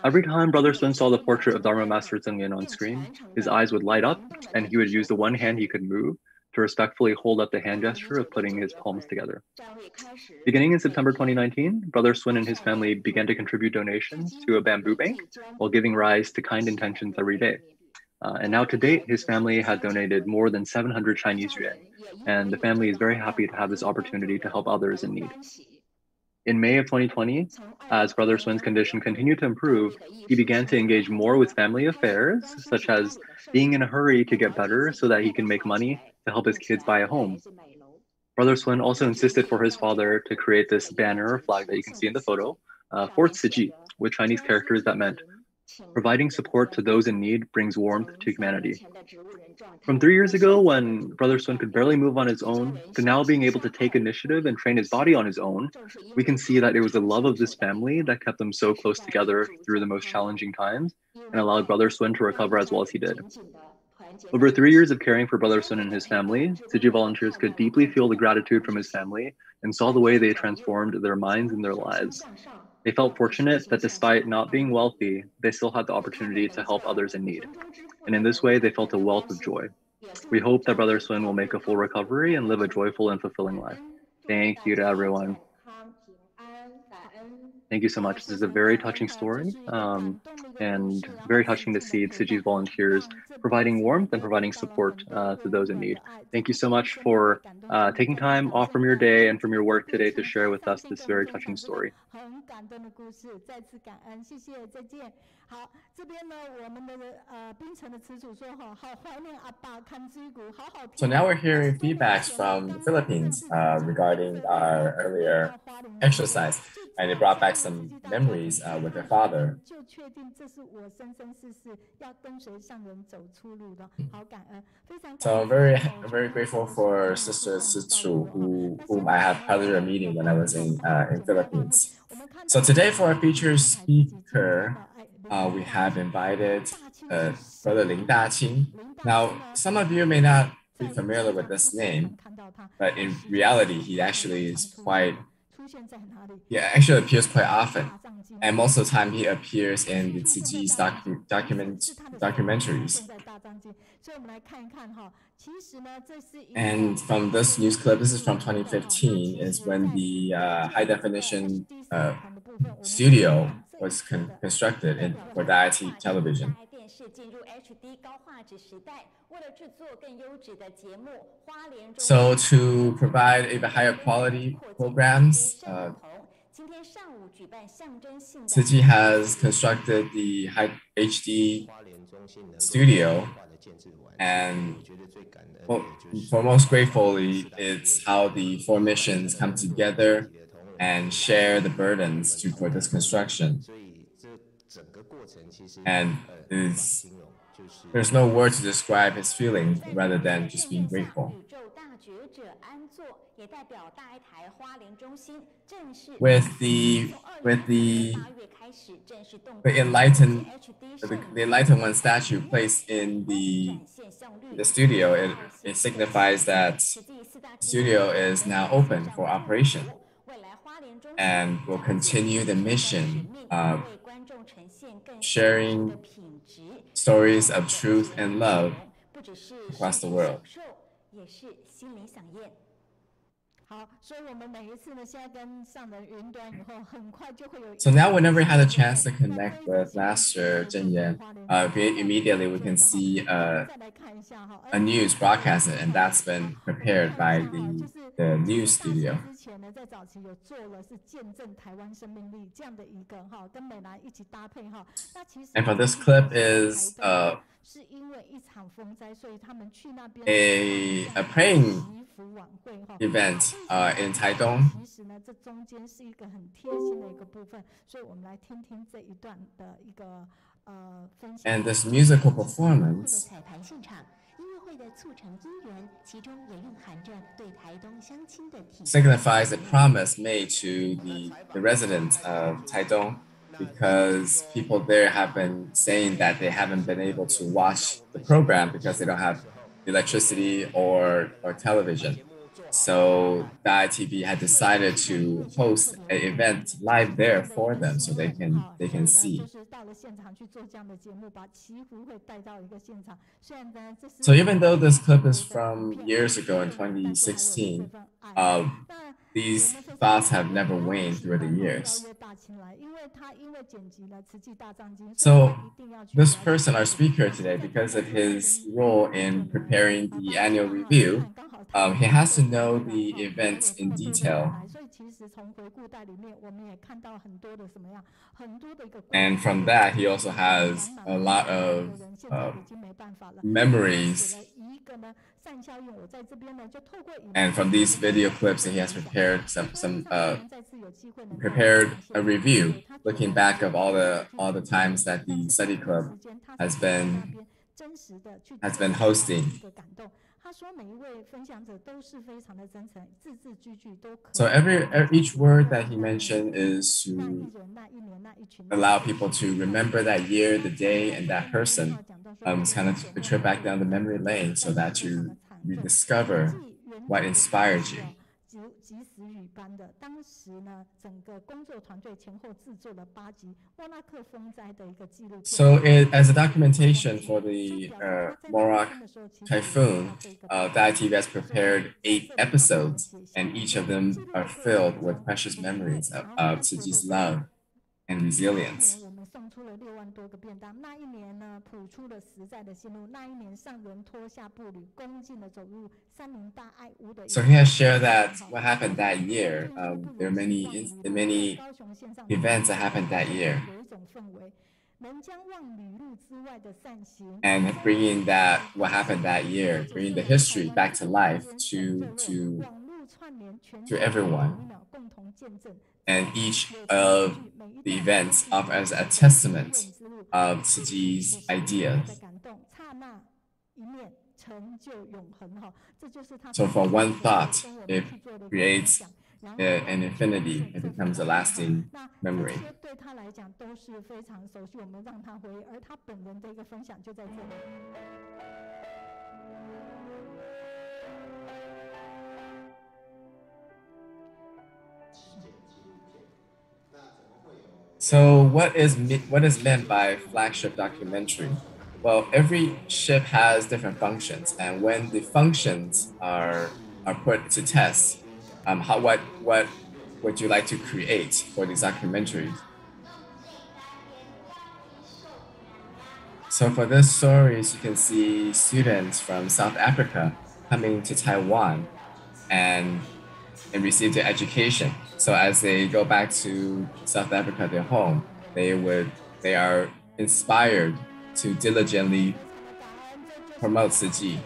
S9: Every time Brother Sun saw the portrait of Dharma Master Zhengyan on screen, his eyes would light up, and he would use the one hand he could move to respectfully hold up the hand gesture of putting his palms together. Beginning in September 2019, Brother Sun and his family began to contribute donations to a bamboo bank while giving rise to kind intentions every day. And now to date, his family has donated more than 700 Chinese yuan, and the family is very happy to have this opportunity to help others in need. In May of 2020, as Brother Sun's condition continued to improve, he began to engage more with family affairs, such as being in a hurry to get better so that he can make money to help his kids buy a home. Brother Sun also insisted for his father to create this banner or flag that you can see in the photo for Tzu Chi, with Chinese characters that meant, "Providing support to those in need brings warmth to humanity." From 3 years ago, when Brother Sun could barely move on his own, to now being able to take initiative and train his body on his own, we can see that it was the love of this family that kept them so close together through the most challenging times and allowed Brother Sun to recover as well as he did. Over 3 years of caring for Brother Sun and his family, Tzu Chi volunteers could deeply feel the gratitude from his family and saw the way they transformed their minds and their lives. They felt fortunate that despite not being wealthy, they still had the opportunity to help others in need. And in this way, they felt a wealth of joy. We hope that Brother Sun will make a full recovery and live a joyful and fulfilling life. Thank you to everyone. Thank you so much. This is a very touching story and very touching to see Tzu Chi's volunteers providing warmth and providing support to those in need. Thank you so much for taking time off from your day and from your work today to share with us this very touching story.
S3: 感动的故事，再次感恩，谢谢，再见。好，这边呢，我们的槟城的词主说哈，好怀念阿爸看水鼓，好好听。
S2: So now we're hearing feedbacks from the Philippines regarding our earlier exercise, and it brought back some memories with their father.
S3: 就确定这是我生生世世要跟随上人走出路的，好感恩，非常感恩。
S2: So I'm very grateful for Sister Sichu, whom I had pleasure of meeting when I was in Philippines. So today for our featured speaker, we have invited Brother Lin Daqing. Now, some of you may not be familiar with this name, but in reality, he actually appears quite often. And most of the time, he appears in the Tzuji's documentaries. And from this news clip, this is from 2015, is when the high-definition studio was constructed for Dailin television. So to provide even higher quality programs, Tzuji has constructed the high HD studio, and for most gratefully, it's how the four missions come together and share the burdens for this construction. And there's no word to describe his feelings rather than just being grateful. With the enlightened one statue placed in the studio, it signifies that the studio is now open for operation and will continue the mission of sharing stories of truth and love across the world. So now whenever we had a chance to connect with Master Jingheng, immediately we can see a news broadcasted, and that's been prepared by the news studio. And for this clip is a praying event in Taidong. And this musical performance signifies a promise made to the residents of Taidong, because people there have been saying that they haven't been able to watch the program because they don't have electricity or television. So Dai TV had decided to host an event live there for them so they can see. So even though this clip is from years ago in 2016, these thoughts have never waned through the years. So this person, our speaker today, because of his role in preparing the annual review, he has to know the events in detail. And from that, he also has a lot of memories. And from these video clips, he has prepared prepared a review looking back of all the times that the study club has been hosting. So each word that he mentioned is to allow people to remember that year, the day, and that person. It's kind of a trip back down the memory lane so that you rediscover what inspired you. So as a documentation for the Morak typhoon, Dai TV has prepared 8 episodes, and each of them are filled with precious memories of Tzuji's love and resilience.
S3: 万多个便当。那一年呢，谱出了实在的心路。那一年，上人脱下步履，恭敬地走入三明大爱屋的。
S10: So here I share that what happened that year. There are many events that happened that year. And bringing that what happened that year, bringing the history back to life to everyone. And each of the events offers a testament of Tzu Chi's ideas. So for one thought, it creates an infinity. It becomes a lasting memory. So what is meant by flagship documentary? Well, every ship has different functions, and when the functions are put to test, what would you like to create for these documentaries? So for this stories, you can see students from South Africa coming to Taiwan and receive their education. So as they go back to South Africa, their home, they are inspired to diligently promote Tzu Chi.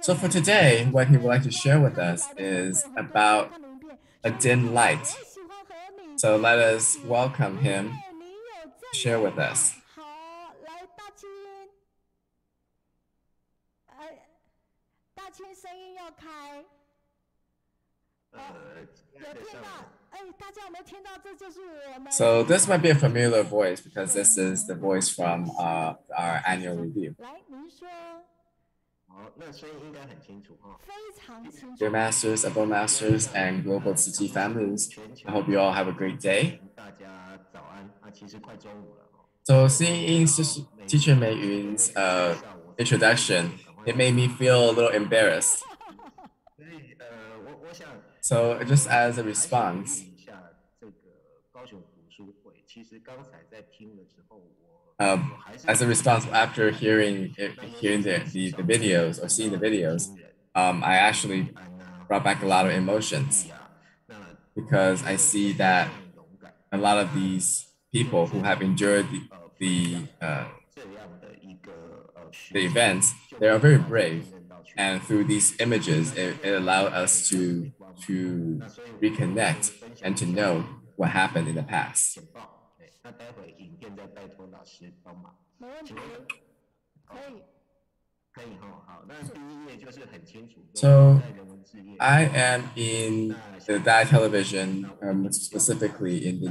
S10: So for today, what he would like to share with us is about a dim light. So let us welcome him to share with us. So this might be a familiar voice because this is the voice from our annual review. Dear Masters, Above Masters, and Global Tzu Chi families, I hope you all have a great day. So seeing Teacher Mei Yun's introduction, it made me feel a little embarrassed. So just as a response, after hearing the videos or seeing the videos, I actually brought back a lot of emotions because I see that a lot of these people who have endured the events, they are very brave, and through these images, it allowed us to reconnect and to know what happened in the past. So I am in the Dai television, specifically in the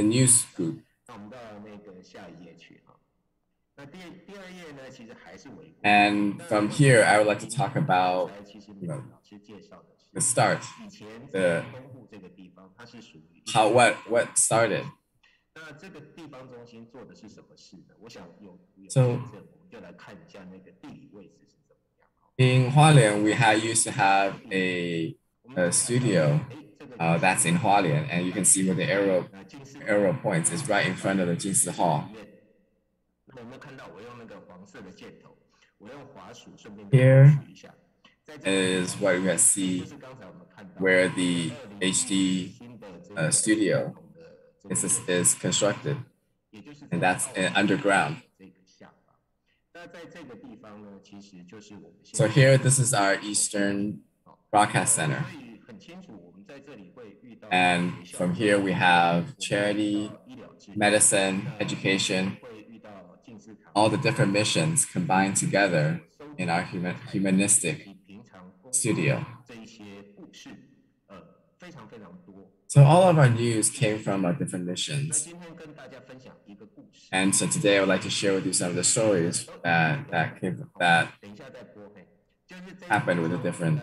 S10: news group. And from here, I would like to talk about the start, what started. So in Hualien, we used to have a studio that's in Hualien, and you can see where the arrow points is right in front of the Jinsi Hall. Here is what we see where the HD studio is constructed, and that's underground. So here, this is our Eastern Broadcast Center. And from here, we have charity, medicine, education, all the different missions combined together in our humanistic studio. So all of our news came from our different missions. And so today I would like to share with you some of the stories that happened with the different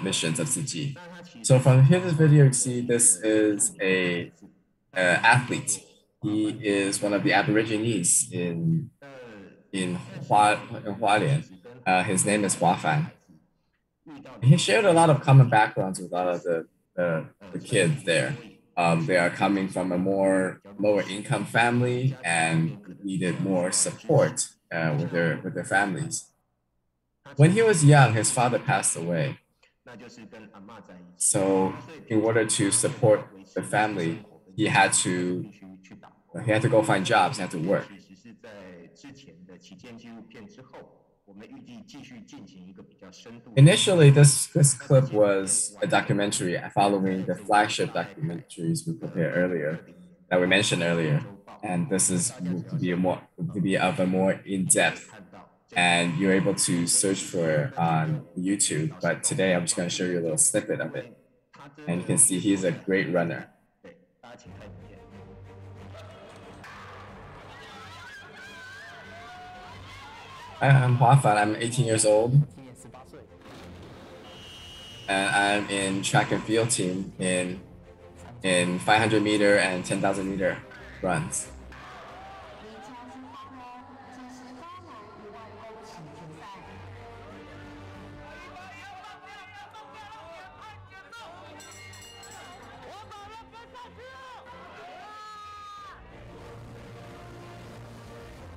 S10: missions of Tzu Chi. So from here, this video, you see this is a athlete. He is one of the Aborigines in Hualien, His name is Huafan. He shared a lot of common backgrounds with a lot of the kids there. They are coming from a more lower income family and needed more support with their families. When he was young, his father passed away. So in order to support the family, he had to go find jobs, he had to work. Initially, this clip was a documentary following the flagship documentaries we prepared earlier, that we mentioned earlier. And this is to be of a more in-depth, and you're able to search for it on YouTube. But today, I'm just going to show you a little snippet of it. And you can see he's a great runner. I'm Huafan. I'm 18 years old. And I'm in track and field team in 500 meter and 10,000 meter runs.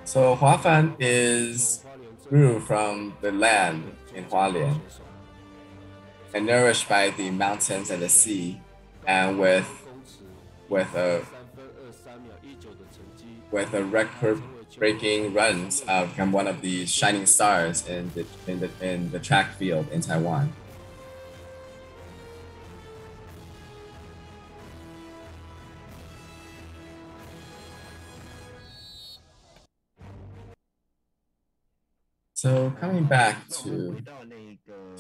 S10: So Huafan grew from the land in Hualien and nourished by the mountains and the sea, and with a record-breaking runs, become one of the shining stars in the track field in Taiwan. So coming back to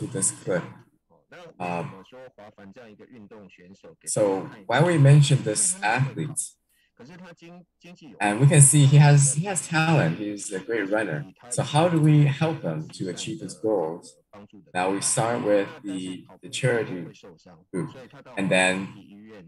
S10: this clip, so why we mentioned this athlete, and we can see he has talent. He's a great runner. So how do we help him to achieve his goals? Now we start with the charity group, and then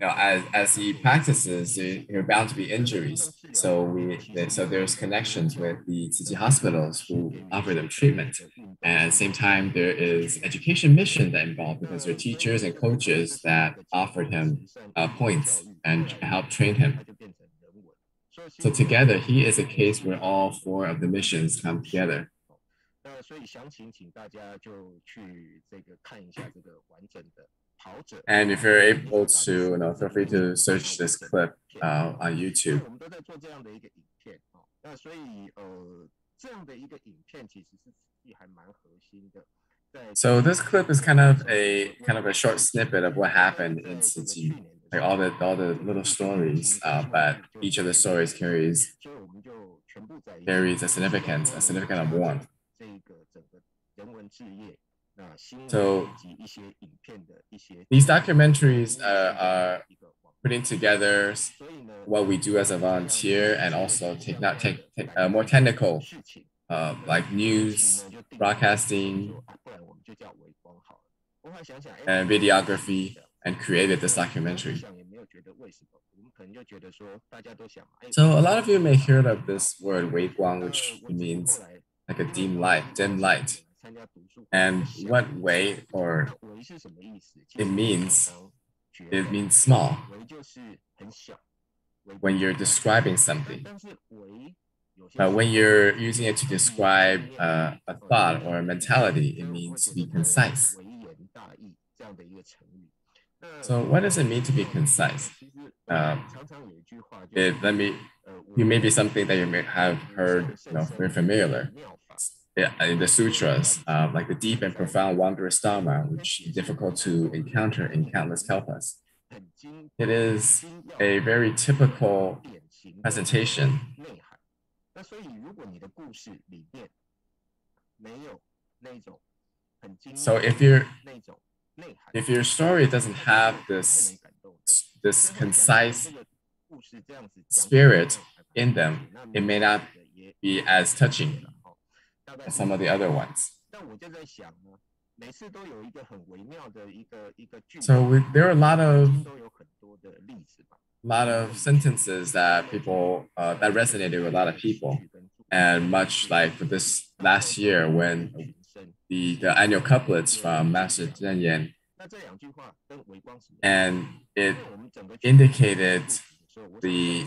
S10: as he practices, there are bound to be injuries. So there's connections with the Tzu Chi hospitals who offer them treatment. And at the same time, there is education mission that involved, because there are teachers and coaches that offered him points and help train him. So together, he is a case where all four of the missions come together. And if you're able to, feel free to search this clip on YouTube. So this clip is kind of a short snippet of what happened in Tzu Chi, like all the little stories, but each of the stories carries a significance of warmth. So these documentaries are putting together what we do as a volunteer, and also more technical, like news, broadcasting, and videography, and created this documentary. So a lot of you may hear of this word 微光, which means like a dim light. And what way, or it means small when you're describing something. But when you're using it to describe a thought or a mentality, it means to be concise. So what does it mean to be concise? It may be something that you may have heard, very familiar. In the sutras, like the deep and profound wondrous Dharma, which is difficult to encounter in countless kalpas. It is a very typical presentation. So if your story doesn't have this concise spirit in them, it may not be as touching as some of the other ones. So there are a lot of sentences that that resonated with a lot of people, and much like for this last year when the annual couplets from Master Jingheng, and it indicated the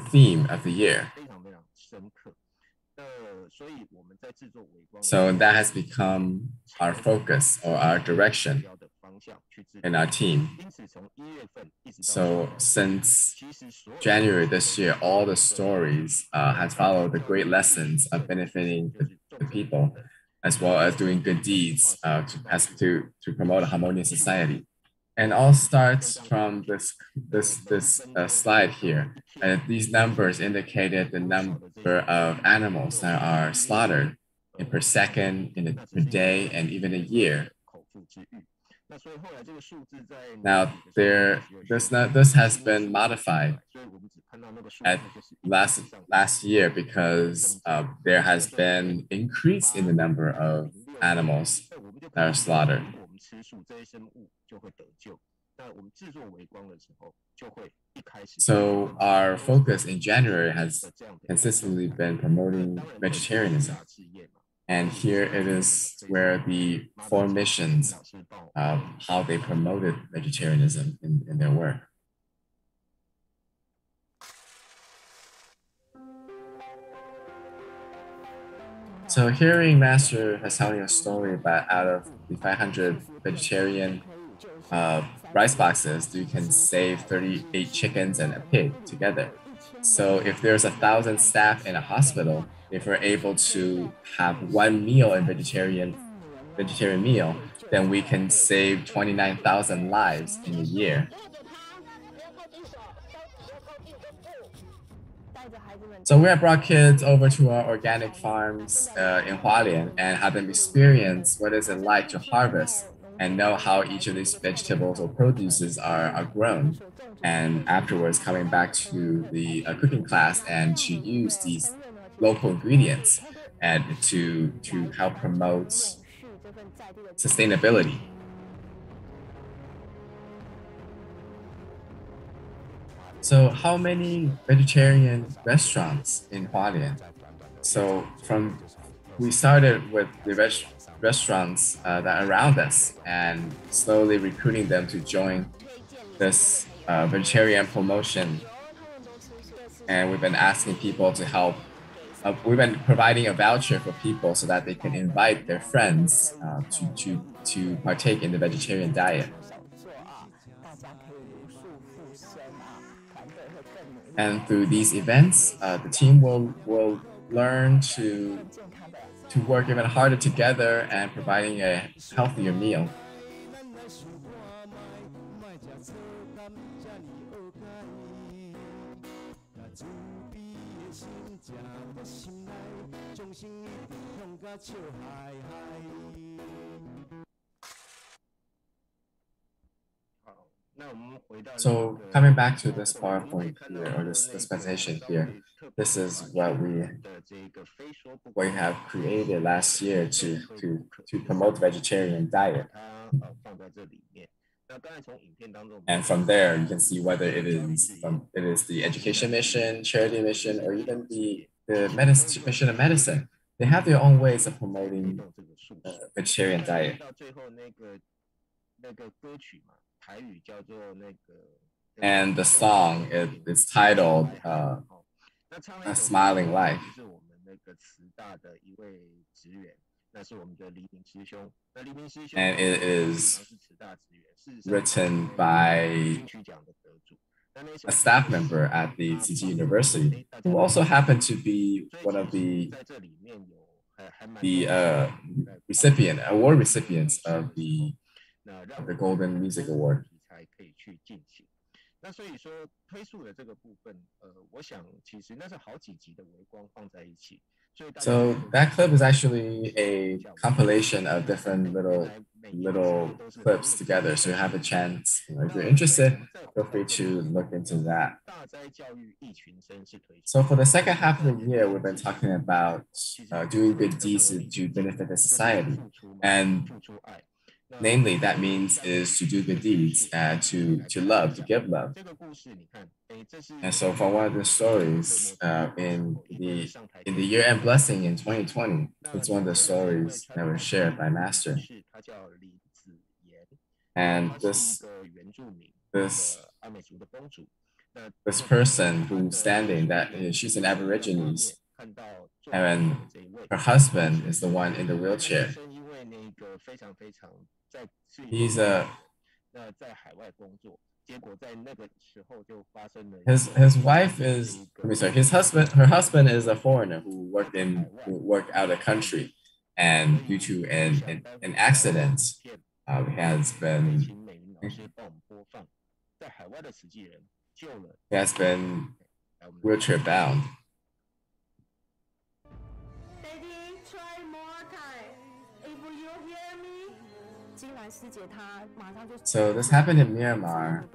S10: theme of the year. So that has become our focus or our direction in our team. So since January this year, all the stories has followed the great lessons of benefiting the people, as well as doing good deeds to promote a harmonious society. And all starts from this slide here. These numbers indicated the number of animals that are slaughtered per second, per day, and even a year. Now, this has been modified at last year because there has been increase in the number of animals that are slaughtered. So our focus in January has consistently been promoting vegetarianism. And here it is where the 4 missions of how they promoted vegetarianism in their work. So hearing Master has telling a story about out of the 500 vegetarian rice boxes, you can save 38 chickens and a pig together. So if there's 1,000 staff in a hospital, if we're able to have 1 meal in vegetarian meal, then we can save 29,000 lives in a year. So we have brought kids over to our organic farms in Hualien and have them experience what is it like to harvest and know how each of these vegetables or produces are grown. And afterwards coming back to the cooking class and to use these local ingredients and to help promote sustainability. So how many vegetarian restaurants in Hualien? So we started with the restaurants that are around us and slowly recruiting them to join this vegetarian promotion. And we've been asking people to help. We've been providing a voucher for people so that they can invite their friends to partake in the vegetarian diet. And through these events, the team will learn to work even harder together and providing a healthier meal. So coming back to this PowerPoint here, or this presentation here, this is what we have created last year to promote vegetarian diet. And from there, you can see whether it is the education mission, charity mission, or even the mission of medicine. They have their own ways of promoting vegetarian diet. And the song is titled A Smiling Life. And it is written by a staff member at the Tsinghua University, who also happened to be one of the award recipients of the Golden Music Award. So that clip is actually a compilation of different little clips together. So you have a chance, if you're interested, feel free to look into that. So for the second half of the year, we've been talking about doing good deeds to benefit the society. And namely, that means is to do good deeds, to love, to give love. And so from one of the stories in the year-end blessing in 2020, it's one of the stories that was shared by Master. And this person who's standing, she's an Aborigines, and her husband is the one in the wheelchair. He's his wife is, her husband is a foreigner who worked out of the country, and due to an accident, he has been wheelchair bound. So this happened in Myanmar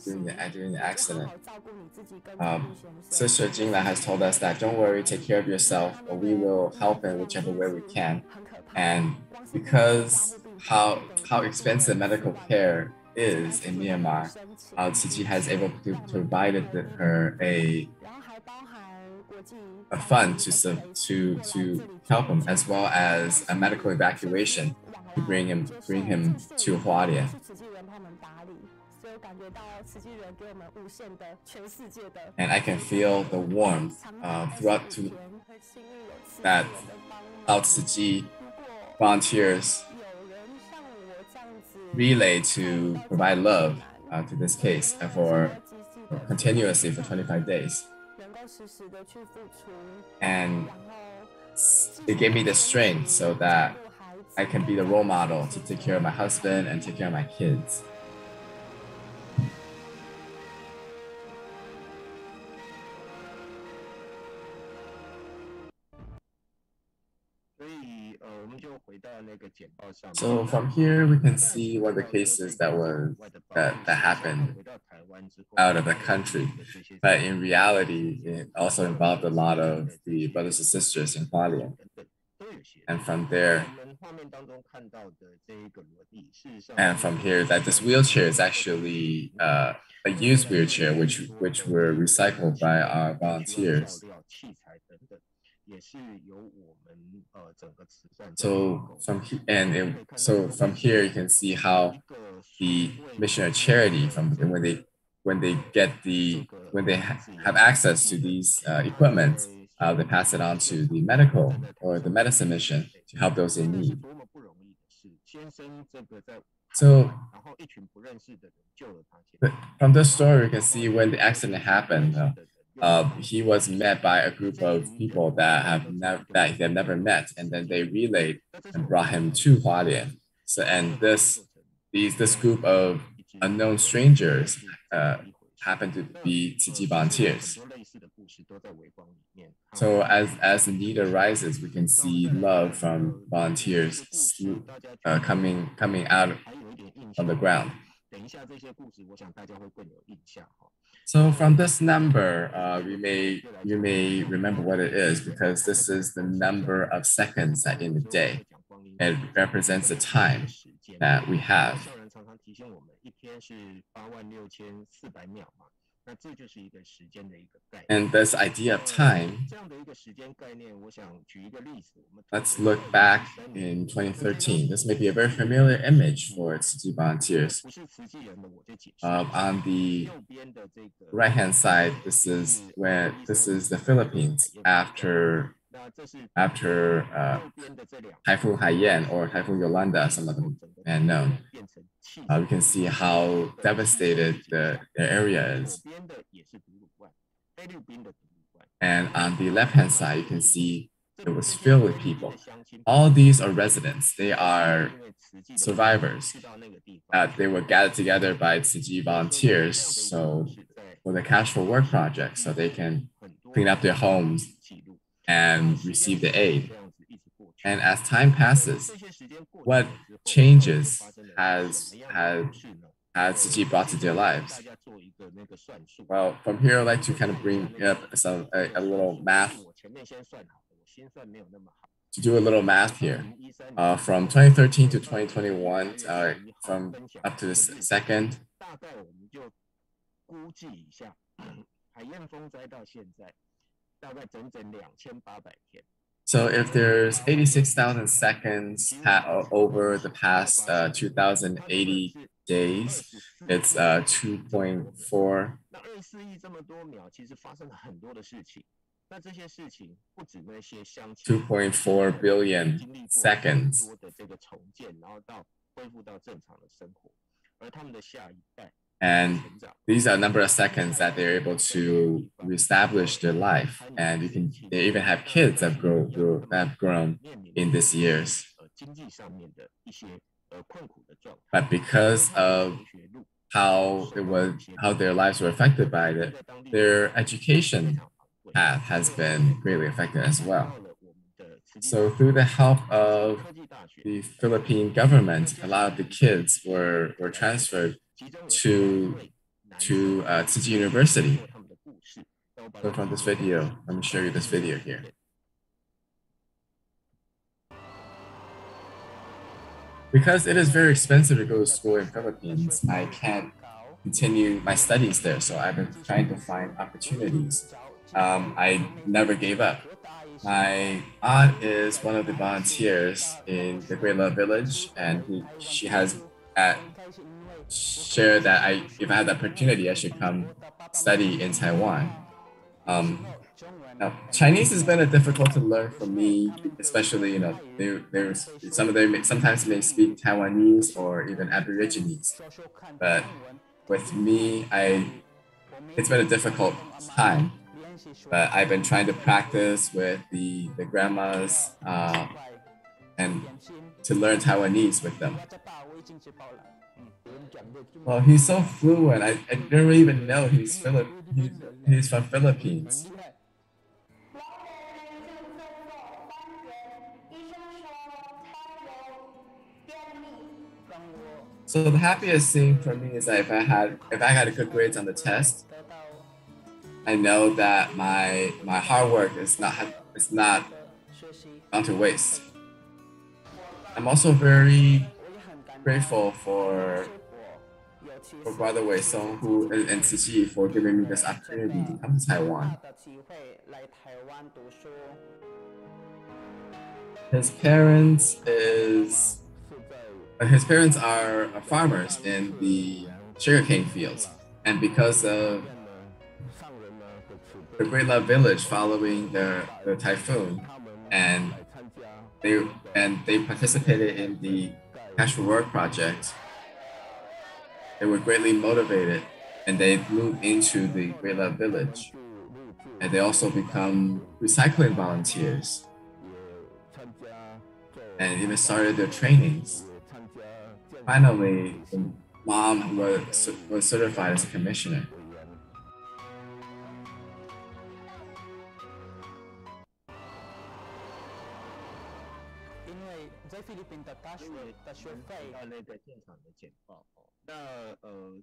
S10: during the accident. Sister Jingheng has told us that don't worry, take care of yourself, but we will help in whichever way we can. And because how expensive medical care is in Myanmar, Tzu Chi has able to provide her a fund to help him, as well as a medical evacuation to bring him to Hualien. And I can feel the warmth throughout that Tzu Chi volunteers relay to provide love to this case for continuously for 25 days. And it gave me the strength so that I can be the role model to take care of my husband and take care of my kids. So from here, we can see one of the cases that happened out of the country, but in reality, it also involved a lot of the brothers and sisters in Hualien. And from here, that this wheelchair is actually a used wheelchair, which were recycled by our volunteers. So from here, you can see how the mission of charity, when they have access to these equipment, they pass it on to the medical or the medicine mission to help those in need. So from this story, you can see when the accident happened, he was met by a group of people that he had never met, and then they relayed and brought him to Hualien. So, and this group of unknown strangers happened to be Tzu Chi volunteers. So as the need arises, we can see love from volunteers coming out from the ground. So from this number, you may remember what it is, because this is the number of seconds in the day. It represents the time that we have. And this idea of time, let's look back in 2013. This may be a very familiar image for Tzu Chi volunteers. On the right-hand side, this is the Philippines after Typhoon Haiyan or Typhoon Yolanda, some of them are known. We can see how devastated the area is. And on the left-hand side, you can see it was filled with people. All these are residents. They are survivors. They were gathered together by Tzu Chi volunteers for the Cash for Work project, so they can clean up their homes and receive the aid. And as time passes, what changes has Tzu Chi brought to their lives? Well, from here, I'd like to kind of bring up a little math to do a little math here. From 2013 to 2021, from up to the second. So if there's 86,000 seconds over the past 2,080 days, it's 2.4. 2.4 billion seconds. And these are a number of seconds that they're able to reestablish their life. And they even have kids that have grown in these years. But because of how their lives were affected by it, their education path has been greatly affected as well. So through the help of the Philippine government, a lot of the kids were transferred to Tzu Chi University. So from this video, let me show you this video here. Because it is very expensive to go to school in Philippines, I can't continue my studies there. So I've been trying to find opportunities. I never gave up. My aunt is one of the volunteers in the Great Love Village, and she has shared that if I had the opportunity, I should come study in Taiwan. Now, Chinese has been difficult to learn for me, especially, sometimes may speak Taiwanese or even Aborigines. But with me, it's been a difficult time. But I've been trying to practice with the grandmas and to learn Taiwanese with them. Well, he's so fluent. I didn't even know he's from Philippines. So the happiest thing for me is that if I had good grades on the test, I know that my hard work is not gone to waste. I'm also very grateful for Brother Wei Song and Tzu Chi for giving me this opportunity to come to Taiwan. His parents are farmers in the sugarcane fields, and because of the Great Love Village following the typhoon, and they participated in the Cash for Work project, they were greatly motivated, and they moved into the Great Love Village, and they also become recycling volunteers, and even started their trainings. Finally, the mom was certified as a commissioner.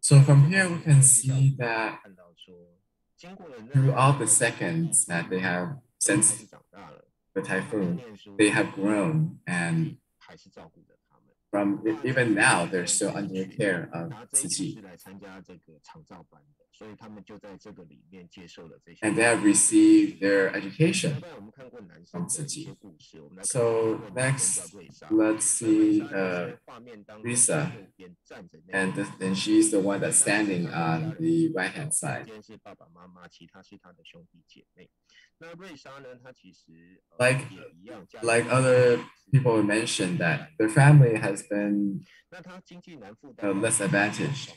S10: So from here we can see that throughout the seconds that they have since the typhoon, they have grown, and even now they're still under the care of Tzu Chi. And they have received their education from Tzu Chi. So next, let's see Risa, and she's the one that's standing on the right-hand side. Like other people mentioned, that their family has been less advantaged.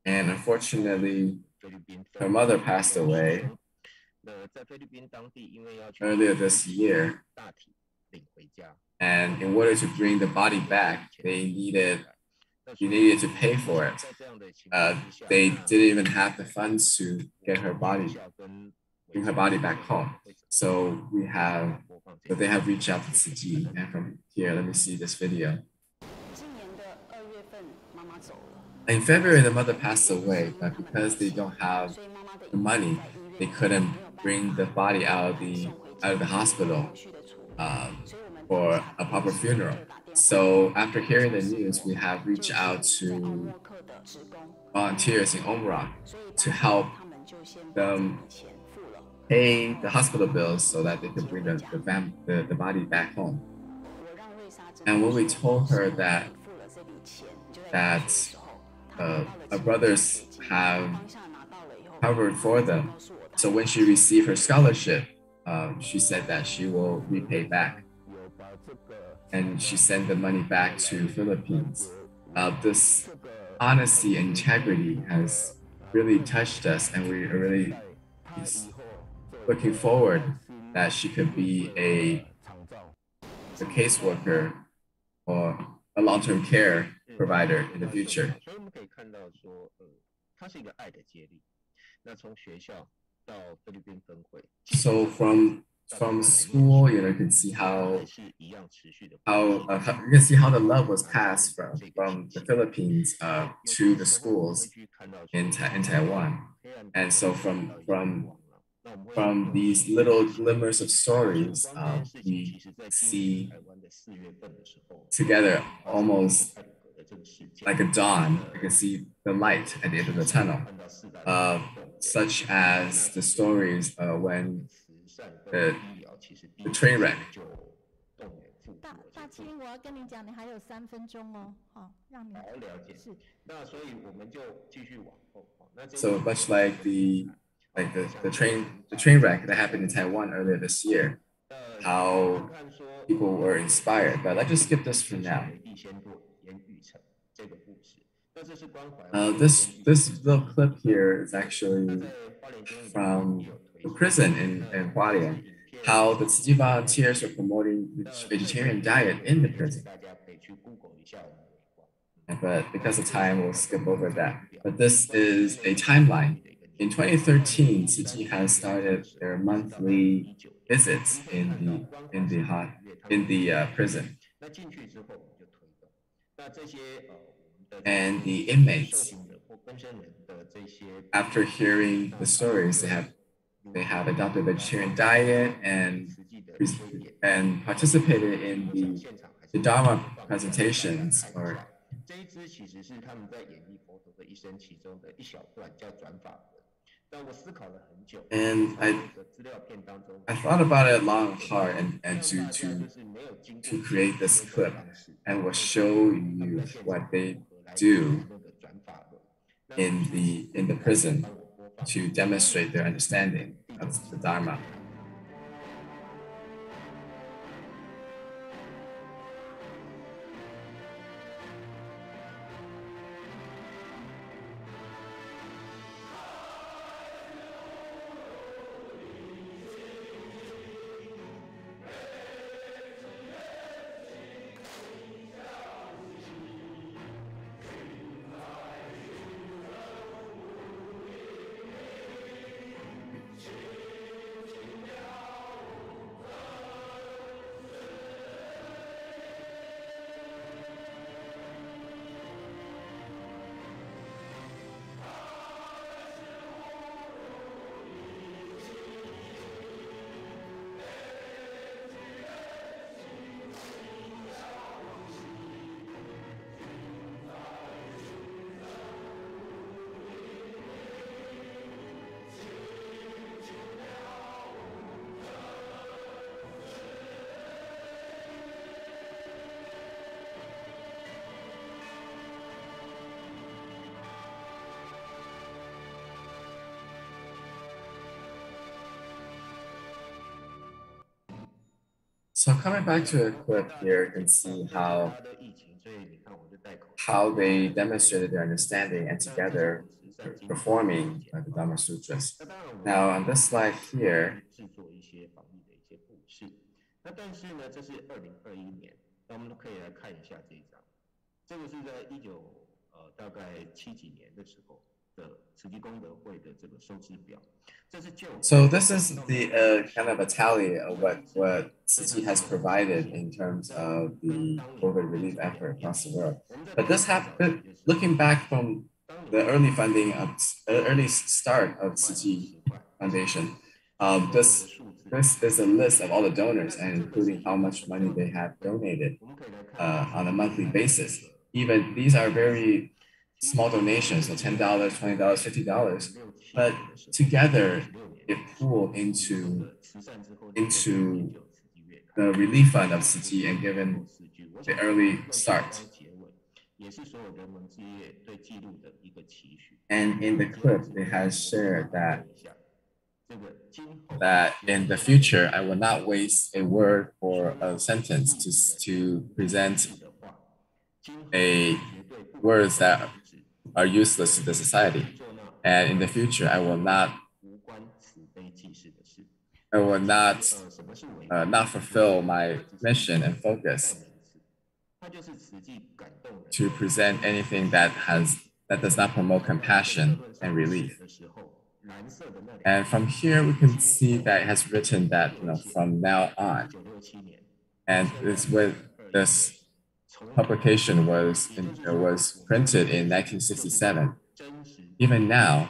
S10: And unfortunately, her mother passed away earlier this year. And in order to bring the body back, they needed to pay for it. They didn't even have the funds to bring her body back home. So they have reached out to Tzu Chi. And from here, let me see this video. In February, the mother passed away, but because they don't have the money, they couldn't bring the body out of the hospital for a proper funeral. So after hearing the news, we have reached out to volunteers in Omra to help them pay the hospital bills so that they could bring the body back home. And when we told her that our brothers have covered for them, so when she received her scholarship, she said that she will repay back, and she sent the money back to Philippines. This honesty and integrity has really touched us, and we are really looking forward that she could be a caseworker or a long-term care provider in the future. So from school, you can see how you can see how the love was passed from the Philippines to the schools in Taiwan, and so from these little glimmers of stories, we see together almost like a dawn. You can see the light at the end of the tunnel, such as the stories when the train wreck.
S3: 大清，我要跟你讲，你还有3分钟哦，好，让你是。那所以我们就继续往后。
S10: So much like the train wreck that happened in Taiwan earlier this year, how people were inspired. But let's just skip this for now. This little clip here is actually from the prison in Hualien, how the Tzu Chi volunteers are promoting the vegetarian diet in the prison. But because of time, we'll skip over that. But this is a timeline. In 2013, Tzu Chi has started their monthly visits in the prison. And the inmates, after hearing the stories, they have adopted a vegetarian diet and participated in the Dharma presentations. And I thought about it long and hard and to create this clip, and will show you what they do in the prison to demonstrate their understanding of the Dharma. So coming back to the clip here, you can see how they demonstrated their understanding and together performing the Dharma Sutras. Now on this slide here, So this is the kind of a tally of what Tzu Chi has provided in terms of the COVID relief effort across the world. But this happened looking back from the early funding of early start of Tzu Chi Foundation. This is a list of all the donors and including how much money they have donated on a monthly basis. Even these are very small donations, so $10, $20, $50, but together it pooled into the relief fund of Tzu Chi and given the early start. And in the clip, it has shared that in the future, I will not waste a word or a sentence to present words that are useless to the society. And in the future, I will not fulfill my mission and focus to present anything that does not promote compassion and relief. And from here, we can see that it has written that from now on, and it's with this publication was printed in 1967. Even now,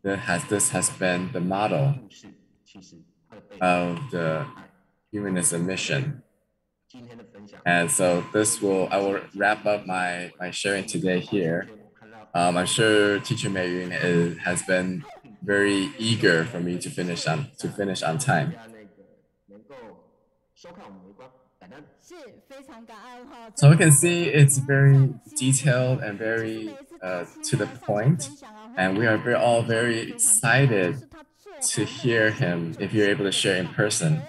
S10: this has been the model of the humanism mission. And so I will wrap up my sharing today here. I'm sure Teacher Mei-Yun has been very eager for me to finish on time. So we can see it's very detailed and very to the point, and we are all very excited to hear him if you're able to share in person.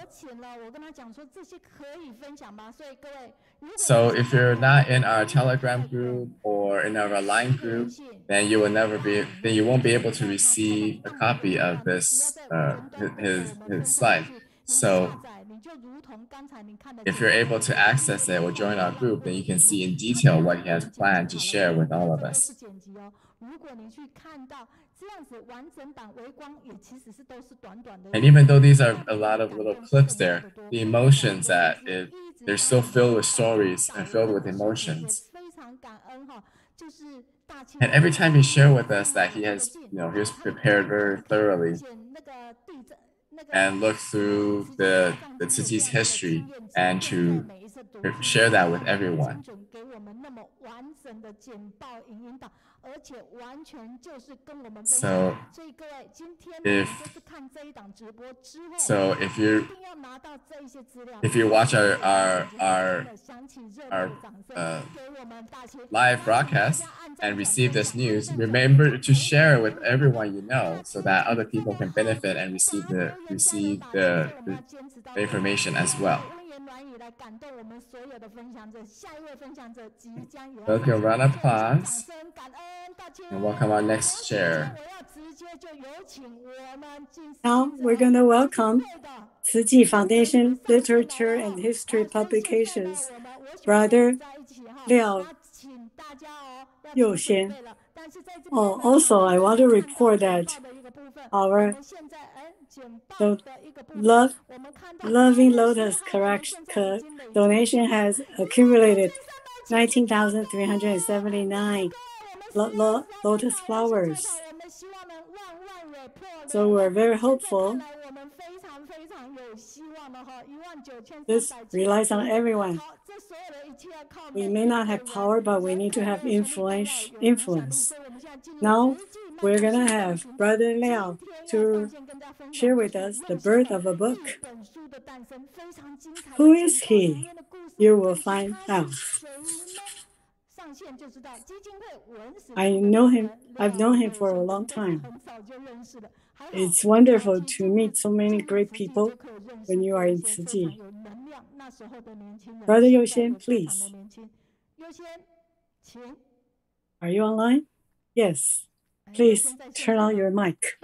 S10: So if you're not in our Telegram group or in our Line group, then you won't be able to receive a copy of this his slide. So if you're able to access it or join our group, then you can see in detail what he has planned to share with all of us. And even though these are a lot of little clips there, the emotions they're still filled with stories and filled with emotions. And every time he shared with us that he has prepared very thoroughly and looked through the Tzu Chi's history and to share that with everyone. So if you watch our live broadcast and receive this news, remember to share it with everyone you know so that other people can benefit and receive the information as well. Welcome, round of applause. And welcome our next chair.
S11: Now we're going to welcome Tzu Chi Foundation Literature and History Publications, Brother Liao Youxian. Oh, also, I want to report that the Loving Lotus donation has accumulated 19,379 lotus flowers. So we're very hopeful. This relies on everyone. We may not have power, but we need to have influence. Now we're going to have Brother Liao to share with us the birth of a book. Who is he? You will find out. I've known him for a long time. It's wonderful to meet so many great people when you are in Tzu Chi. Brother Youxian, please. Are you online? Yes. Please turn on your mic.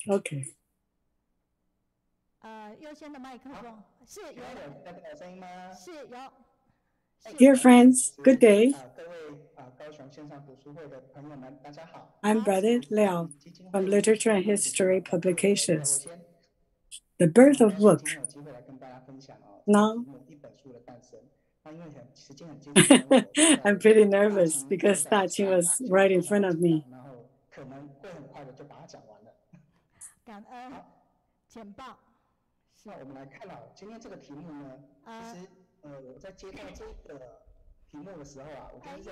S11: Okay. Dear friends, good day. I'm Brother Liao from Literature and History Publications. The Birth of Book. Now, I'm pretty nervous because Daqing was right in front of me.
S3: 感恩简报。
S12: 那我们来看今天这个题目呢，其实我在接到这个题目的时候我刚才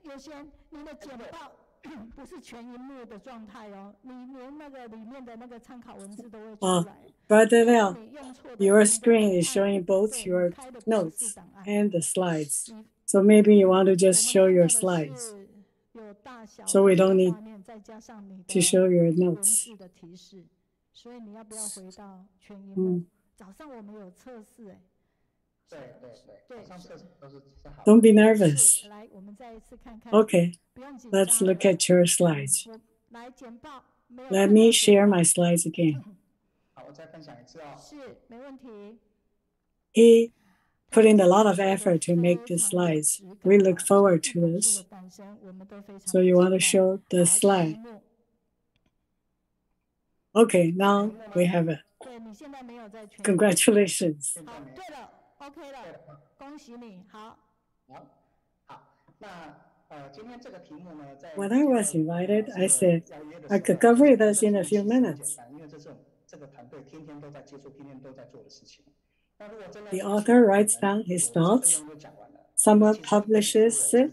S3: 有些您的简报不是全荧幕的状态你连那个里面的那个参考文字都会出来。
S11: Brother Liao, your screen is showing both your notes and the slides. So maybe you want to just show your slides. So we don't need to show your notes.
S3: 所以你要不要回到全荧幕？早上我们有测试
S11: Don't be nervous. Okay, let's look at your slides. Let me share my slides again. He put in a lot of effort to make the slides. We look forward to this. So you want to show the slide? Okay, now we have it. Congratulations.
S3: OK 了，恭喜你，好。
S11: When I was invited, I said I could cover this in a few minutes. The author writes down his thoughts, someone publishes it,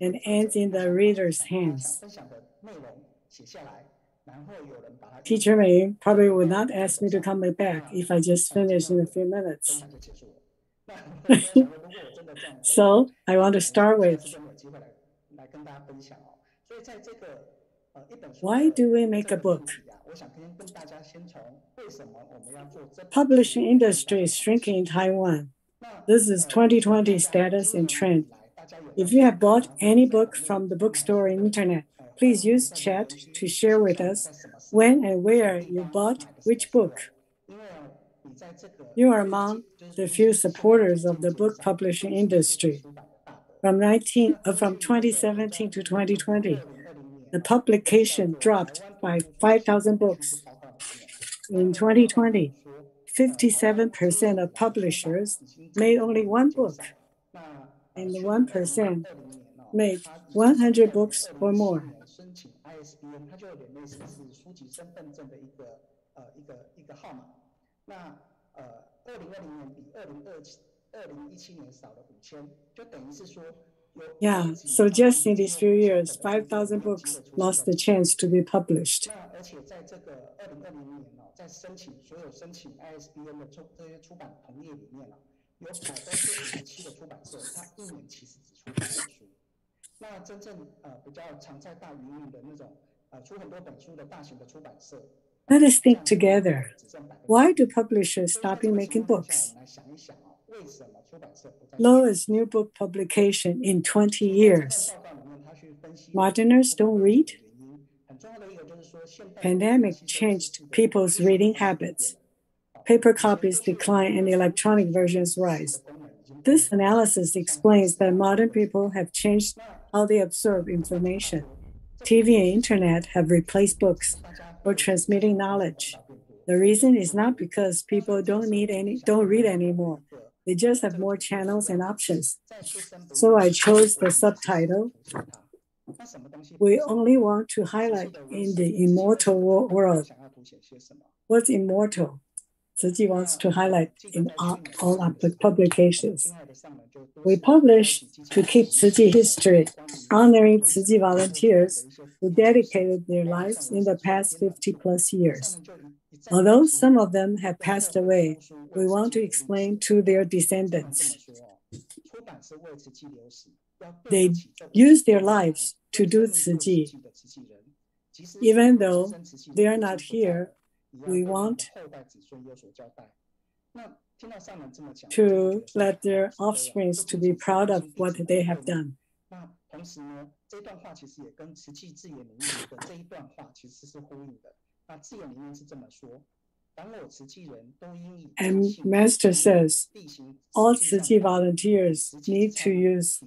S11: and ends in the reader's hands. Teacher Mei probably would not ask me to come back if I just finished in a few minutes. So I want to start with, why do we make a book? Publishing industry is shrinking in Taiwan. This is 2020 status and trend. If you have bought any book from the bookstore or internet, please use chat to share with us when and where you bought which book. You are among the few supporters of the book publishing industry. From 2017 to 2020, the publication dropped by 5,000 books. In 2020, 57% of publishers made only one book, and 1% made 100 books or more. Yeah, so just in these few years, 5,000 books lost the chance to be published. Let us think together. Why do publishers stop making books? Lowest new book publication in 20 years. Moderners don't read. Pandemic changed people's reading habits. Paper copies decline and electronic versions rise. This analysis explains that modern people have changed how they absorb information. TV and internet have replaced books for transmitting knowledge. The reason is not because people don't read anymore. They just have more channels and options. So I chose the subtitle. We only want to highlight in the immortal world. What's immortal? Tzu Chi wants to highlight in all our publications. We publish to keep Tzu Chi history, honoring Tzu Chi volunteers who dedicated their lives in the past 50 plus years. Although some of them have passed away, we want to explain to their descendants. They use their lives to do Tzu Chi. Even though they are not here, we want to let their offspring to be proud of what they have done. And Master says, all Tzu Chi volunteers need to use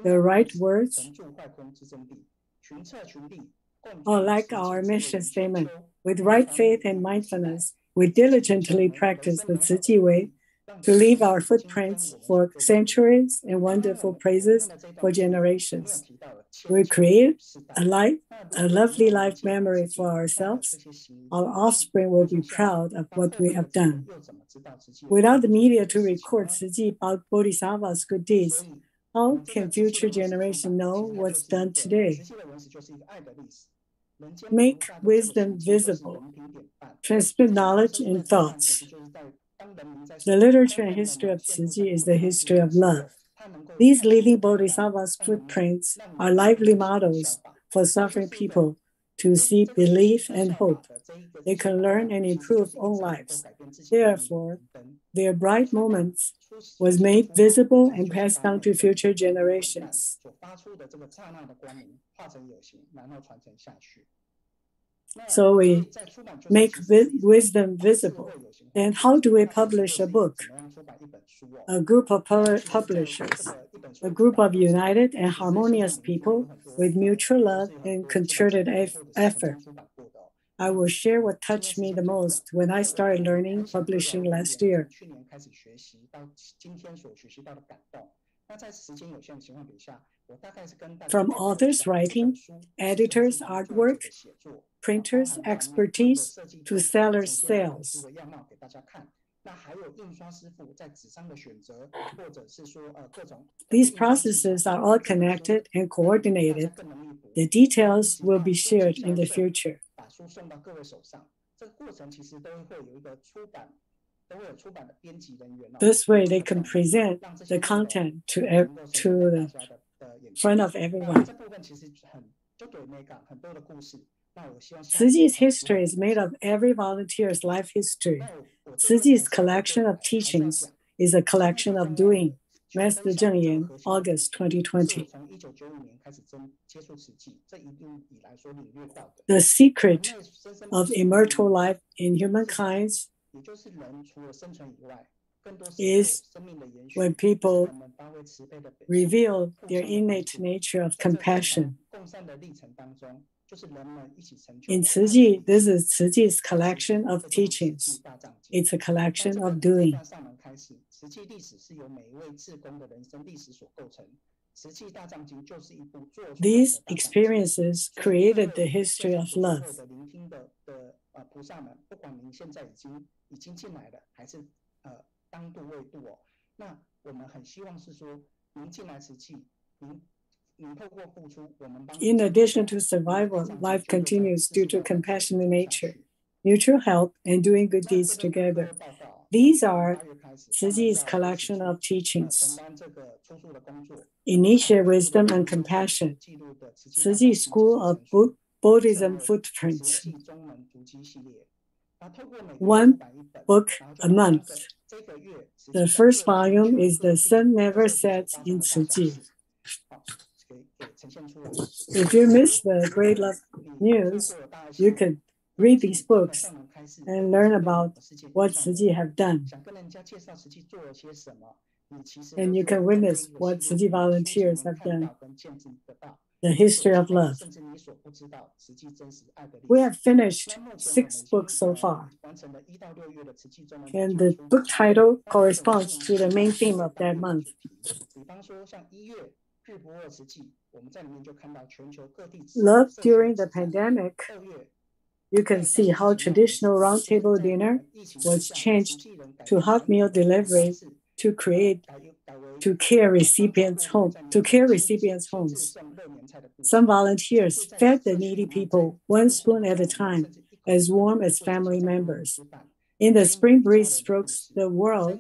S11: the right words, or like our mission statement, with right faith and mindfulness, we diligently practice the Tzu Chi way to leave our footprints for centuries and wonderful praises for generations. We create a lovely life memory for ourselves. Our offspring will be proud of what we have done. Without the media to record Tzu Chi Bodhisattva's good deeds, how can future generations know what's done today? Make wisdom visible. Transmit knowledge and thoughts. The literature and history of Tzu Chi is the history of love. These leading bodhisattvas' footprints are lively models for suffering people to see belief and hope. They can learn and improve own lives. Therefore, their bright moments was made visible and passed down to future generations. So we make wisdom visible. And how do we publish a book? A group of publishers, a group of united and harmonious people with mutual love and concerted effort. I will share what touched me the most when I started learning publishing last year. From authors' writing, editors' artwork, printers' expertise, to sellers' sales. These processes are all connected and coordinated. The details will be shared in the future. This way, they can present the content to the front of everyone. Tzu Chi's history is made of every volunteer's life history. Tzu Chi's collection of teachings is a collection of doing. Master Zheng, August 2020. The secret of immortal life in humankind is when people reveal their innate nature of compassion. In Tzu Chi, this is Tzu Chi's collection of teachings. It's a collection of doing. These experiences created the history of love. In addition to survival, life continues due to compassionate nature, mutual help, and doing good deeds together. These are Tzu Chi's collection of teachings. Initiate wisdom and compassion. Tzu Chi School of Buddhism Footprints. One book a month. The first volume is The Sun Never Sets in Tzu Chi. If you missed the Great Love News, you could read these books and learn about what Tzu Chi have done. And you can witness what Tzu Chi volunteers have done. The history of love. We have finished 6 books so far. And the book title corresponds to the main theme of that month. Love during the pandemic. You can see how traditional roundtable dinner was changed to hot meal delivery to care recipients' homes. Some volunteers fed the needy people 1 spoon at a time, as warm as family members. In the spring breeze strokes the world,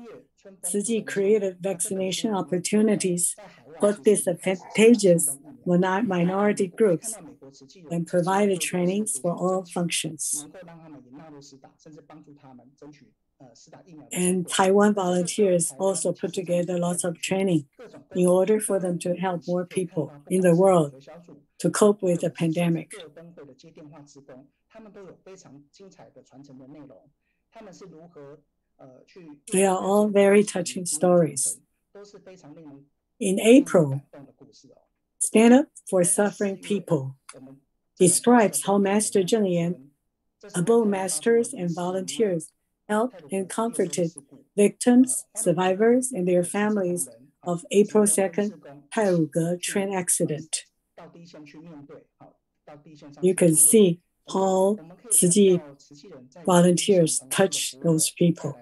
S11: Tzu Chi created vaccination opportunities for disadvantaged minority groups and provided trainings for all functions. And Taiwan volunteers also put together lots of training in order for them to help more people in the world to cope with the pandemic. They are all very touching stories. In April, Stand Up for Suffering People describes how Master Zheng above masters and volunteers, helped and comforted victims, survivors, and their families of April 2nd Tailuge train accident. You can see how Tzu Chi volunteers touch those people.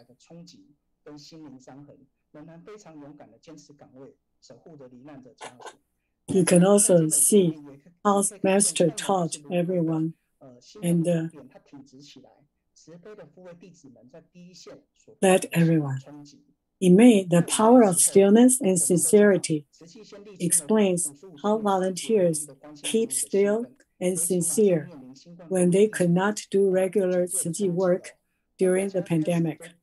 S11: You can also see how Master taught everyone and led everyone. In May, the power of stillness and sincerity explains how volunteers keep still and sincere when they could not do regular Tzu Chi work during the pandemic.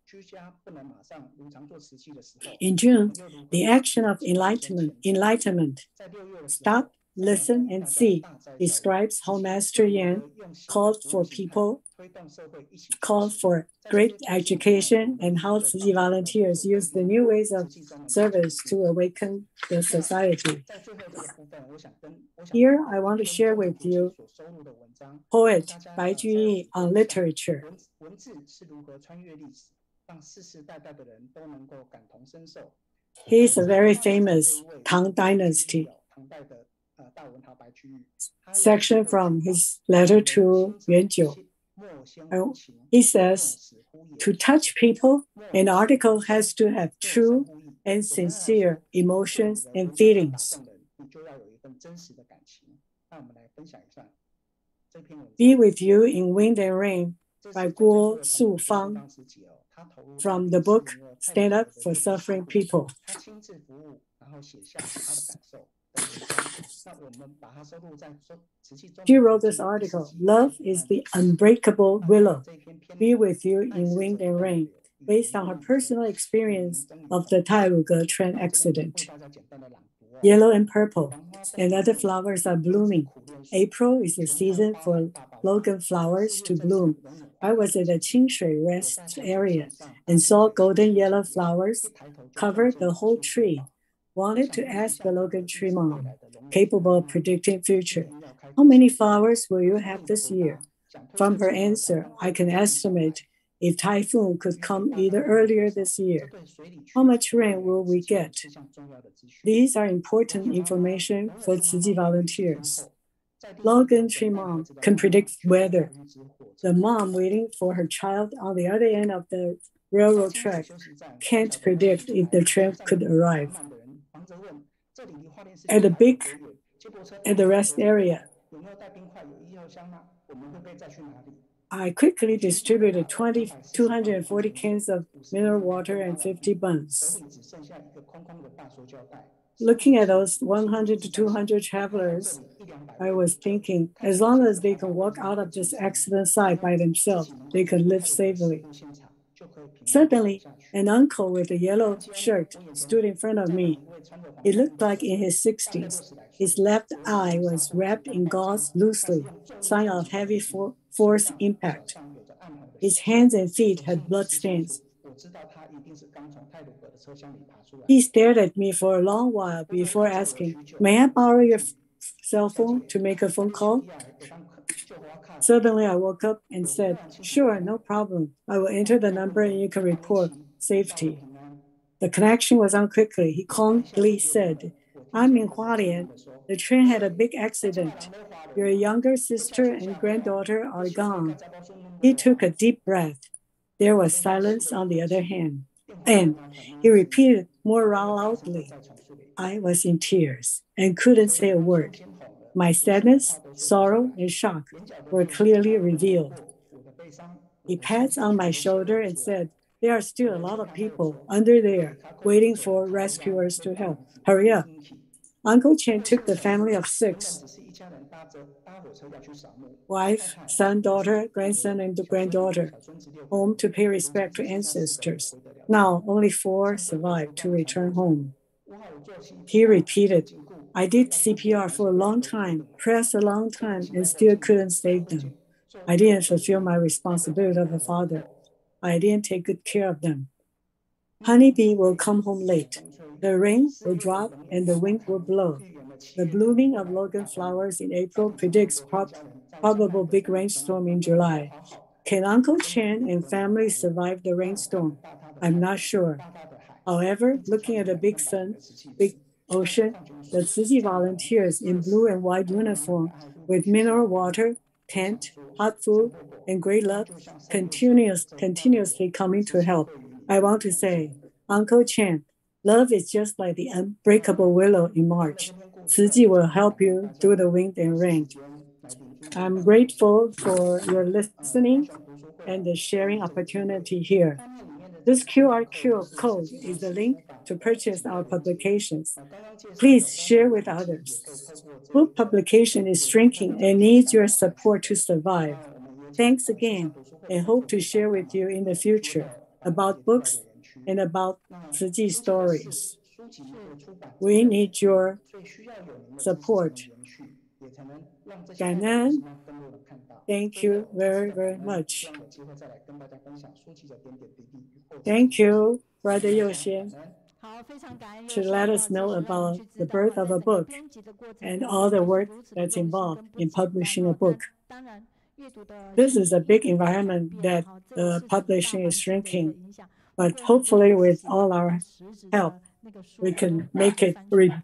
S11: In June, the action of enlightenment, stop, listen, and see, describes how Master Yan called for great education and how Tzu Chi volunteers use the new ways of service to awaken the society. Here, I want to share with you poet Bai Juyi on literature. He is a very famous Tang Dynasty section from his letter to Yuan Jiu. He says, to touch people, an article has to have true and sincere emotions and feelings. Be with You in Wind and Rain by Guo Su Fang from the book Stand Up for Suffering People. She wrote this article, Love is the Unbreakable Willow, Be With You in Wind and Rain, based on her personal experience of the Tailuge train accident. Yellow and purple, and other flowers are blooming. April is the season for logan flowers to bloom. I was at the Qingxiang rest area and saw golden yellow flowers cover the whole tree. Wanted to ask the logan tree mom, capable of predicting future, how many flowers will you have this year? From her answer, I can estimate if typhoon could come either earlier this year. How much rain will we get? These are important information for Tzu Chi volunteers. Logan tree mom can predict weather. The mom waiting for her child on the other end of the railroad track can't predict if the train could arrive. At the rest area, I quickly distributed 240 cans of mineral water and 50 buns. Looking at those 100 to 200 travelers, I was thinking, as long as they can walk out of this accident site by themselves, they can live safely. Suddenly, an uncle with a yellow shirt stood in front of me. He looked like in his 60s. His left eye was wrapped in gauze loosely, sign of heavy force impact. His hands and feet had bloodstains. He stared at me for a long while before asking, "May I borrow your cell phone to make a phone call?" Suddenly, I woke up and said, "Sure, no problem. I will enter the number and you can report safety." The connection was on quickly. He calmly said, "I'm in Hualien. The train had a big accident. Your younger sister and granddaughter are gone." He took a deep breath. There was silence on the other hand. And he repeated more loudly. I was in tears and couldn't say a word. My sadness, sorrow, and shock were clearly revealed. He pats on my shoulder and said, "There are still a lot of people under there waiting for rescuers to help. Hurry up." Uncle Chen took the family of 6, wife, son, daughter, grandson, and granddaughter, home to pay respect to ancestors. Now, only 4 survived to return home. He repeated, "I did CPR for a long time, pressed a long time, and still couldn't save them. I didn't fulfill my responsibility of a father. I didn't take good care of them. Honeybee will come home late. The rain will drop and the wind will blow. The blooming of Logan flowers in April predicts probable big rainstorm in July. Can Uncle Chen and family survive the rainstorm? I'm not sure. However, looking at the big sun, big ocean, the Tzu volunteers in blue and white uniform with mineral water, tent, hot food, and great luck continuously coming to help. I want to say, Uncle Chen, love is just like the unbreakable willow in March. Tzu will help you through the wind and rain. I'm grateful for your listening and the sharing opportunity here. This QR code is the link to purchase our publications. Please share with others. Book publication is shrinking and needs your support to survive. Thanks again, and hope to share with you in the future about books and about Tzu stories. We need your support. 感恩 Thank you very, very much. Thank you, Brother Youxian, to let us know about the birth of a book and all the work that's involved in publishing a book. This is a big environment that publishing is shrinking, but hopefully with all our help, we can make it read.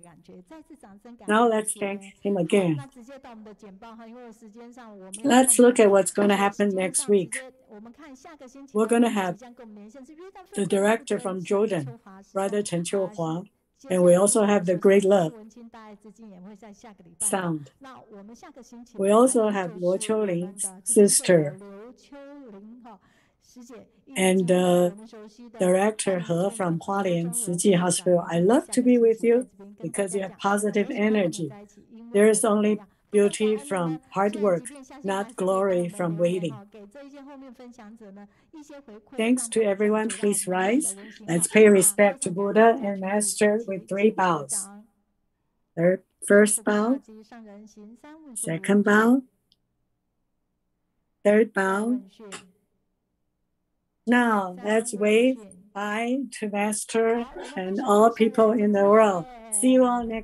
S11: Now let's thank him again. Let's look at what's going to happen next week. We're going to have the director from Jordan, Brother Chen Qiuhua, and we also have the Great Love sound. We also have Luo Qiuling's sister and Director He from Hualien Tzu Hospital. I love to be with you because you have positive energy. There is only beauty from hard work, not glory from waiting. Thanks to everyone. Please rise. Let's pay respect to Buddha and Master with 3 bows. First bow, second bow, third bow. Now let's wave bye to Master and all people in the world. See you all next